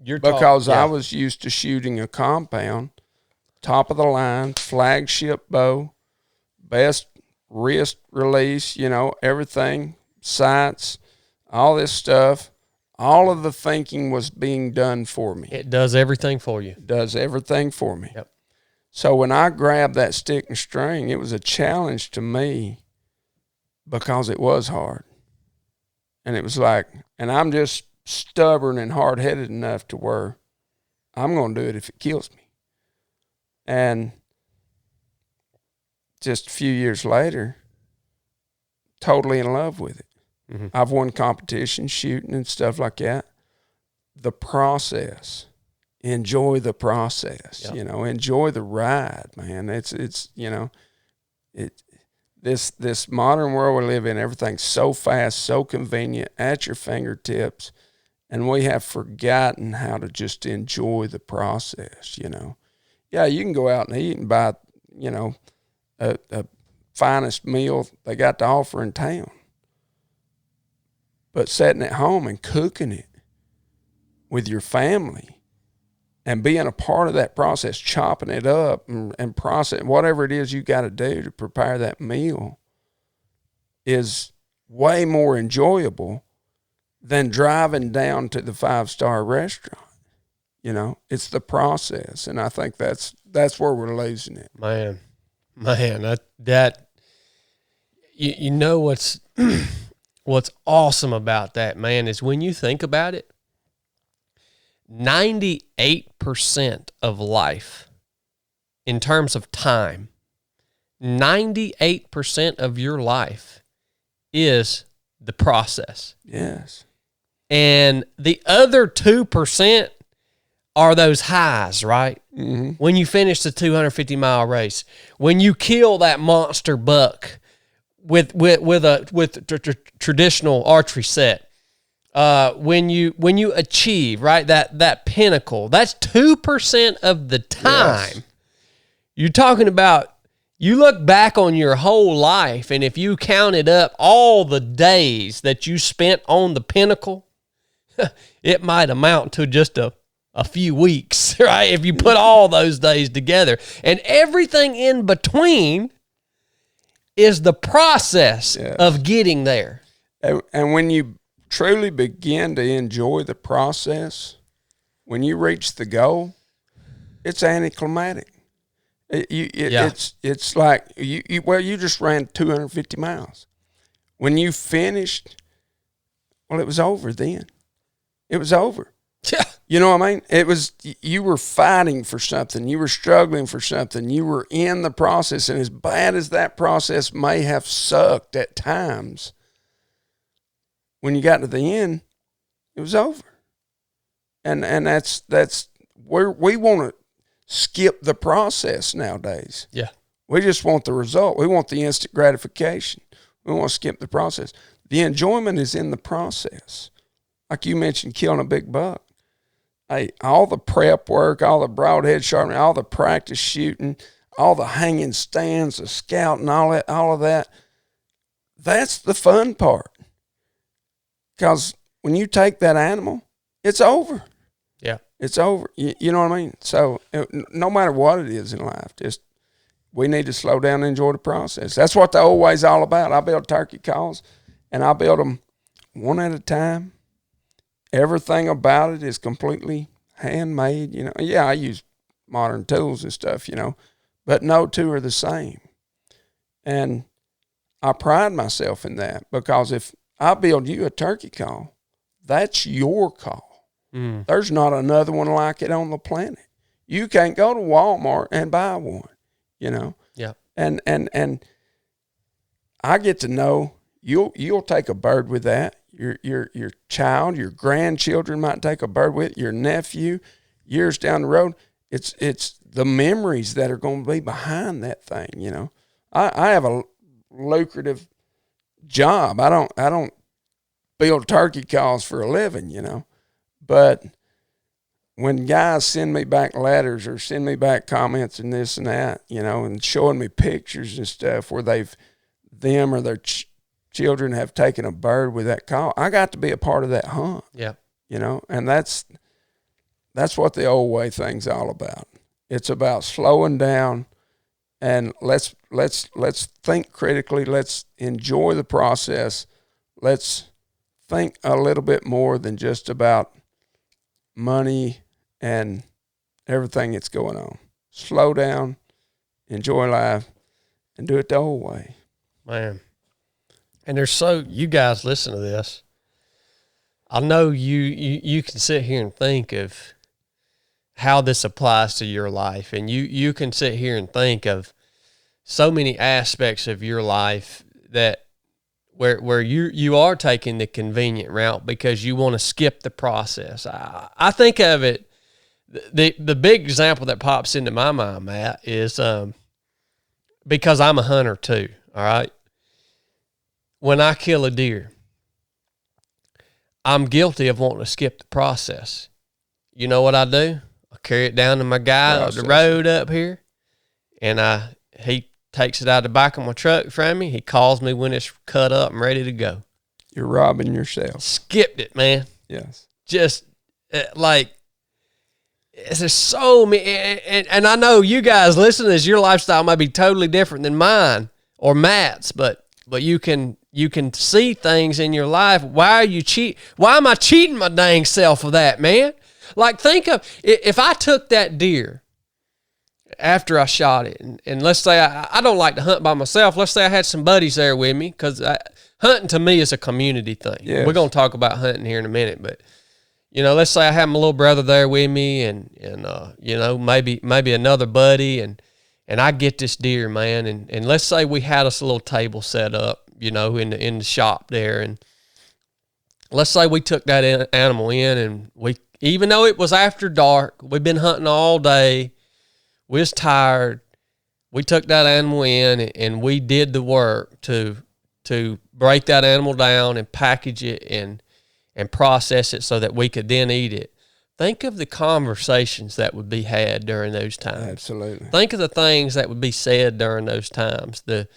I was used to shooting a compound, top of the line, flagship bow, best wrist release, you know, everything, sights, all this stuff. All of the thinking was being done for me.
It does everything for you.
It does everything for me.
Yep.
So when I grabbed that stick and string, it was a challenge to me because it was hard. And it was like, and I'm just stubborn and hard-headed enough to where I'm going to do it if it kills me. And just a few years later, totally in love with it. Mm-hmm. I've won competitions shooting and stuff like that. The process. Enjoy the process, you know, enjoy the ride, man. It's, you know, this modern world we live in, everything's so fast, so convenient, at your fingertips, and we have forgotten how to just enjoy the process, you know. Yeah, you can go out and eat and buy, you know, a finest meal they got to offer in town. But sitting at home and cooking it with your family, and being a part of that process, chopping it up and processing whatever it is you got to do to prepare that meal is way more enjoyable than driving down to the 5-star restaurant. You know, it's the process, and I think that's where we're losing it.
Man, that you know what's what's awesome about that, man, is when you think about it, 98% of life in terms of time, 98% of your life is the process.
Yes.
And the other 2% are those highs, right?
Mm-hmm.
When you finish the 250-mile race, when you kill that monster buck with traditional archery set, when you achieve, right, that pinnacle, that's 2% of the time. Yes. You're talking about, you look back on your whole life, and if you counted up all the days that you spent on the pinnacle, it might amount to just a few weeks, right? If you put all those days together. And everything in between is the process of getting there.
And when you truly begin to enjoy the process, when you reach the goal, it's anticlimactic. It's like you just ran 250 miles. When you finished, well, it was over then. It was over.
Yeah.
You know what I mean? It was, you were fighting for something. You were struggling for something. You were in the process. And as bad as that process may have sucked at times, when you got to the end, it was over. And that's where we want to skip the process nowadays.
Yeah.
We just want the result. We want the instant gratification. We want to skip the process. The enjoyment is in the process. Like you mentioned, killing a big buck. Hey, all the prep work, all the broadhead sharpening, all the practice shooting, all the hanging stands, the scouting, all of that, that's the fun part. Because when you take that animal, it's over.
Yeah.
It's over. You know what I mean? So no matter what it is in life, just we need to slow down and enjoy the process. That's what the old way's all about. I build turkey calls, and I build them one at a time. Everything about it is completely handmade, you know. Yeah, I use modern tools and stuff, you know, but no two are the same. And I pride myself in that, because if I build you a turkey call, that's your call.
Mm.
There's not another one like it on the planet. You can't go to Walmart and buy one, you know.
Yeah.
And I get to know you'll take a bird with that. Your child, your grandchildren might take a bird with it, your nephew, years down the road. It's the memories that are going to be behind that thing, you know. I have a lucrative job. I don't build turkey calls for a living, you know. But when guys send me back letters or send me back comments and this and that, you know, and showing me pictures and stuff where them or their children have taken a bird with that call, I got to be a part of that hunt.
Yeah.
You know, and that's what the old way thing's all about. It's about slowing down and let's think critically. Let's enjoy the process. Let's think a little bit more than just about money and everything that's going on. Slow down, enjoy life, and do it the old way.
Man. And you guys listen to this. I know you can sit here and think of how this applies to your life, and you can sit here and think of so many aspects of your life that where you are taking the convenient route because you want to skip the process. I think of it, the big example that pops into my mind, Matt, is because I'm a hunter too, all right? When I kill a deer, I'm guilty of wanting to skip the process. You know what I do? I carry it down to my guy up the road up here, and he takes it out of the back of my truck from me. He calls me when it's cut up and ready to go.
You're robbing yourself.
Skipped it, man.
Yes.
Just like there's so many, and I know you guys listening to this, your lifestyle might be totally different than mine or Matt's, but you can see things in your life. Why am I cheating my dang self of that, man? Like, think of, if I took that deer after I shot it, and let's say I don't like to hunt by myself. Let's say I had some buddies there with me, because hunting to me is a community thing. Yes. We're going to talk about hunting here in a minute, but let's say I have my little brother there with me, and maybe another buddy, and I get this deer, man, and let's say we had us a little table set up, in the shop there, and let's say we took that animal in, and even though it was after dark, we've been hunting all day, we was tired, we took that animal in, and we did the work to break that animal down and package it and process it so that we could then eat it. Think of the conversations that would be had during those times.
Absolutely. Think
of the things that would be said during those times, the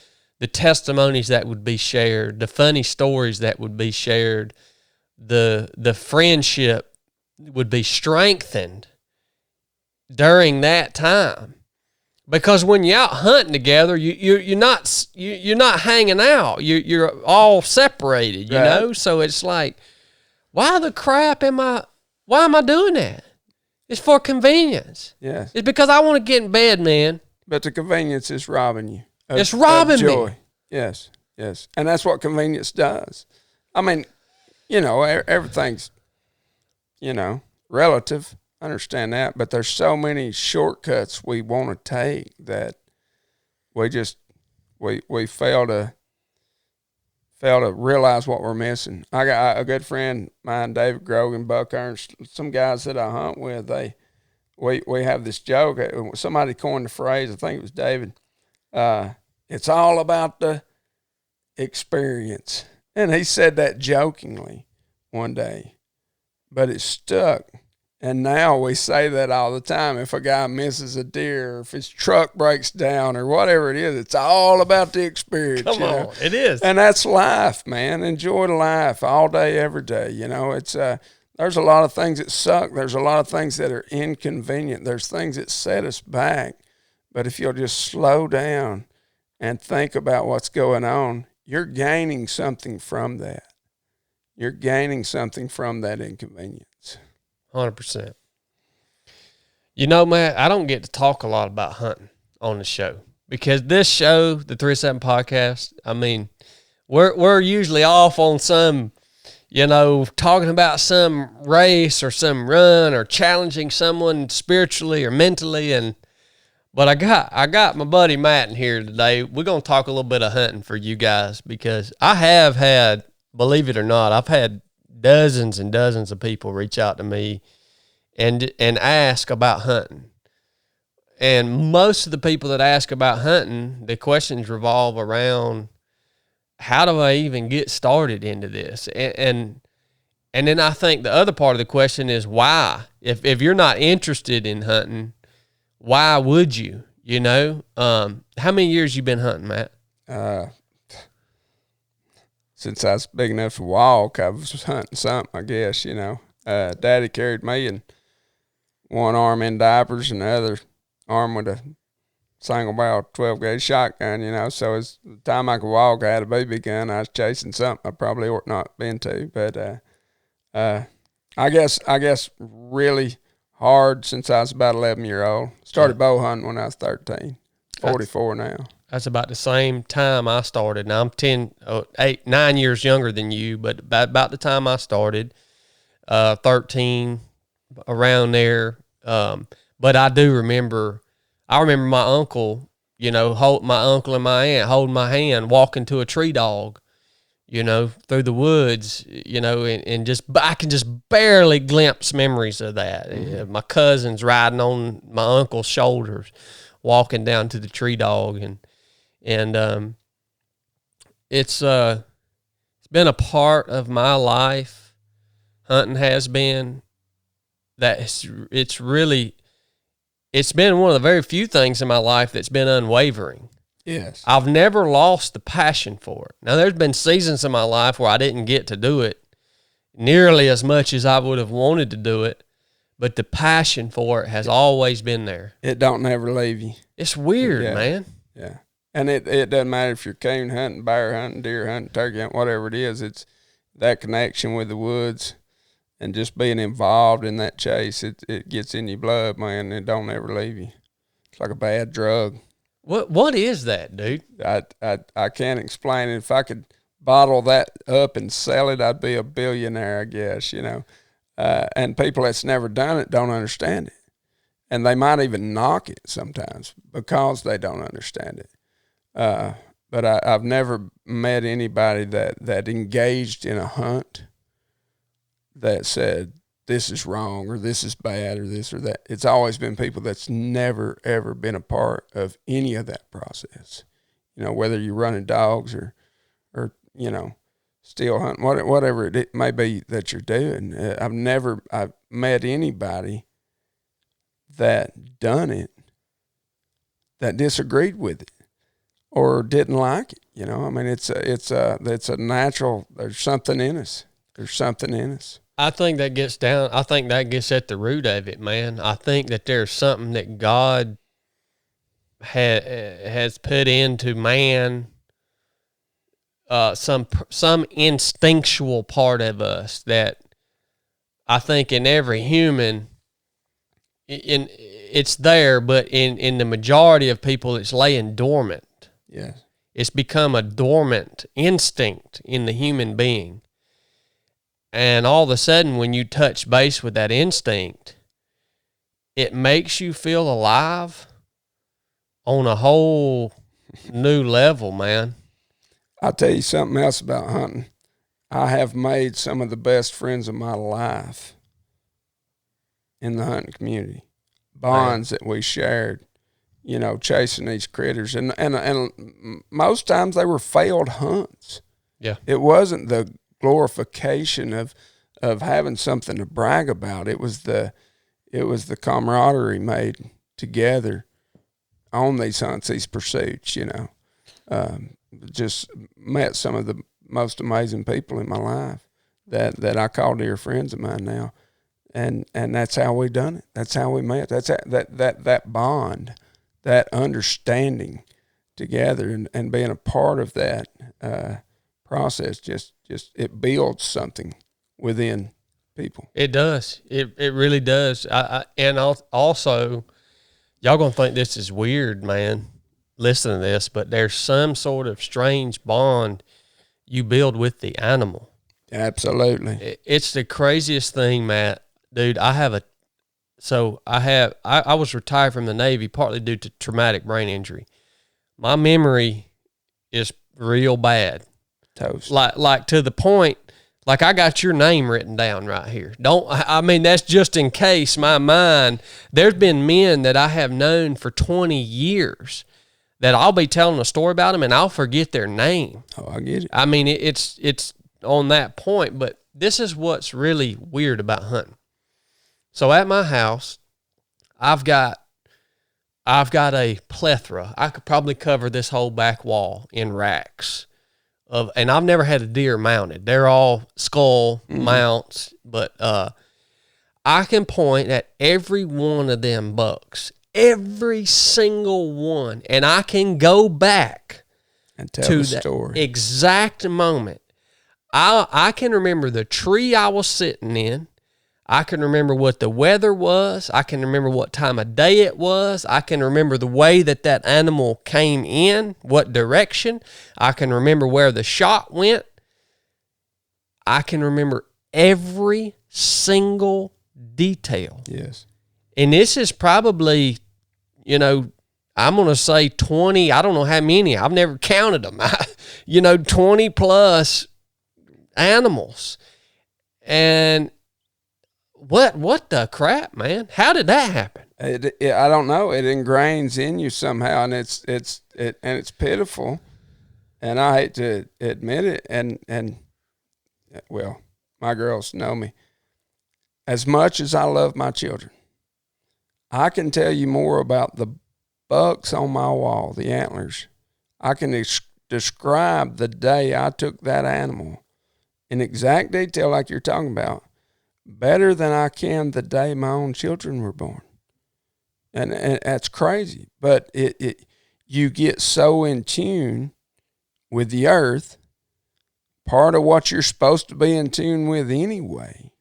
testimonies that would be shared, the funny stories that would be shared, the friendship would be strengthened during that time. Because when you're out hunting together, you're not hanging out. You're all separated, you know? So it's like, why the crap why am I doing that? It's for convenience.
Yes.
It's because I want to get in bed, man.
But the convenience is robbing you.
It's robbing
joy.
me.
Yes. And that's what convenience does. I mean, everything's, relative. I understand that. But there's so many shortcuts we want to take that we fail to realize what we're missing. I got a good friend, mine, David Grogan, Buck Ernst, some guys that I hunt with, we have this joke. Somebody coined the phrase, I think it was David, it's all about the experience. And he said that jokingly one day, but it stuck. And now we say that all the time. If a guy misses a deer, or if his truck breaks down, or whatever it is, it's all about the experience.
Come on, it is.
And that's life, man. Enjoy life all day, every day. It's there's a lot of things that suck. There's a lot of things that are inconvenient. There's things that set us back. But if you'll just slow down and think about what's going on, you're gaining something from that. You're gaining something from that inconvenience.
100%. Matt, I don't get to talk a lot about hunting on the show, because this show, the 307 podcast, I mean, we're usually off on some, talking about some race or some run or challenging someone spiritually or mentally. But I got my buddy Matt in here today. We're going to talk a little bit of hunting for you guys, because I have had, believe it or not, I've had dozens and dozens of people reach out to me and ask about hunting. And most of the people that ask about hunting, the questions revolve around, how do I even get started into this? And then I think the other part of the question is why? If you're not interested in hunting, why would you? How many years you been hunting, Matt?
Since I was big enough to walk, I was hunting something, I guess, Daddy carried me in one arm in diapers and the other arm with a single barrel 12 gauge shotgun, so as the time I could walk, I had a BB gun. I was chasing something I probably ought not been to, but I guess really hard since I was about 11-year-old. Started bow hunting when I was 13, 44 now.
That's about the same time I started. Now I'm 9 years younger than you, but about the time I started, 13, around there. But I do remember, my uncle, my uncle and my aunt holding my hand, walking to a tree dog, through the woods, and just, I can just barely glimpse memories of that. Mm-hmm. My cousins riding on my uncle's shoulders, walking down to the tree dog, and it's been a part of my life. Hunting has been. It's been one of the very few things in my life that's been unwavering.
Yes.
I've never lost the passion for it. Now, there's been seasons in my life where I didn't get to do it nearly as much as I would have wanted to do it, but the passion for it has always been there.
It don't never leave you.
It's weird, man.
Yeah. And it doesn't matter if you're coon hunting, bear hunting, deer hunting, turkey hunting, whatever it is. It's that connection with the woods and just being involved in that chase. It gets in your blood, man. It don't ever leave you. It's like a bad drug.
What is that, dude?
I can't explain it. If I could bottle that up and sell it, I'd be a billionaire, I guess, and people that's never done it don't understand it. And they might even knock it sometimes because they don't understand it. But I've never met anybody that engaged in a hunt that said this is wrong or this is bad or this or that. It's always been people that's never, ever been a part of any of that process. Whether you're running dogs or still hunting, whatever it may be that you're doing. I've met anybody that done it that disagreed with it or didn't like it. I mean, it's a natural. There's something in us.
I think that gets at the root of it, man. I think that there's something that God has put into man, some instinctual part of us that I think in every human, it's there, but in the majority of people, it's laying dormant.
Yeah.
It's become a dormant instinct in the human being. And all of a sudden, when you touch base with that instinct, it makes you feel alive on a whole new level, man.
I'll tell you something else about hunting. I have made some of the best friends of my life in the hunting community. Bonds that we shared, chasing these critters. And most times they were failed hunts.
Yeah.
It wasn't the glorification of having something to brag about. It was the camaraderie made together on these hunts, these pursuits. Just met some of the most amazing people in my life that I call dear friends of mine now, and that's how we done it. That's how we met. That's that bond, that understanding together, and being a part of that process. Just it builds something within people.
It does. It really does. And also, y'all gonna think this is weird, man. Listen to this, but there's some sort of strange bond you build with the animal.
Absolutely.
It's the craziest thing, Matt. Dude, I was retired from the Navy partly due to traumatic brain injury. My memory is real bad.
Toast.
Like to the point, like I got your name written down right here. That's just in case my mind, there's been men that I have known for 20 years that I'll be telling a story about them and I'll forget their name.
Oh, I get it.
I mean, it's on that point, but this is what's really weird about hunting. So at my house, I've got a plethora. I could probably cover this whole back wall in racks and I've never had a deer mounted. They're all skull mounts, but I can point at every one of them bucks, every single one, and I can go back
and tell
to
the story.
Exact moment. I can remember the tree I was sitting in. I can remember what the weather was. I can remember what time of day it was. I can remember the way that animal came in, what direction. I can remember where the shot went. I can remember every single detail.
Yes.
And this is probably, I'm going to say 20, I don't know how many. I've never counted them. 20 plus animals. And what the crap, man? How did that happen?
I don't know. It ingrains in you somehow, and it's pitiful. And I hate to admit it. And well, my girls know me. As much as I love my children, I can tell you more about the bucks on my wall, the antlers. I can describe the day I took that animal in exact detail like you're talking about. better than I can the day my own children were born. And that's crazy. But you get so in tune with the earth, part of what you're supposed to be in tune with anyway.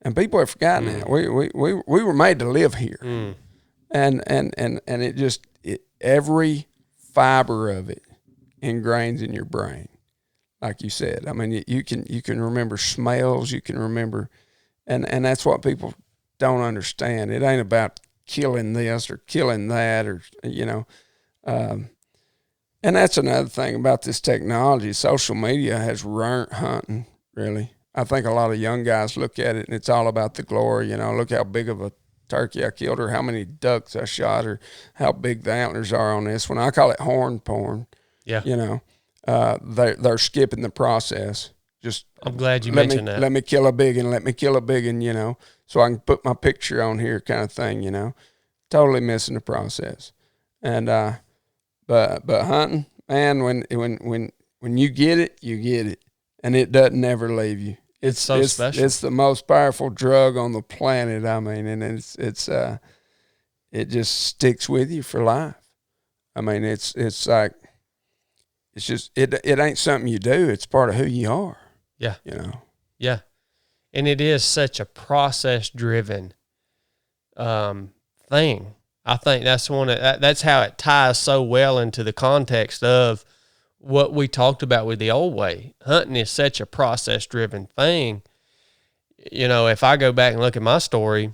And people have forgotten that. We were made to live here. And it just, every fiber of it ingrains in your brain. Like you said, I mean, you can remember smells, you can remember, and that's what people don't understand. It ain't about killing this or killing that, or and that's another thing about this technology. Social media has ruined hunting, really. I think a lot of young guys look at it and it's all about the glory. Look how big of a turkey I killed, or how many ducks I shot, or how big the antlers are on this one. I call it horn porn.
Yeah.
They're skipping the process. Just
I'm glad you mentioned that.
Let me kill a big one, so I can put my picture on here, kind of thing. Totally missing the process. And but hunting, man, when you get it, and it doesn't ever leave you.
It's so special.
It's the most powerful drug on the planet. I mean, and it just sticks with you for life. I mean, it's like, it's just, it ain't something you do. It's part of who you are.
Yeah.
Yeah.
And it is such a process-driven thing. I think that's how it ties so well into the context of what we talked about with the old way. Hunting is such a process-driven thing. If I go back and look at my story,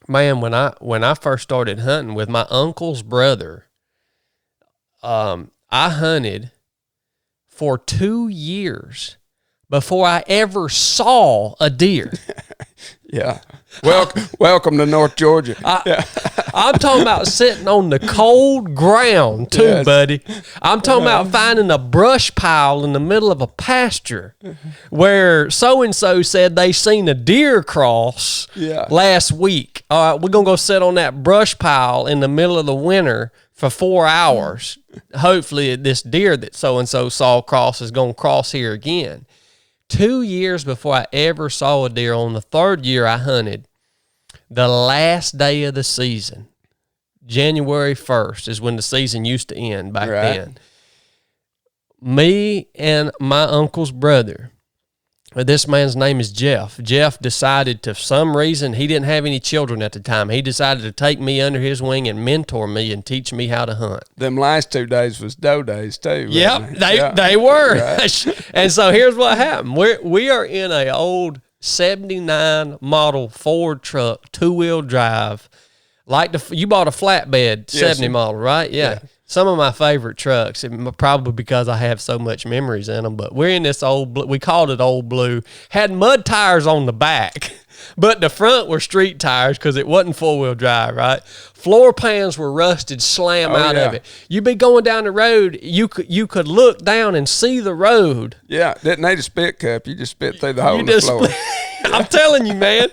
man, when I first started hunting with my uncle's brother, I hunted for 2 years before I ever saw a deer.
Yeah. Welcome to North Georgia.
I'm talking about sitting on the cold ground too, yes, buddy. I'm talking about finding a brush pile in the middle of a pasture where so-and-so said they seen a deer cross last week. All right, we're going to go sit on that brush pile in the middle of the winter for 4 hours. Hopefully this deer that so-and-so saw cross is going to cross here again. 2 years before I ever saw a deer. On the third year I hunted, the last day of the season, January 1st, is when the season used to end back then. Me and my uncle's brother, this man's name is Jeff. Jeff decided, to some reason, he didn't have any children at the time. He decided to take me under his wing and mentor me and teach me how to hunt.
Them last 2 days was doe days too.
Yep, they were. Right. And so here's what happened. We are in a old 79 model Ford truck, 2-wheel drive. You bought a flatbed 70 model, right? Yeah. Some of my favorite trucks, probably because I have so much memories in them, but we're in this old blue, we called it Old Blue, had mud tires on the back, but the front were street tires because it wasn't 4-wheel drive, right? Floor pans were rusted slam out of it. You'd be going down the road, you could look down and see the road.
Yeah, didn't need a spit cup. You just spit through the hole in the floor.
I'm telling you, man.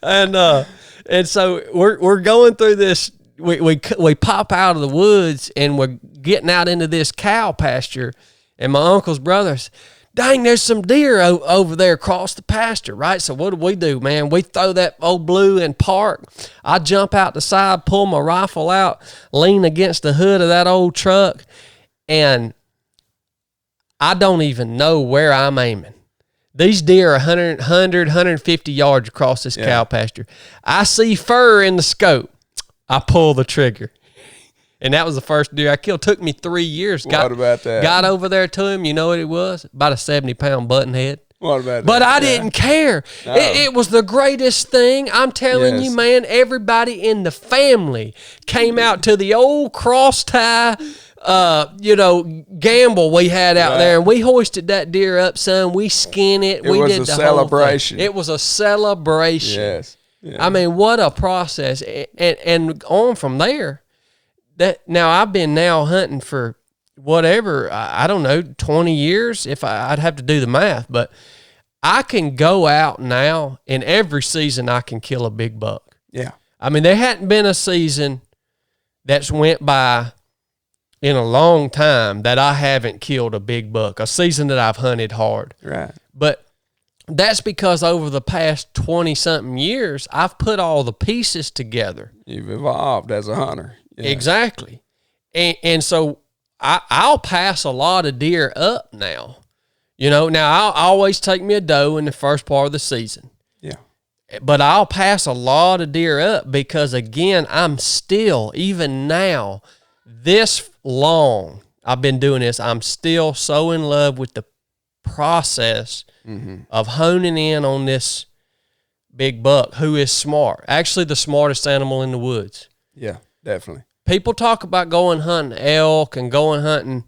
And so we're going through this. We pop out of the woods and we're getting out into this cow pasture, and my uncle's brothers, dang, there's some deer over there across the pasture, right? So what do, man? We throw that Old Blue and park. I jump out the side, pull my rifle out, lean against the hood of that old truck, and I don't even know where I'm aiming. These deer are 150 yards across this cow pasture. I see fur in the scope. I pull the trigger. And that was the first deer I killed. Took me 3 years.
What about that?
Got over there to him. You know what it was? About a 70-pound buttonhead.
What about that?
But I didn't care. No. It was the greatest thing. I'm telling you, man, everybody in the family came out to the old cross tie, gamble we had out there, and we hoisted that deer up, son. We skinned it. We did the
celebration.
Whole thing. It was a celebration.
Yes. Yeah.
I mean, what a process. And on from there, now I've been hunting for whatever, I don't know, 20 years, if I'd have to do the math, but I can go out now, and every season I can kill a big buck.
Yeah.
I mean, there hadn't been a season that's went by in a long time that I haven't killed a big buck, a season that I've hunted hard.
Right.
But that's because over the past 20-something years, I've put all the pieces together.
You've evolved as a hunter. Yeah.
Exactly. And so I'll pass a lot of deer up now. You know, now I'll always take me a doe in the first part of the season.
Yeah.
But I'll pass a lot of deer up because, again, I'm still, even now, this long I've been doing this, I'm still so in love with the process of honing in on this big buck who is smart. Actually, the smartest animal in the woods.
Yeah, definitely.
People talk about going hunting elk and going hunting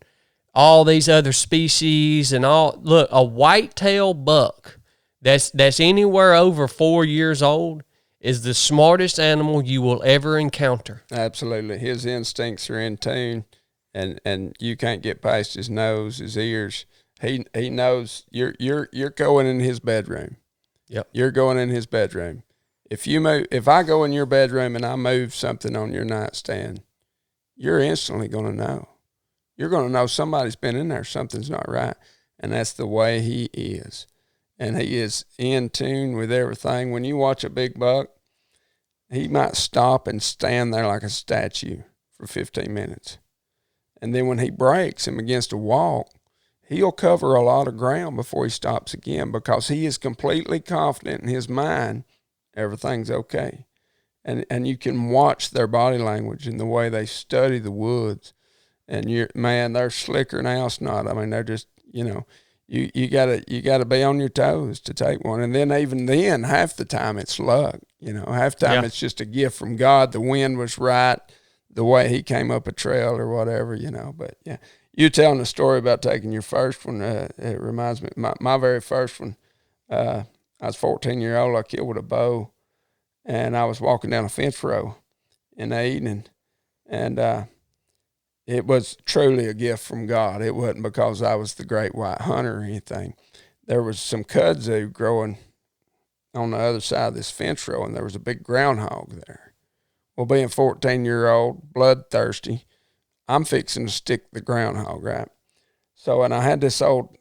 all these other species and all. Look, a whitetail buck that's anywhere over 4 years old is the smartest animal you will ever encounter.
Absolutely. His instincts are in tune, and you can't get past his nose, his ears. He knows you're going in his bedroom.
Yep.
You're going in his bedroom. If I go in your bedroom and I move something on your nightstand, you're instantly going to know. You're going to know somebody's been in there. Something's not right. And that's the way he is. And he is in tune with everything. When you watch a big buck, he might stop and stand there like a statue for 15 minutes. And then when he breaks and begins to walk, he'll cover a lot of ground before he stops again because he is completely confident in his mind everything's okay. And you can watch their body language and the way they study the woods. And they're slicker than owl snot. I mean, they're just, you gotta be on your toes to take one. And then even then, half the time it's luck. Half the time it's just a gift from God. The wind was right, the way he came up a trail or whatever, But yeah, you telling the story about taking your first one, it reminds me, my very first one, I was 14-year-old, I killed with a bow, and I was walking down a fence row in the evening, and it was truly a gift from God. It wasn't because I was the great white hunter or anything. There was some kudzu growing on the other side of this fence row, and there was a big groundhog there. Well, being 14-year-old, bloodthirsty, I'm fixing to stick the groundhog, right? So, and I had this old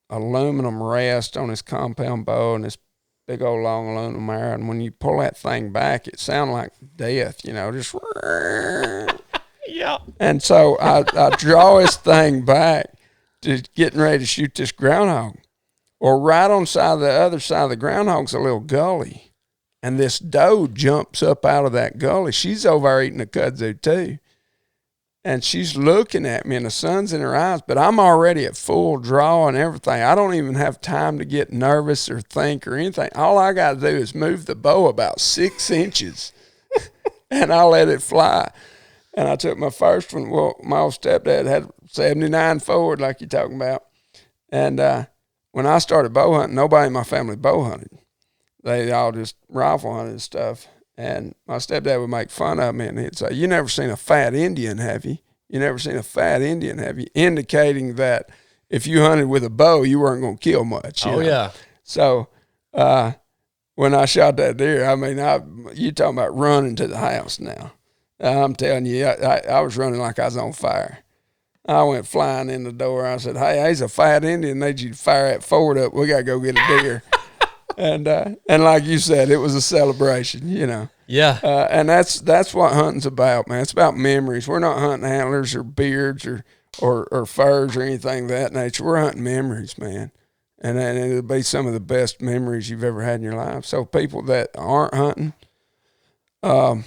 aluminum rest on this compound bow and this big old long aluminum arrow, and when you pull that thing back, it sounded like death, just
yeah.
And so I draw this thing back to getting ready to shoot this groundhog. Or right on the other side of the groundhog's a little gully, and this doe jumps up out of that gully. She's over there eating a kudzu too. And she's looking at me, and the sun's in her eyes, but I'm already at full draw and everything. I don't even have time to get nervous or think or anything. All I got to do is move the bow about 6 inches, and I let it fly. And I took my first one. Well, my old stepdad had 79 forward, like you're talking about. And when I started bow hunting, nobody in my family bow hunted. They all just rifle hunted and stuff. And my stepdad would make fun of me, and he'd say, "You never seen a fat Indian, have you? You never seen a fat Indian, have you?" Indicating that if you hunted with a bow, you weren't going to kill much.
Oh, yeah.
So when I shot that deer, I mean, you talking about running to the house now. I'm telling you, I was running like I was on fire. I went flying in the door. I said, "Hey, he's a fat Indian. Need you to fire that forward up. We got to go get a deer." And like you said, it was a celebration,
Yeah.
And that's what hunting's about, man. It's about memories. We're not hunting antlers or beards or furs or anything of that nature. We're hunting memories, man. And it'll be some of the best memories you've ever had in your life. So people that aren't hunting, I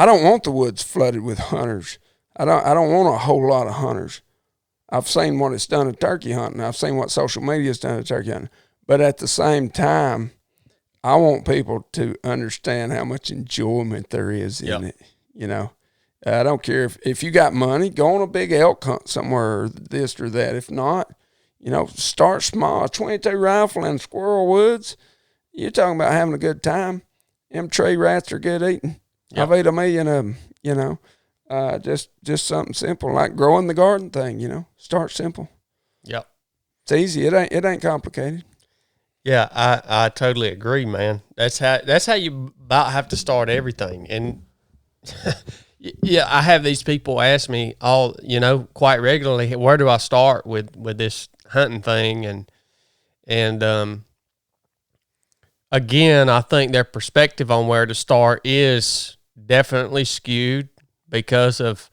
don't want the woods flooded with hunters. I don't want a whole lot of hunters. I've seen what it's done to turkey hunting. I've seen what social media's done to turkey hunting. But at the same time, I want people to understand how much enjoyment there is in it. I don't care if you got money, go on a big elk hunt somewhere, or this or that. If not, start small. 22 rifle in squirrel woods. You're talking about having a good time. Them tree rats are good eating.
Yep.
I've ate a million of them. Just something simple like growing the garden thing. Start simple.
Yep.
It's easy. It ain't complicated.
Yeah, I totally agree, man. That's how you about have to start everything. And yeah, I have these people ask me quite regularly, where do I start with this hunting thing? And again, I think their perspective on where to start is definitely skewed because of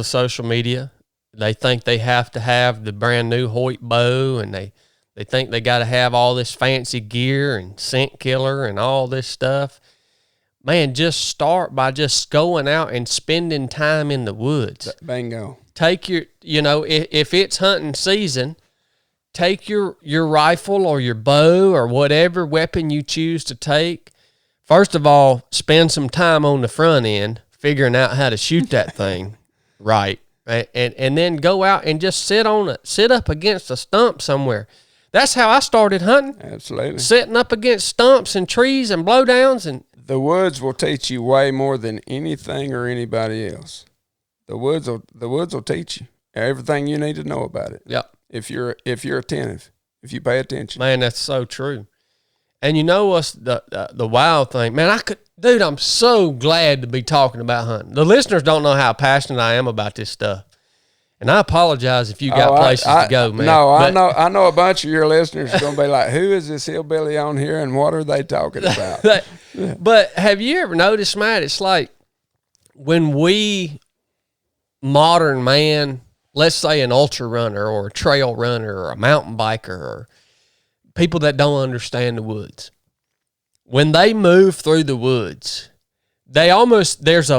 social media. They think they have to have the brand new Hoyt bow, and they think they got to have all this fancy gear and scent killer and all this stuff. Man, just start by just going out and spending time in the woods.
Bingo.
Take your, if it's hunting season, take your rifle or your bow or whatever weapon you choose to take. First of all, spend some time on the front end figuring out how to shoot that thing right. And then go out and just sit up against a stump somewhere. That's how I started hunting.
Absolutely.
Sitting up against stumps and trees and blowdowns. And
the woods will teach you way more than anything or anybody else. The woods will teach you everything you need to know about it.
Yep.
If you're attentive, if you pay attention.
Man, that's so true. And you know what's the wild thing? Man, I'm so glad to be talking about hunting. The listeners don't know how passionate I am about this stuff. And I apologize if you got places to go, man.
No, I know a bunch of your listeners are going to be like, who is this hillbilly on here and what are they talking about?
But have you ever noticed, Matt, it's like when we modern man, let's say an ultra runner or a trail runner or a mountain biker or people that don't understand the woods, when they move through the woods, they almost, there's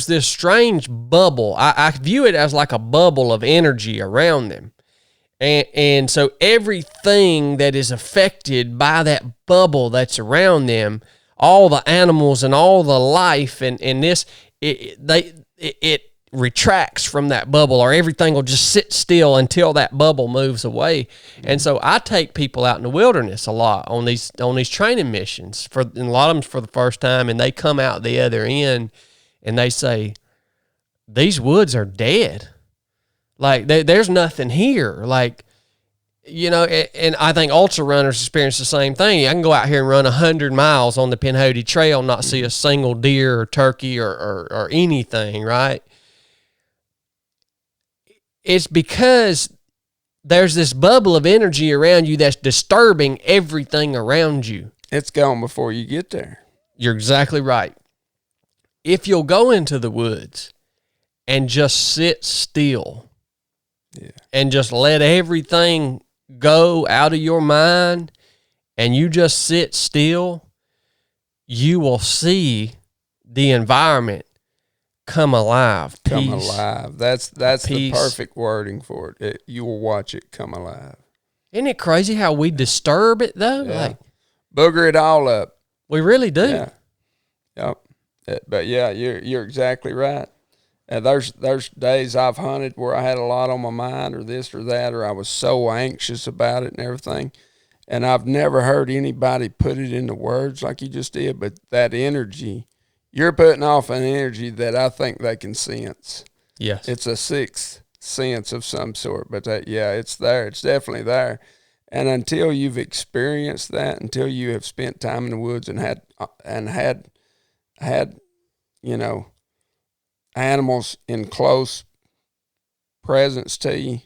this strange bubble. I view it as like a bubble of energy around them. And so everything that is affected by that bubble that's around them, all the animals and all the life and this, it retracts from that bubble, or everything will just sit still until that bubble moves away. And so I take people out in the wilderness a lot on these training missions, and a lot of them for the first time, and they come out the other end and they say, these woods are dead. Like there's nothing here. Like, and I think ultra runners experience the same thing. I can go out here and run 100 miles on the Pinhoti Trail and not see a single deer or turkey or anything, right? It's because there's this bubble of energy around you that's disturbing everything around you.
It's gone before you get there.
You're exactly right. If you'll go into the woods and just sit still, and just let everything go out of your mind, and you just sit still, you will see the environment come alive.
Come alive. That's the perfect wording for it. You will watch it come alive.
Isn't it crazy how we disturb it though?
Yeah.
Like,
booger it all up.
We really do.
Yeah. Yep. But yeah, you're exactly right. There's days I've hunted where I had a lot on my mind, or this or that, or I was so anxious about it and everything. And I've never heard anybody put it into words like you just did, but that energy, you're putting off an energy that I think they can sense.
Yes.
It's a sixth sense of some sort, but it's there. It's definitely there. And until you've experienced that, until you have spent time in the woods and had animals in close presence to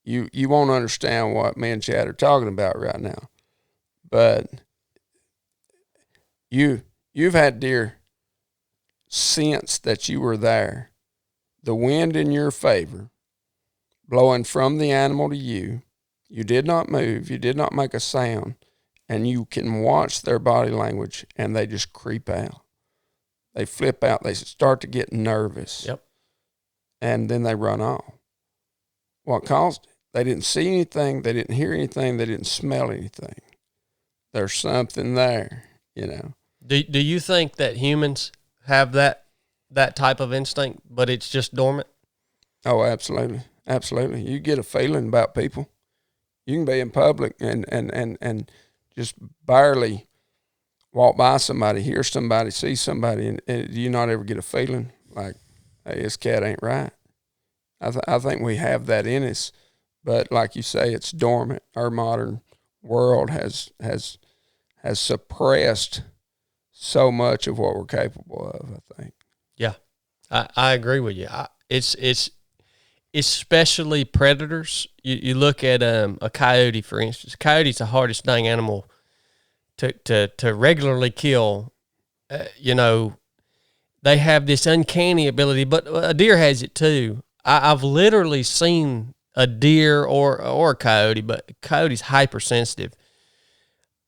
you won't understand what me and Chad are talking about right now. But you've had deer sense that you were there, the wind in your favor, blowing from the animal to you. You did not move, you did not make a sound, and you can watch their body language, and they just creep out. They flip out, they start to get nervous.
Yep.
And then they run off. What caused it? They didn't see anything, they didn't hear anything, they didn't smell anything. There's something there,
Do you think that humans have that type of instinct, but it's just dormant?
Oh, absolutely. Absolutely. You get a feeling about people. You can be in public and just barely walk by somebody, hear somebody, see somebody, and do you not ever get a feeling like, hey, this cat ain't right? I think we have that in us, but like you say, it's dormant. Our modern world has suppressed so much of what we're capable of, I think.
Yeah, I agree with you. It's especially predators. You look at a coyote, for instance. Coyote's the hardest dang animal to regularly kill. They have this uncanny ability, but a deer has it too. I've literally seen a deer or a coyote, but coyote's hypersensitive.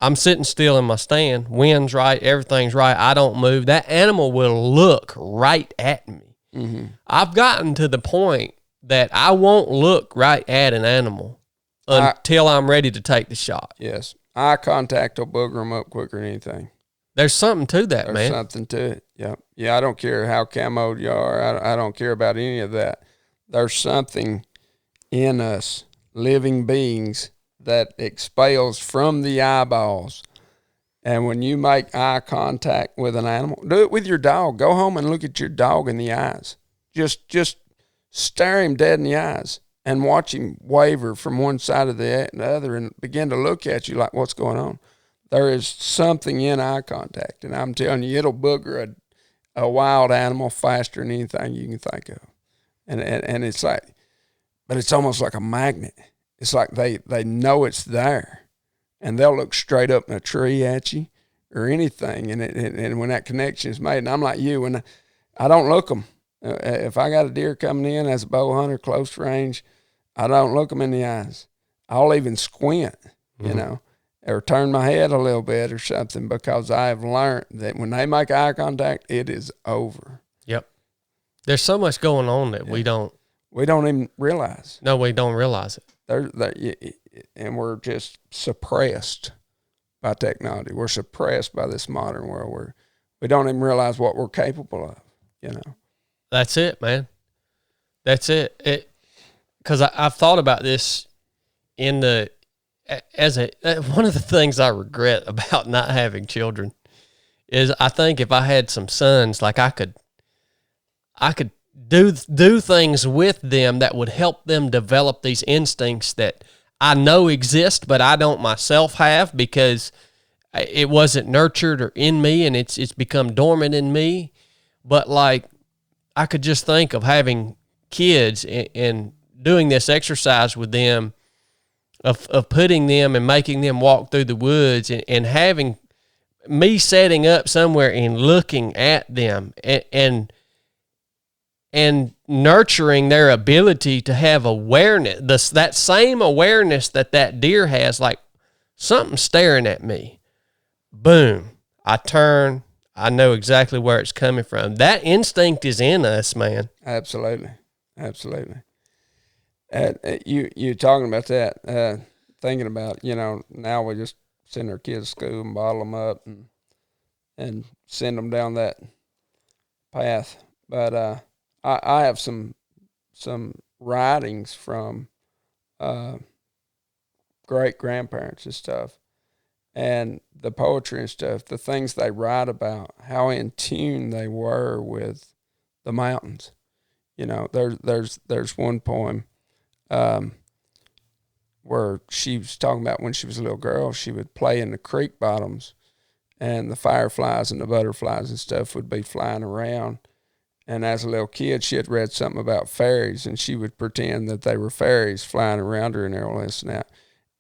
I'm sitting still in my stand, wind's right, everything's right, I don't move. That animal will look right at me. Mm-hmm. I've gotten to the point that I won't look right at an animal until I'm ready to take the shot.
Yes. Eye contact will booger them up quicker than anything.
There's something to that, man.
There's something to it. Yeah. Yeah, I don't care how camoed you are. I don't care about any of that. There's something in us, living beings, that expels from the eyeballs. And when you make eye contact with an animal, do it with your dog. Go home and look at your dog in the eyes. Just stare him dead in the eyes and watch him waver from one side to the other and begin to look at you like, what's going on? There is something in eye contact, and I'm telling you, it'll booger a wild animal faster than anything you can think of. And it's like, but it's almost like a magnet. It's like they know it's there, and they'll look straight up in a tree at you or anything. And when that connection is made, and I'm like you, when I don't look them. If I got a deer coming in as a bow hunter, close range, I don't look them in the eyes. I'll even squint, or turn my head a little bit or something, because I have learned that when they make eye contact, it is over.
Yep. There's so much going on that we don't
even realize.
No, we don't realize it.
And we're just suppressed by technology. We're suppressed by this modern world where we don't even realize what we're capable of,
That's it, man. That's it. Because I've thought about this one of the things I regret about not having children is I think if I had some sons, like I could do things with them that would help them develop these instincts that I know exist, but I don't myself have because it wasn't nurtured or in me, and it's become dormant in me. But like, I could just think of having kids and doing this exercise with them of putting them and making them walk through the woods and having me setting up somewhere and looking at them and nurturing their ability to have awareness, that same awareness that deer has, like something staring at me. Boom. I turn. I know exactly where it's coming from. That instinct is in us, man.
Absolutely. You talking about that, thinking about, now we just send our kids to school and bottle them up and send them down that path. But I have some writings from great grandparents and stuff, and the poetry and stuff, the things they write about, how in tune they were with the mountains. There's one poem where she was talking about when she was a little girl, she would play in the creek bottoms, and the fireflies and the butterflies and stuff would be flying around. And as a little kid, she had read something about fairies, and she would pretend that they were fairies flying around her and all this and that.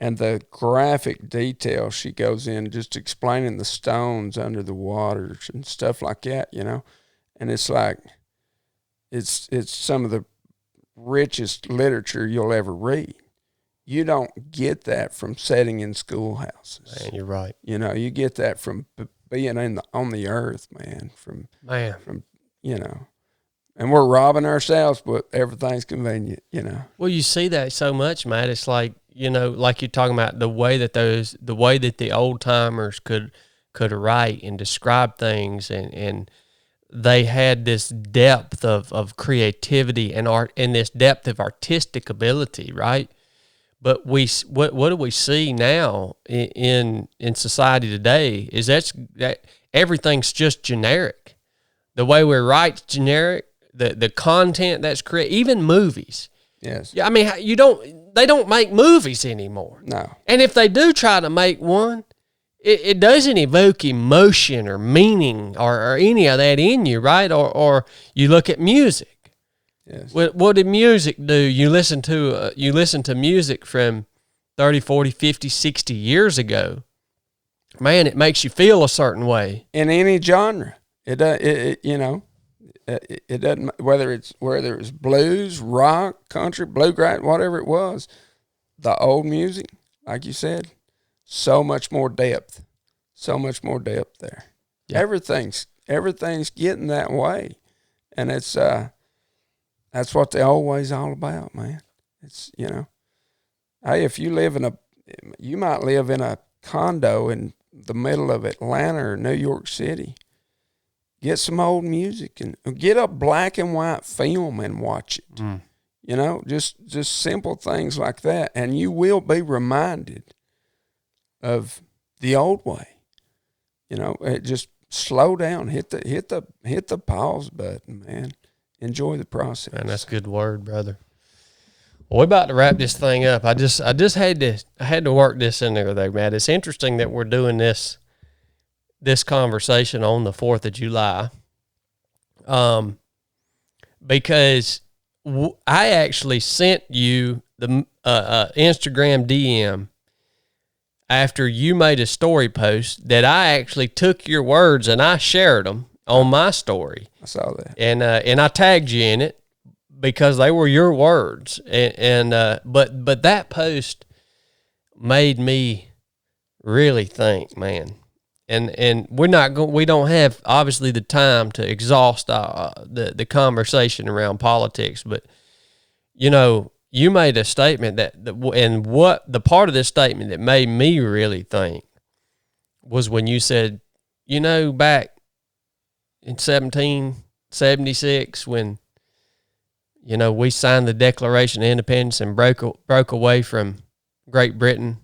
And the graphic detail she goes in, just explaining the stones under the waters and stuff like that, And it's like, it's some of the richest literature you'll ever read. You don't get that from sitting in schoolhouses.
Man, you're right.
You get that from being on the earth, man. From and we're robbing ourselves, but everything's convenient,
Well, you see that so much, Matt. It's like, like you're talking about the way that the old timers could write and describe things, and they had this depth of creativity and art and this depth of artistic ability, right? But what do we see now in society today is that everything's just generic. The way we write's generic. The content that's created, even movies.
Yes.
Yeah, I mean, they don't make movies anymore.
No.
And if they do try to make one, it doesn't evoke emotion or meaning or any of that in you, right? Or you look at music.
Yes.
What did music do? You listen to music from 30, 40, 50, 60 years ago. Man, it makes you feel a certain way.
In any genre. It doesn't, whether it's blues, rock, country, bluegrass, whatever it was, the old music, like you said, so much more depth there. Yeah. Everything's getting that way. And it's, that's what the old way's all about, man. It's, hey, if you might live in a condo in the middle of Atlanta or New York City. Get some old music and get a black and white film and watch it. Just simple things like that, and you will be reminded of the old way. Just slow down, hit the pause button, man. Enjoy the process.
Man, that's a good word, brother. Well, we're about to wrap this thing up. I just had to work this in there, though, Matt. It's interesting that we're doing this conversation on the 4th of July, because I actually sent you the Instagram DM after you made a story post that I actually took your words and I shared them on my story.
I saw that,
and I tagged you in it because they were your words, but that post made me really think, man. And we don't have obviously the time to exhaust the conversation around politics, but you made a statement and what the part of this statement that made me really think was when you said, back in 1776 when we signed the Declaration of Independence and broke away from Great Britain.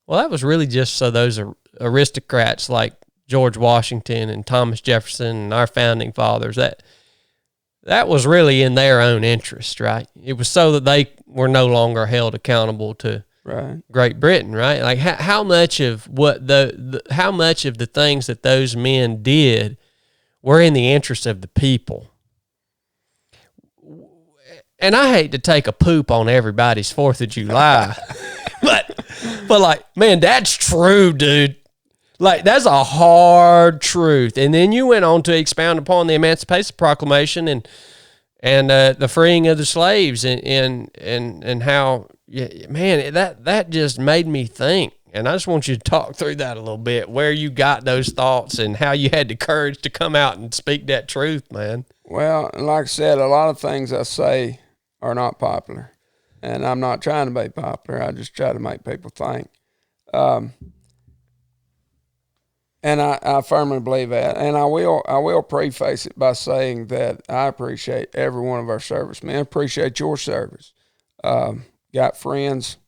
Well, that was really just so those aristocrats like George Washington and Thomas Jefferson and our founding fathers, that was really in their own interest, right? It was so that they were no longer held accountable to Great Britain, right? Like how much of the things that those men did were in the interest of the people. And I hate to take a poop on everybody's 4th of July, but like, man, that's true, dude. Like, that's a hard truth. And then you went on to expound upon the Emancipation Proclamation and the freeing of the slaves and how, man, that just made me think. And I just want you to talk through that a little bit, where you got those thoughts and how you had the courage to come out and speak that truth, man.
Well, like I said, a lot of things I say are not popular. And I'm not trying to be popular. I just try to make people think. And I firmly believe that. And I will preface it by saying that I appreciate every one of our servicemen. I appreciate your service. Got friends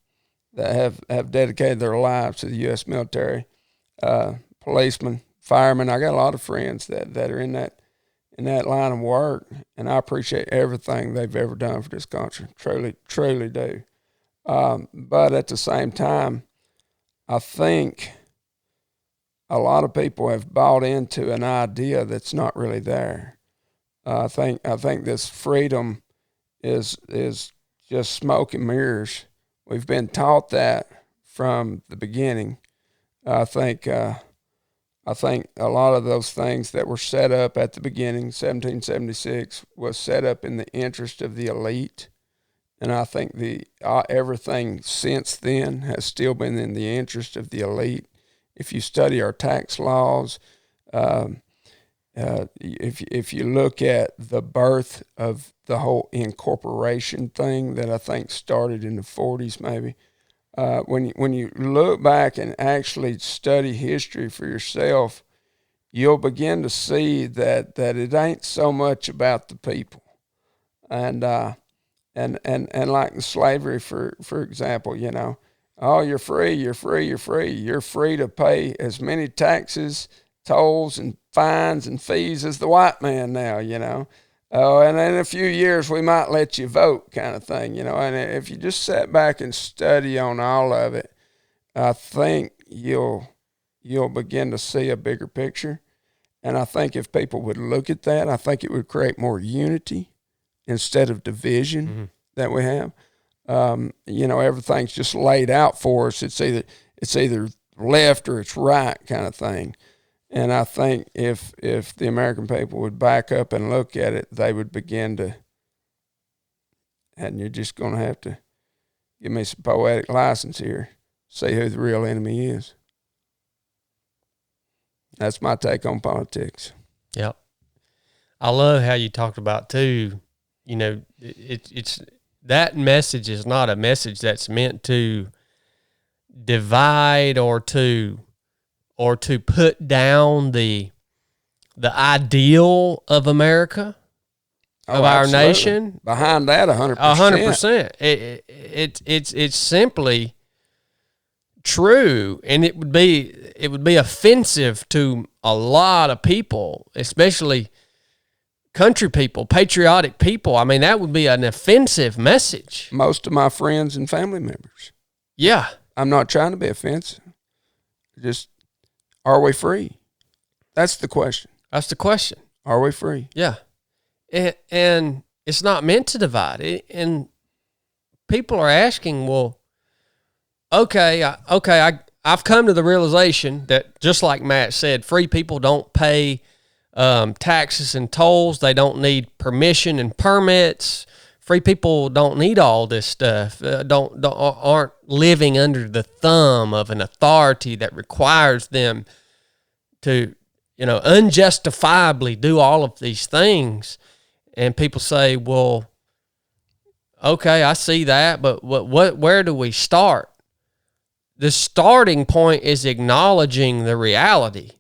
that have dedicated their lives to the U.S. military, policemen, firemen. I got a lot of friends that are in that line of work, and I appreciate everything they've ever done for this country. Truly, truly do. But at the same time, I think a lot of people have bought into an idea that's not really there. I think this freedom is just smoke and mirrors. We've been taught that from the beginning. I think a lot of those things that were set up at the beginning, 1776, was set up in the interest of the elite. And I think everything since then has still been in the interest of the elite. If you study our tax laws, if you look at the birth of the whole incorporation thing that I think started in the 40s maybe, when you look back and actually study history for yourself, you'll begin to see that it ain't so much about the people. And like slavery, for example, oh, you're free to pay as many taxes, tolls, and fines and fees as the white man now, Oh, and in a few years we might let you vote, kind of thing, And if you just sat back and study on all of it, I think you'll begin to see a bigger picture. And I think if people would look at that, I think it would create more unity. instead of division that we have. Everything's just laid out for us. It's either left or it's right kind of thing. And I think if the American people would back up and look at it, they would begin to, and you're just going to have to give me some poetic license here, see who the real enemy is. That's my take on politics.
Yep. I love how you talked about too, it's that message is not a message that's meant to divide or to put down the ideal of America, of our nation.
Behind that, 100%.
100%. It's simply true, and it would be offensive to a lot of people, especially country people, patriotic people. I mean, that would be an offensive message.
Most of my friends and family members.
Yeah. I'm
not trying to be offensive. Just, are we free? That's the question.
That's the question.
Are we free?
Yeah. And it's not meant to divide. And people are asking, well, I've come to the realization that, just like Matt said, free people don't pay taxes and tolls. They don't need permission and permits. Free people don't need all this stuff. Aren't living under the thumb of an authority that requires them to, unjustifiably do all of these things. And people say, well, okay, I see that, but where do we start? The starting point is acknowledging the reality.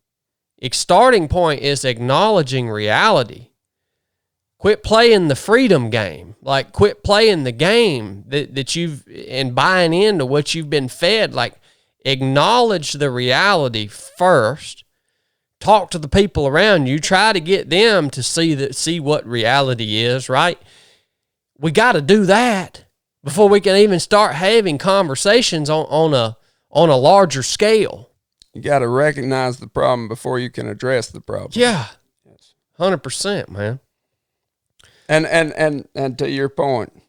Starting point is acknowledging reality. Quit playing the freedom game. Like, quit playing the game that you've, and buying into what you've been fed. Like, acknowledge the reality first. Talk to the people around you. Try to get them to see what reality is, right? We got to do that before we can even start having conversations on a larger scale.
You got to recognize the problem before you can address the problem.
Yeah. 100%, man.
And to your point,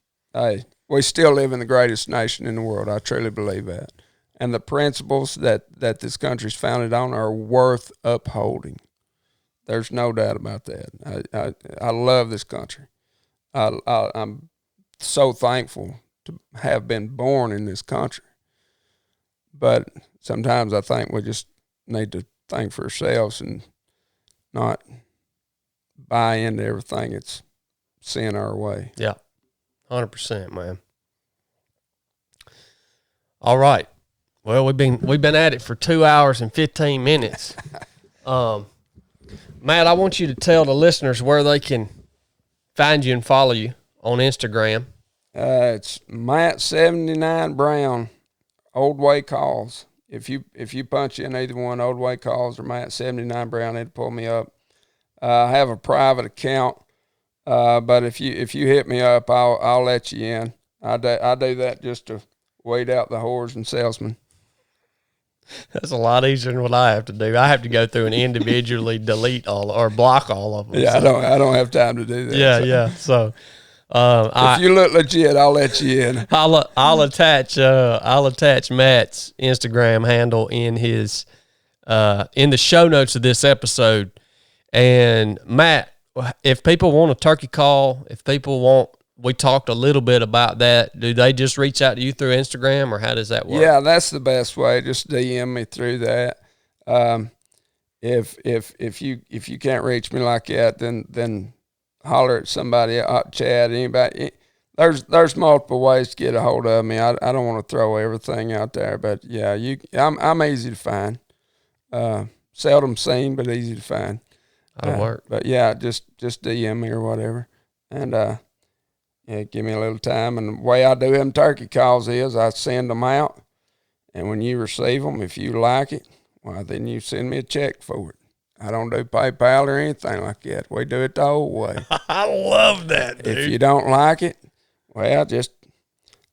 we still live in the greatest nation in the world. I truly believe that. And the principles that this country's founded on are worth upholding. There's no doubt about that. I love this country. I'm so thankful to have been born in this country. But sometimes I think we just need to think for ourselves and not buy into everything that's sent our way.
Yeah, 100%, man. All right. Well, we've been at it for 2 hours and 15 minutes. Matt, I want you to tell the listeners where they can find you and follow you on Instagram.
It's Matt79 Brown. Old Way Calls. If you punch in either one, Old Way Calls or Matt79 Brown, it'll pull me up. I have a private account, but if you hit me up, I'll let you in. I do that just to weed out the whores and salesmen.
That's a lot easier than what I have to do. I have to go through and individually delete all or block all of them.
Yeah, so. I don't have time to do that.
Yeah, So
if you look legit, I'll let you in.
I'll attach Matt's Instagram handle in his in the show notes of this episode. And Matt, if people want a turkey call, we talked a little bit about that. Do they just reach out to you through Instagram, or how does that work?
Yeah, that's the best way. Just DM me through that. If you can't reach me like that, then holler at somebody, Chad, anybody. There's multiple ways to get a hold of me. I don't want to throw everything out there, but yeah, I'm easy to find. Seldom seen, but easy to find.
That'll work.
But yeah, just DM me or whatever, and give me a little time. And the way I do them turkey calls is I send them out, and when you receive them, if you like it, well, then you send me a check for it. I don't do PayPal or anything like that. We do it the old way.
I love that, dude.
If you don't like it, well, just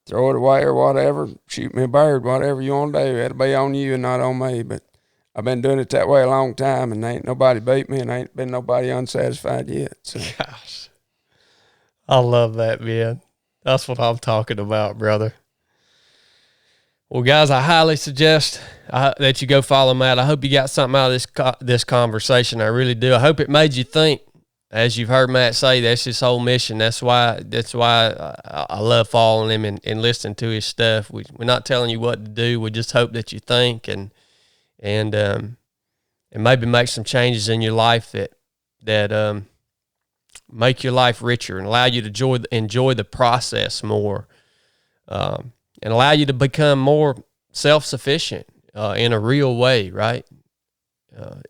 throw it away or whatever. Shoot me a bird, whatever you want to do. It'll be on you and not on me. But I've been doing it that way a long time, and ain't nobody beat me, and ain't been nobody unsatisfied yet. So.
Gosh. I love that, man. That's what I'm talking about, brother. Well, guys, I highly suggest that you go follow Matt. I hope you got something out of this conversation. I really do. I hope it made you think. As you've heard Matt say, that's his whole mission. That's why I love following him and listening to his stuff. We're not telling you what to do. We just hope that you think and maybe make some changes in your life that make your life richer and allow you to enjoy the process more, and allow you to become more self-sufficient in a real way, right?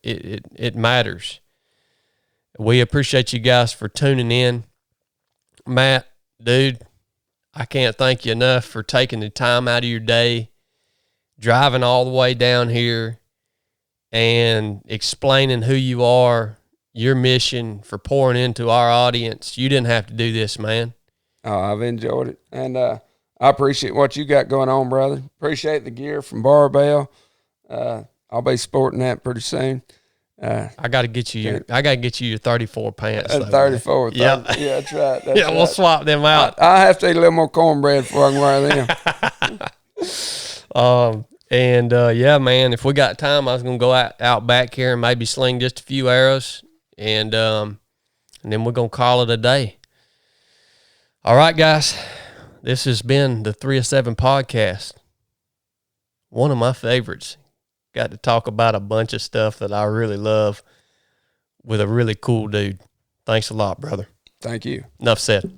It matters. We appreciate you guys for tuning in. Matt, dude, I can't thank you enough for taking the time out of your day, driving all the way down here, and explaining who you are, your mission, for pouring into our audience. You didn't have to do this, man.
Oh, I've enjoyed it. And I appreciate what you got going on, brother. Appreciate the gear from Barbell. I'll be sporting that pretty soon.
I got to get you your 34 pants.
34.
Yeah,
that's right. That's
yeah,
right.
We'll swap them out.
I have to eat a little more cornbread before I can wear them.
Yeah, man, if we got time, I was going to go out back here and maybe sling just a few arrows, and then we're going to call it a day. All right, guys, this has been the 3 of 7 podcast. One of my favorites. Got to talk about a bunch of stuff that I really love with a really cool dude. Thanks a lot, brother.
Thank you.
Enough said.